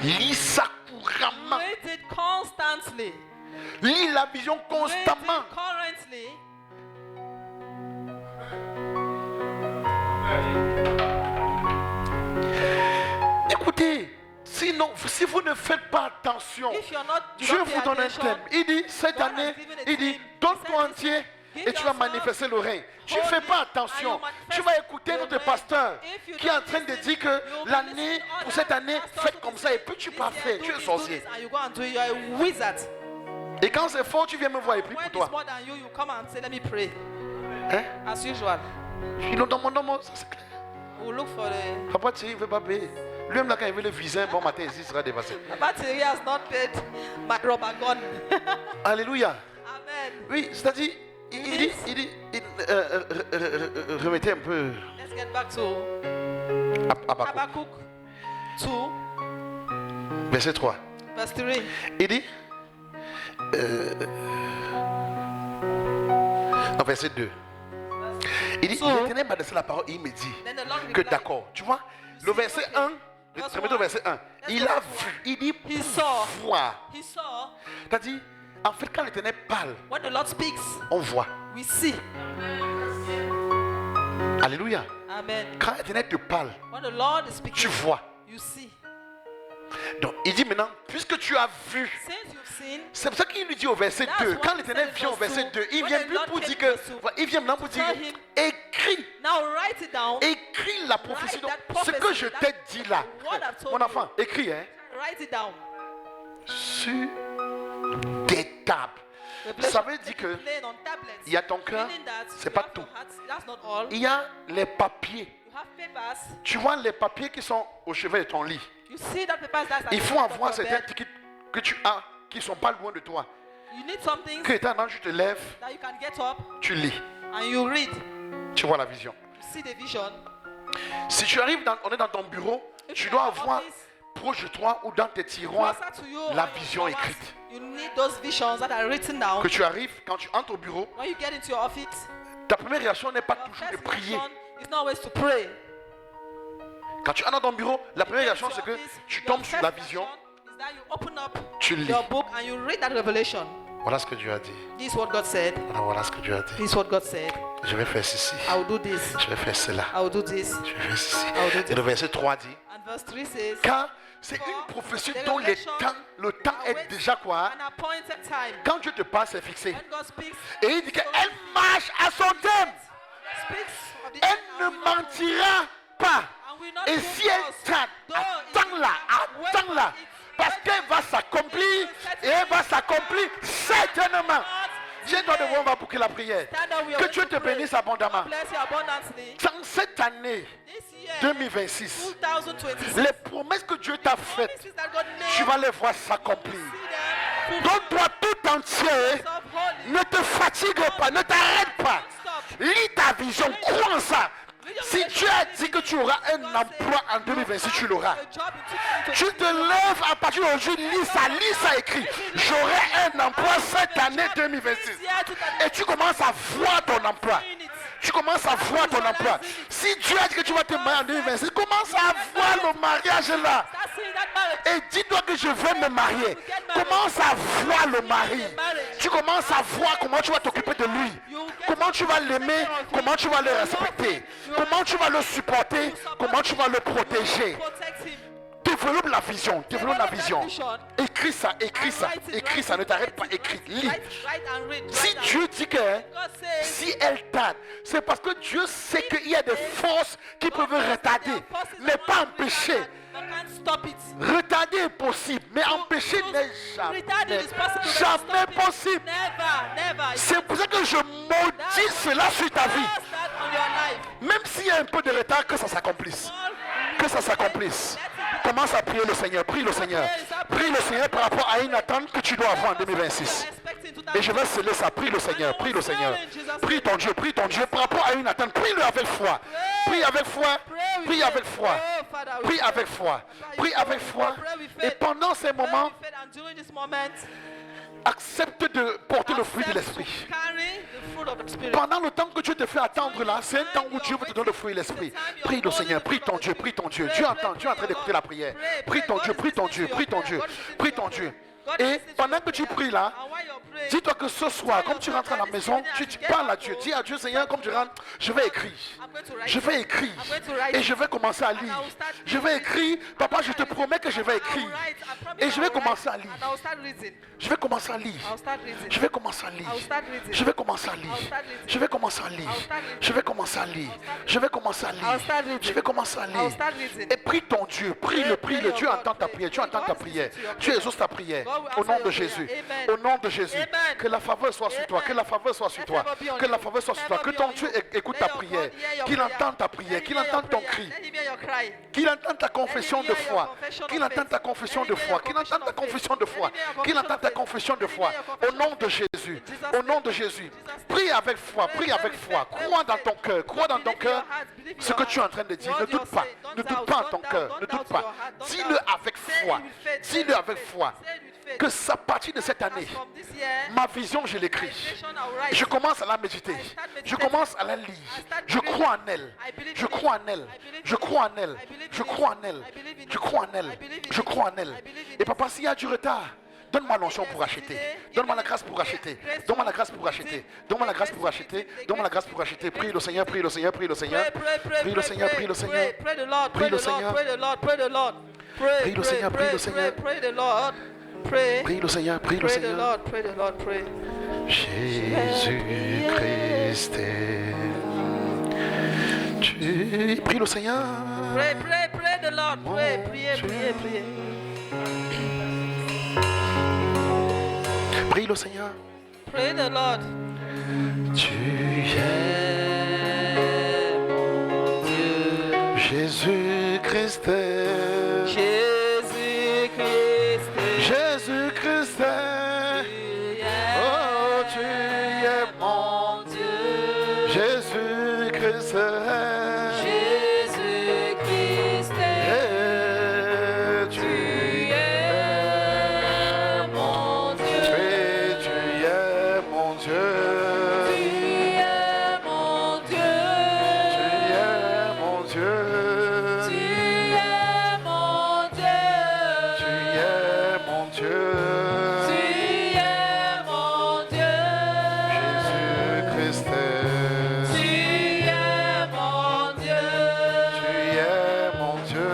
Lis ça couramment. Read it constantly. Lis la vision Read constamment. it currently. Écoutez, sinon, si vous ne faites pas attention, If you're not, you Dieu don't pay vous donne un attention, thème. Il dit, cette God has année, given a il dit, theme. donne-toi He said, entier give et tu vas yourself manifester le règne. Tu ne wholly fais pas and attention. you manifest Tu vas écouter the notre règne. pasteur If you qui est en don't train de listen, dire que you'll be l'année, listening pour all cette that année, pastor faites will comme be ça et saying, puis tu this pas year, fait. do Tu es this, sorcier. do this, and you go and do it. You're a wizard. Et quand c'est fort, tu viens me voir et prie When pour it's toi. more than you, you come and say, let me pray. Hein? As usual. Je dis, non, dans mon nom, ça, c'est clair. We'll look for the... Papa, tu ne veux pas payer. Lui-même, là, quand il veut le visa, bon matin, ici, il sera dépassé. Battery has not paid my rubber gun. Alléluia. Amen. Oui, c'est-à-dire, remettez un peu Let's get back to Habakkuk. Habakkuk 2, Verset 3. verse 3. Il dit, non, verset 2. Il dit, So- l'Éternel m'a laissé la parole et il me dit Then the Lord que replied, d'accord. Tu vois, le verset 1, remettez au verset 1. Il a vu, il dit, He saw. voir. He saw, C'est-à-dire, en fait, quand l'Éternel parle, when the Lord speaks, on voit. we see. Alléluia. Amen. Quand l'Éternel te parle, When the Lord is speaking, tu vois. you see. Donc, il dit maintenant, puisque tu as vu, Since you've seen, c'est pour ça qu'il lui dit au verset That's 2, why quand he l'Éternel said in vient au verse verset 2, 2, il when vient the plus Lord pour came dire in que, verse 2, voilà, il vient maintenant pour dire, tell him, écris, now write it down. écris la prophétie. Write Donc, that ce que prophecy, je that t'ai dit là, what I've told mon you. enfant, écris, hein, Write it down. sur des tables. Ça veut dire que Plain on tablets. il y a ton cœur, Meaning that c'est you pas have tout. your heart, that's not all. Il y a les papiers. You have papers. Tu vois les papiers qui sont au chevet de ton lit. You see that papers that's at Il the faut foot of avoir your certains bed. tickets que tu as qui ne sont pas loin de toi. You need some things Que étant tu te lèves, that you can get up tu lis, and you read. tu vois la vision. You see the vision. Si tu arrives, on est dans ton bureau, If tu you're dois in your avoir office, proche de toi ou dans tes tiroirs closer to you, la on your vision drawers, écrite. you need those visions that are written down. Que tu arrives, quand tu entres au bureau, When you get into your office, ta première réaction n'est pas your toujours de first prier. reaction is not always to pray. Quand tu entres dans ton bureau, la première Get réaction into c'est que your office, tu your tombes sur first la vision, reaction is that you open up tu lis. your book and you read that revelation. Voilà ce que Dieu a dit. This is what God said. Voilà ce que Dieu a dit. This is what God said. Je vais faire ceci. I will do this. Je vais faire cela. I will do this. Je vais faire ceci. I will do Et le this. verset 3 dit, And verse 3 says, car c'est une prophétie dont le temps est déjà quoi? an appointed time. Quand Dieu te parle, c'est fixé. When God speaks, Et il dit qu'elle marche à son thème. speaks of the Elle end and ne will not move. mentira pas. And will not Et move si elle us. tarde, Though it attends-la, wait for attends-la. it, Parce wait qu'elle for va it. s'accomplir et elle va s'accomplir certainement. Viens-toi devant, on va boucler la prière. Stand up, we are Que going Dieu to te pray. bénisse abondamment. God bless you abundantly. Dans cette année This year, 2026, 2026, les promesses que Dieu t'a faites, promises that God made, tu vas les voir s'accomplir. see them Donne-toi tout entier. fulfilled. Holy. Ne te fatigue pas, ne t'arrête pas. Lis ta vision, crois en ça. Si Dieu a dit que tu auras un emploi en 2026, tu l'auras. Tu te lèves à partir d'aujourd'hui, lis ça écrit. J'aurai un emploi cette année 2026. Et tu commences à voir ton emploi. Tu commences à voir ton emploi. Si Dieu a dit que tu vas te marier en 2026, commence à voir le mariage là. Et dis-toi que je veux me marier. Commence à voir le mari. Tu commences à voir comment tu vas t'occuper de lui. Comment tu vas l'aimer. Comment tu vas le respecter. Comment tu vas le supporter. Comment tu vas le protéger. Développe la vision, développe la vision. Écris ça, écris ça, écris ça, ne t'arrête pas, écris, lis. Si Dieu dit que si elle tarde, c'est parce que Dieu sait qu'il y a des forces qui peuvent retarder, mais pas empêcher. Retarder est possible, mais empêcher n'est jamais possible. C'est pour ça que je maudis cela sur ta vie. Même s'il y a un peu de retard, que ça s'accomplisse. Que ça s'accomplisse. Commence à prier le Seigneur, prie le Seigneur. Prie le Seigneur par rapport à une attente que tu dois avoir en 2026. Et je vais sceller ça, prie le Seigneur, prie le Seigneur. Prie ton Dieu par rapport à une attente. Prie-le avec foi. Prie avec foi, prie avec foi. Prie avec foi, prie avec foi. Et pendant ces moments, accepte de porter le fruit de l'esprit. Pendant le temps que Dieu te fait attendre là, c'est un temps où Dieu veut te donner le fruit de l'esprit. Prie le Seigneur, prie ton Dieu, prie ton Dieu. Dieu entend, Dieu est en train d'écouter la prière. Prie ton Dieu, prie ton Dieu, prie ton Dieu, prie ton Dieu. Et pendant que tu pries là, dis-toi que ce soir, comme tu rentres à la maison, tu parles à Dieu. Dis à Dieu, Seigneur, comme tu rentres, je vais écrire. Je vais écrire. Et je vais commencer à lire. Je vais écrire. Papa, je te promets que je vais écrire. Et je vais commencer à lire. Je vais commencer à lire. Je vais commencer à lire. Je vais commencer à lire. Je vais commencer à lire. Je vais commencer à lire. Je vais commencer à lire. Je vais commencer à lire. Et prie ton Dieu. Prie-le, prie-le. Dieu entend ta prière. Dieu entend ta prière. Dieu exauce ta prière. Au nom de Jésus. Au nom de Jésus. Que la faveur soit sur toi. Que la faveur soit sur toi. Que la faveur soit sur toi. Que ton Dieu écoute ta prière. Qu'il entende ta prière. Qu'il entende ton cri. Qu'il entende ta confession de foi. Qu'il entende ta confession de foi. Qu'il entende ta confession de foi. Qu'il entende ta confession de foi. Au nom de Jésus. Au nom de Jésus. Prie avec foi. Prie avec foi. Crois dans ton cœur. Crois dans ton cœur ce que tu es en train de dire. Ne doute pas. Ne doute pas en ton cœur. Ne doute pas. Dis-le avec foi. Dis-le avec foi. Que ça partir de cette année, ma vision, je l'écris. Je commence à la méditer. Je commence à la lire. Je crois en elle. Je crois en elle. Je crois en elle. Je crois en elle. Je crois en elle. Je crois en elle. Et papa, s'il y a du retard, donne-moi l'onction pour acheter. Donne-moi la grâce pour acheter. Donne-moi la grâce pour acheter. Donne-moi la grâce pour acheter. Donne-moi la grâce pour acheter. Prie le Seigneur, prie le Seigneur, prie le Seigneur. Prie le Seigneur, prie le Seigneur. Prie le Seigneur. Prie le Seigneur, prie le Seigneur. Prie le Seigneur, prie le Seigneur. Jésus-Christ. Prie le Seigneur. Pray the Lord. Priez. Prie le Seigneur. Pray the Lord. Tu es mon Dieu. Jésus-Christ. Jésus-Christ, oh, tu es mon Dieu. Jésus-Christ, Jésus-Christ, tu es mon Dieu. Tu es mon Dieu. Tu es mon Dieu. Tu es mon Dieu. Tu es mon Dieu. Tu es mon Dieu.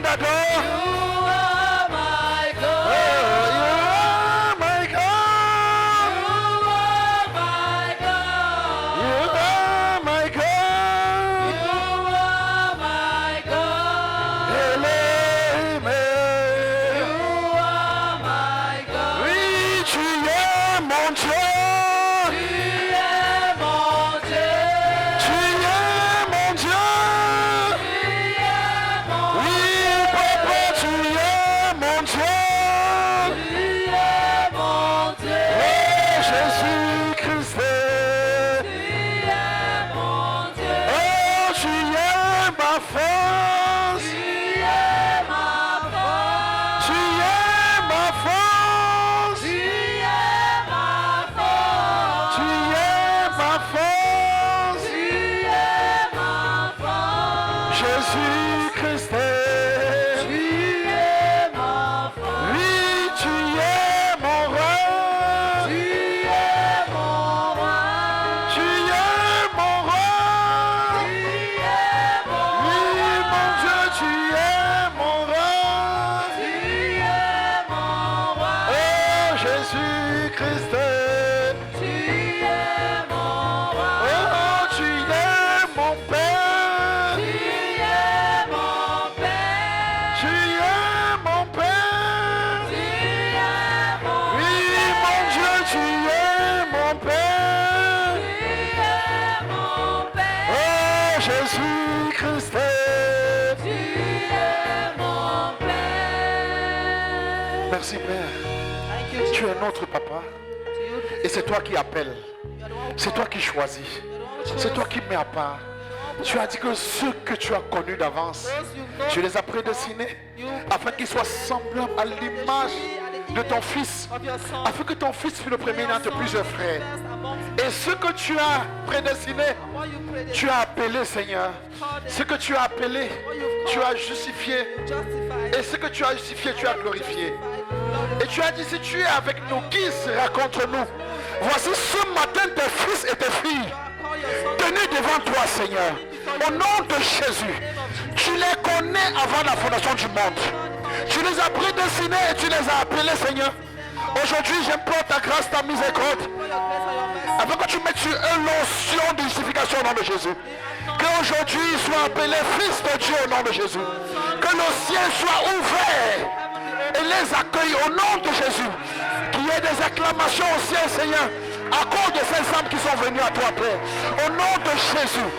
t'adore. Merci Père. Tu es notre papa. Et c'est toi qui appelles. C'est toi qui choisis. C'est toi qui mets à part. Tu as dit que ceux que tu as connus d'avance, tu les as prédestinés afin qu'ils soient semblables à l'image de ton fils, afin que ton fils fût le premier de plusieurs frères. Et ce que tu as prédestiné, tu as appelé, Seigneur. Ce que tu as appelé, tu as justifié. Et ce que tu as justifié, tu as glorifié. Et tu as dit, si tu es avec nous, qui sera contre nous? Voici ce matin tes fils et tes filles tenus devant toi, Seigneur. Au nom de Jésus, tu les connais avant la fondation du monde. Tu les as prédestinés et tu les as appelés, Seigneur. Aujourd'hui, j'implore ta grâce, ta miséricorde, afin que tu mettes sur eux l'onction de justification au nom de Jésus. Qu'aujourd'hui, ils soient appelés fils de Dieu au nom de Jésus. Que le ciel soit ouvert et les accueille au nom de Jésus. Qu'il y ait des acclamations au ciel, Seigneur, à cause de ces âmes qui sont venues à toi, Père. Au nom de Jésus.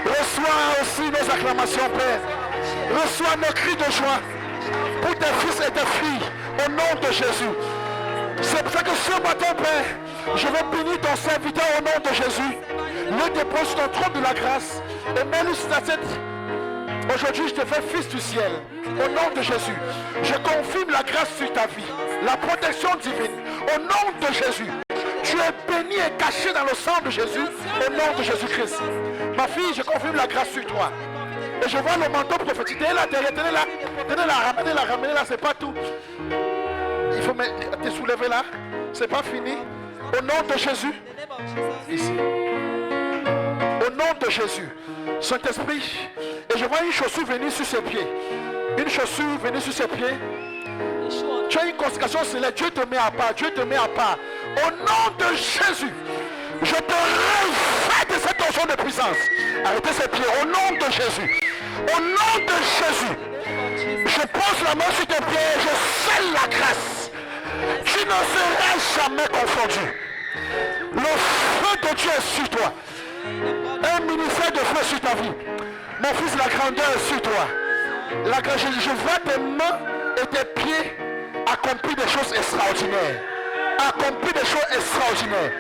Reçois aussi nos acclamations, Père. Reçois nos cris de joie pour tes fils et tes filles, au nom de Jésus. C'est pour ça que ce matin, Père, je vais bénir ton serviteur au nom de Jésus. Le dépose sur ton trône de la grâce et mets-le sur ta tête. Aujourd'hui, je te fais fils du ciel. Au nom de Jésus, je confirme la grâce sur ta vie, la protection divine. Au nom de Jésus, tu es béni et caché dans le sang de Jésus. Au nom de Jésus-Christ. Ma fille, je confirme la grâce sur toi. Et je vois le manteau prophétique. Tenez-la derrière, tenez-la, ramenez-la, c'est pas tout. Il faut te soulever là. C'est pas fini. Au nom de Jésus. Ici. Au nom de Jésus. Saint-Esprit. Et je vois une chaussure venir sur ses pieds. Une chaussure venir sur ses pieds. Tu as une consécration céleste. Dieu te met à part. Dieu te met à part. Au nom de Jésus. Je te revêt de cette onction de puissance. Arrêtez ses pieds. Au nom de Jésus. Au nom de Jésus. Je pose la main sur tes pieds. Je scelle la grâce. Tu ne seras jamais confondu. Le feu de Dieu est sur toi. Un ministère de feu sur ta vie. Mon fils, la grandeur est sur toi. Je vois tes mains et tes pieds accomplir des choses extraordinaires. Accomplir des choses extraordinaires.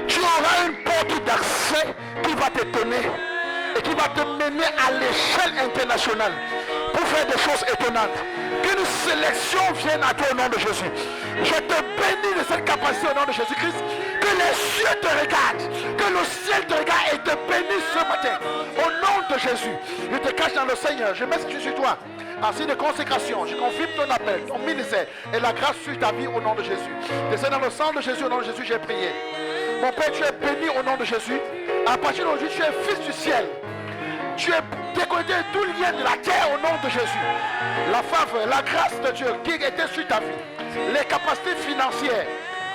Tu auras une porte d'accès qui va te donner et qui va te mener à l'échelle internationale pour faire des choses étonnantes. Qu'une sélection vienne à toi au nom de Jésus. Je te bénis de cette capacité au nom de Jésus-Christ. Que les cieux te regardent. Que le ciel te regarde et te bénisse ce matin. Au nom de Jésus. Je te cache dans le Seigneur. Je mets sur toi. Ainsi de consécration. Je confirme ton appel, ton ministère et la grâce sur ta vie au nom de Jésus. C'est dans le sang de Jésus, au nom de Jésus, j'ai prié. Mon Père, tu es béni au nom de Jésus. À partir d'aujourd'hui, tu es fils du ciel. Tu es déconnecté de tout lien de la terre au nom de Jésus. La faveur, la grâce de Dieu qui était sur ta vie. Les capacités financières.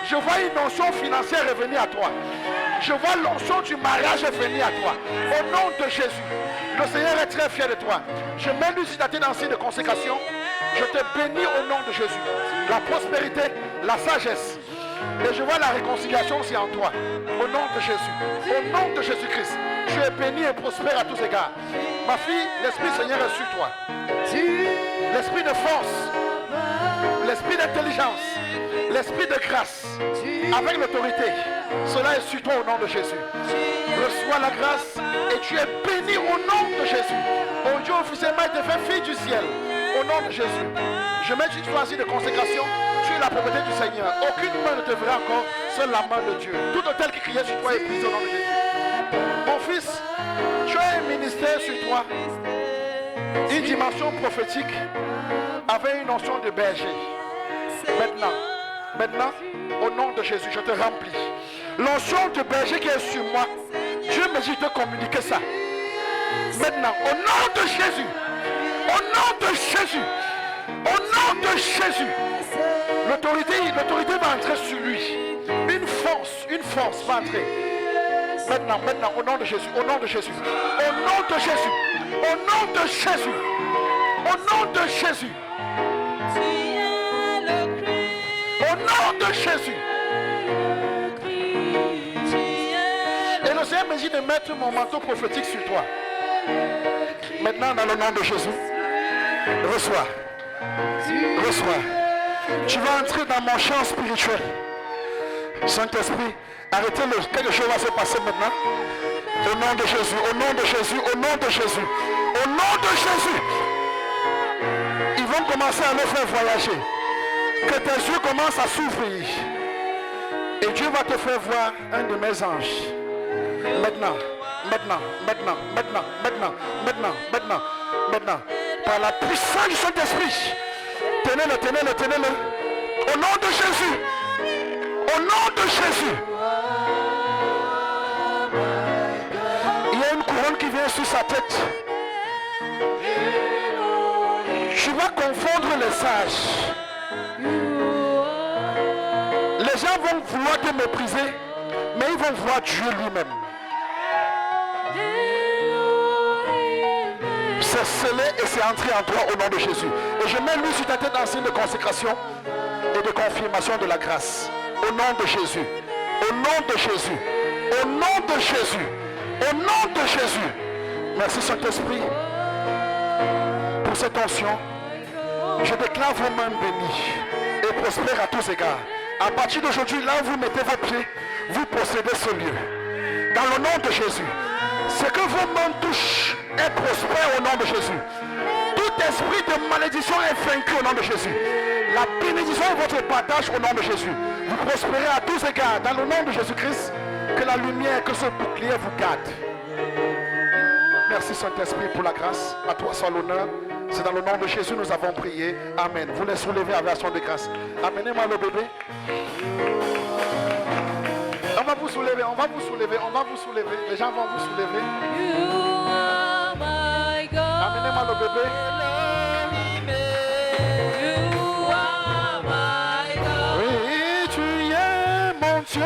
Je vois une notion financière revenir à toi. Je vois l'onction du mariage venir à toi. Au nom de Jésus. Le Seigneur est très fier de toi. Je mets lui sur ta tête en signe de consécration. Je te bénis au nom de Jésus. La prospérité, la sagesse. Et je vois la réconciliation aussi en toi. Au nom de Jésus. Au nom de Jésus-Christ. Tu es béni et prospère à tous égards. Ma fille, l'Esprit Seigneur est sur toi. L'esprit de force. L'esprit d'intelligence. L'esprit de grâce. Avec l'autorité. Cela est sur toi au nom de Jésus. Reçois la grâce et tu es béni au nom de Jésus. Oh Dieu, officiellement, il te fait fille du ciel. Au nom de Jésus. Je mets une choisie de consécration. Tu es la propriété du Seigneur. Aucune main ne te verra encore, seule la main de Dieu. Tout hôtel qui criait sur toi est brisé au nom de Jésus. Mon fils, tu as un ministère sur toi. Une dimension prophétique avec une notion de berger. Maintenant, au nom de Jésus, je te remplis. L'onction de berger qui est sur moi, Dieu me dit de communiquer ça. Maintenant, au nom de Jésus, au nom de Jésus, au nom de Jésus, l'autorité va entrer sur lui. Une force va entrer. Maintenant, au nom de Jésus, au nom de Jésus, au nom de Jésus, au nom de Jésus, au nom de Jésus, au nom de Jésus. Et le Seigneur me dit de mettre mon manteau prophétique sur toi. Maintenant, dans le nom de Jésus, reçois. Reçois. Tu vas entrer dans mon champ spirituel. Saint-Esprit, arrêtez-le. Quelque chose va se passer maintenant. Au nom de Jésus, au nom de Jésus, au nom de Jésus, au nom de Jésus. Ils vont commencer à le faire voyager. Que tes yeux commencent à s'ouvrir. Et Dieu va te faire voir un de mes anges. Maintenant. Par la puissance du Saint-Esprit. Tenez-le. Au nom de Jésus. Au nom de Jésus. Il y a une couronne qui vient sur sa tête. Tu vas confondre les sages. Les gens vont vouloir te mépriser, mais ils vont voir Dieu lui-même. C'est scellé et c'est entré en toi au nom de Jésus. Et je mets lui sur ta tête en signe de consécration et de confirmation de la grâce. Au nom de Jésus. Au nom de Jésus. Au nom de Jésus. Au nom de Jésus. Merci Saint-Esprit pour cette onction. Je déclare vos mains bénies et prospères à tous égards. À partir d'aujourd'hui, là où vous mettez vos pieds, vous possédez ce lieu. Dans le nom de Jésus. Ce que vos mains touchent est prospère au nom de Jésus. Tout esprit de malédiction est vaincu au nom de Jésus. La bénédiction est votre partage au nom de Jésus. Vous prospérez à tous égards. Dans le nom de Jésus-Christ, que la lumière, que ce bouclier vous garde. Merci Saint-Esprit pour la grâce. À toi soit l'honneur. C'est dans le nom de Jésus nous avons prié. Amen. Vous les soulevez avec action de grâce. Amenez-moi le bébé. On va vous soulever. Les gens vont vous soulever. Amenez-moi le bébé. Oui, tu es mon Dieu.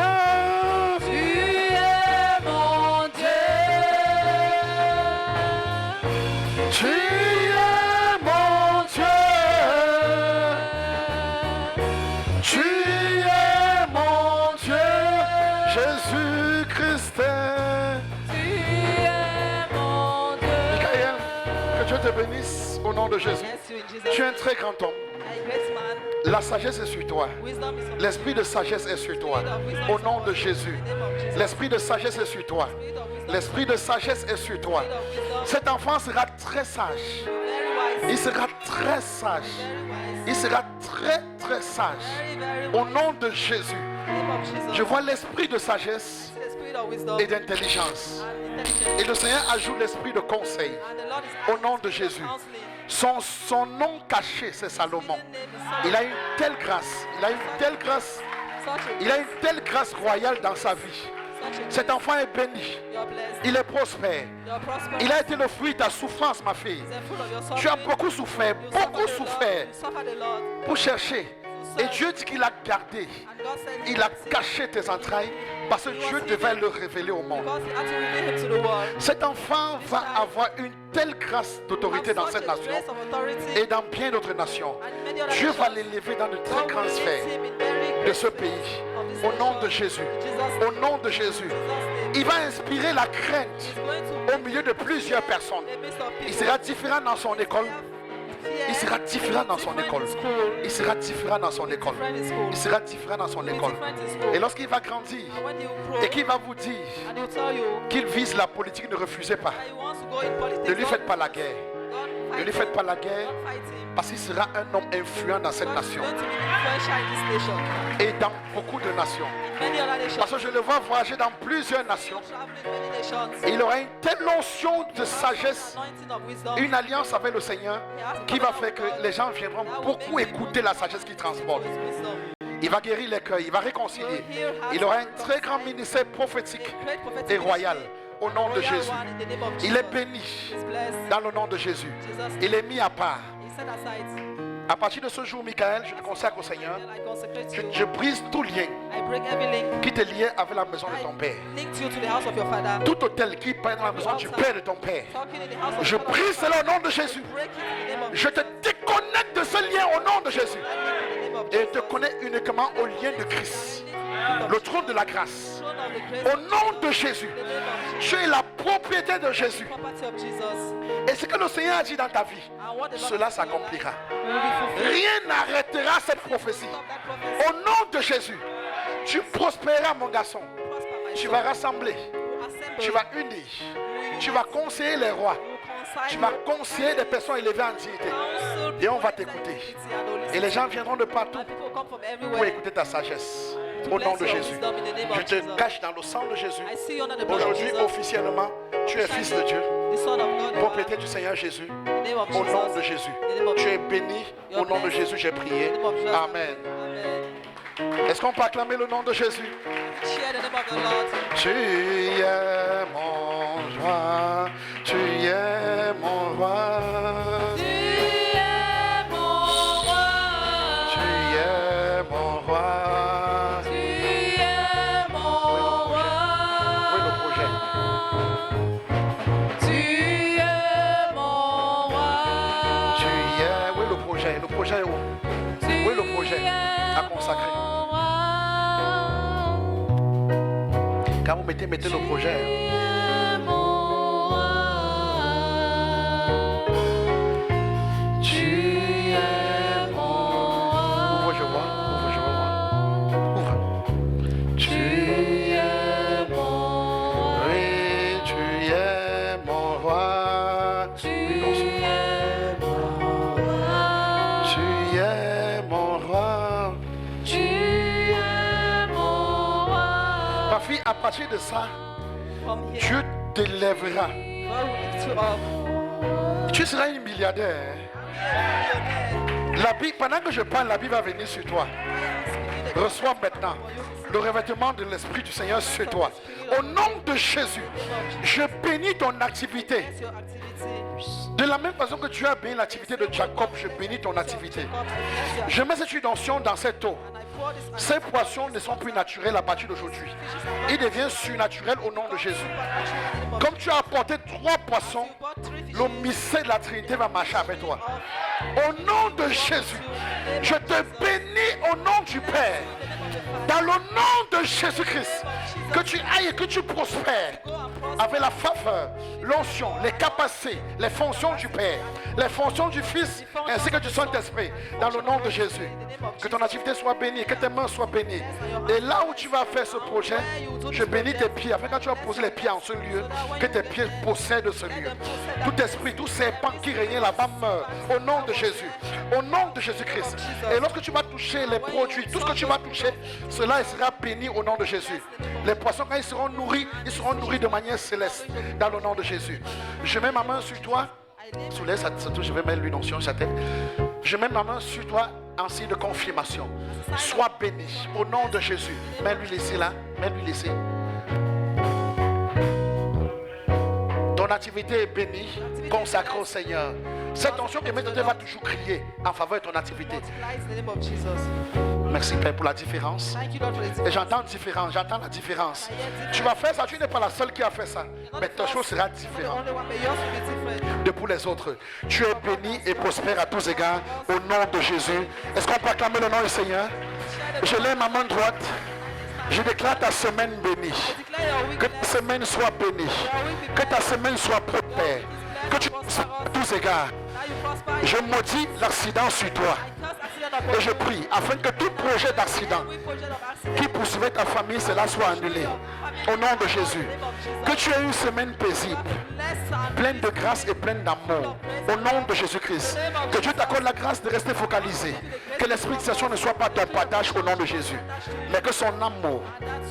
Bénisse au nom de Jésus. Tu es un très grand homme. La sagesse est sur toi. L'esprit de sagesse est sur toi. Au nom de Jésus. L'esprit de sagesse est sur toi. L'esprit de sagesse est sur toi. Cet enfant sera très sage. Il sera très sage. Il sera très très sage. Au nom de Jésus. Je vois l'esprit de sagesse et d'intelligence. Et le Seigneur ajoute l'esprit de conseil. Au nom de Jésus. Son nom caché, c'est Salomon. Il a une telle grâce. Il a une telle grâce royale dans sa vie. Cet enfant est béni. Il est prospère. Il a été le fruit de ta souffrance, ma fille. Tu as beaucoup souffert pour chercher. Et Dieu dit qu'il a gardé. Il a caché tes entrailles parce que Dieu devait le révéler au monde. Cet enfant va avoir une telle grâce d'autorité dans cette nation et dans bien d'autres nations. Dieu va l'élever dans de très grandes sphères de ce pays. Au nom de Jésus. Au nom de Jésus. Il va inspirer la crainte au milieu de plusieurs personnes. Il sera différent dans son école. Il sera différent dans son école. Il sera différent dans son école. Il sera différent dans son école. Et lorsqu'il va grandir et qu'il va vous dire qu'il vise la politique, ne refusez pas. Ne lui faites pas la guerre. Ne lui faites pas la guerre parce qu'il sera un homme influent dans cette nation et dans beaucoup de nations. Parce que je le vois voyager dans plusieurs nations. Et il aura une telle notion de sagesse, une alliance avec le Seigneur qui va faire que les gens viendront beaucoup écouter la sagesse qu'il transporte. Il va guérir les cœurs, il va réconcilier. Il aura un très grand ministère prophétique et royal. Au nom de Jésus. Il est béni dans le nom de Jésus. Il est mis à part. À partir de ce jour, Michael, je te consacre au Seigneur. Je brise tout lien qui te liait avec la maison de ton père. Tout hôtel qui parle dans la maison du père de ton père. Je brise cela au nom de Jésus. Je te déconnecte de ce lien au nom de Jésus. Et je te connais uniquement au lien de Christ. Le trône de la grâce. Au nom de Jésus. Tu es la propriété de Jésus. Et ce que le Seigneur a dit dans ta vie, cela s'accomplira. Rien n'arrêtera cette prophétie. Au nom de Jésus, tu prospéreras, mon garçon. Tu vas rassembler. Tu vas unir. Tu vas conseiller les rois. Tu vas conseiller des personnes élevées en dignité. Et on va t'écouter. Et les gens viendront de partout pour écouter ta sagesse. Au nom de Jésus. Je te cache dans le sang de Jésus. Aujourd'hui, officiellement, tu es fils de Dieu. Propriété du Seigneur Jésus. Au nom de Jésus. Tu es béni. Au nom de Jésus, j'ai prié. Amen. Est-ce qu'on peut acclamer le nom de Jésus? Tu es mon roi. Tu es mon roi. Tu es mon roi. Tu es mon roi. Projet où? Où est le projet à consacrer? Quand vous mettez le projet. Tu es mon roi. Ouvre, je vois. Ouvre. Tu es mon roi. Oui, tu es mon roi. Ma fille, à partir de ça, Dieu t'élèvera. Tu seras une milliardaire. La Bible, pendant que je parle, la Bible va venir sur toi. Reçois maintenant le revêtement de l'Esprit du Seigneur sur toi. Au nom de Jésus, je bénis ton activité. De la même façon que tu as béni l'activité de Jacob, je bénis ton activité. Je mets cette onction dans cette eau. Ces poissons ne sont plus naturels à partir d'aujourd'hui. Ils deviennent surnaturels au nom de Jésus. Comme tu as apporté 3 poissons, le mystère de la Trinité va marcher avec toi. Au nom de Jésus, je te bénis au nom du Père. Dans le nom de Jésus-Christ, que tu ailles et que tu prospères avec la faveur, l'onction, les capacités, les fonctions du Père, les fonctions du Fils ainsi que du Saint-Esprit. Dans le nom de Jésus, que ton activité soit bénie, que tes mains soient bénies. Et là où tu vas faire ce projet, je bénis tes pieds. Afin que tu vas poser les pieds en ce lieu, que tes pieds possèdent ce lieu. Tout esprit, tout serpent qui régnait là-bas meurt. Au nom de Jésus. Au nom de Jésus-Christ. Et lorsque tu vas toucher les produits, tout ce que tu vas toucher, cela sera béni au nom de Jésus. Les poissons, quand ils seront nourris de manière céleste. Dans le nom de Jésus. Je mets ma main sur toi. Soulève, je vais mettre l'unction sur sa tête. Je mets ma main sur toi en signe de confirmation. Sois béni au nom de Jésus. Mets-lui laisser là. Mets-lui laisser. activité est bénie, consacrée au Seigneur. Cette onction qui maintenant va toujours crier en faveur de ton activité. Multiply in the name of Jesus. Merci Père pour la différence. Thank you, Lord, for the Et difference. j'entends différence, j'entends la différence. Tu vas faire ça, tu n'es pas la seule qui a fait ça. Mais ta chose sera Not the différente only one, but yours will be different. de pour les autres. Tu es béni et prospère à tous égards au nom de Jésus. Est-ce qu'on peut acclamer le nom du Seigneur? Je lève ma main droite. Je déclare ta semaine bénie. Declare your week. Que ta semaine soit bénie. Que ta semaine soit prospère. Que tu prospères à tous égards. Now you prosper. Je maudis l'accident sur toi. I curse accident upon Et je prie afin que tout projet d'accident every project of accident. qui poursuivait ta famille, cela soit annulé. Au nom de Jésus. Que tu aies une semaine paisible, Bless and pleine de grâce et pleine d'amour. Au nom de Jésus-Christ. Que Dieu t'accorde la grâce de rester focalisé. Que l'esprit de station ne soit pas ton partage au nom de Jésus. Mais que son amour,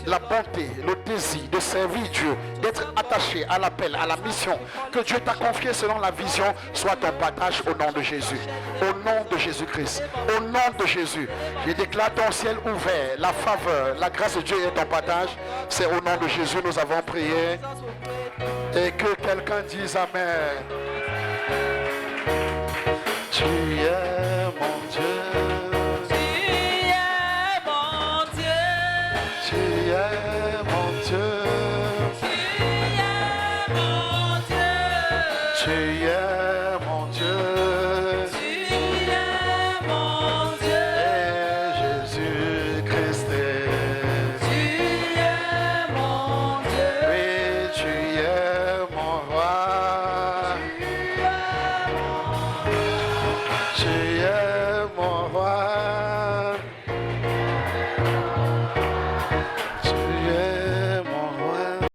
la bonté, le désir de servir Dieu, d'être attaché à l'appel, à la mission que Dieu t'a confié selon la vision, soit ton partage au nom de Jésus. Au nom de Jésus-Christ. Au nom de Jésus. Je déclare ton ciel ouvert, la faveur, la grâce de Dieu est ton partage. C'est au nom de Jésus nous avons prié. Et que quelqu'un dise Amen. Tu es mon Dieu. Tu es mon Dieu. Tu es mon Dieu. Tu es mon Dieu. Tu es mon Dieu. Tu es mon Dieu. Et Jésus-Christ est. Tu es mon Dieu. Oui, tu es mon roi. Tu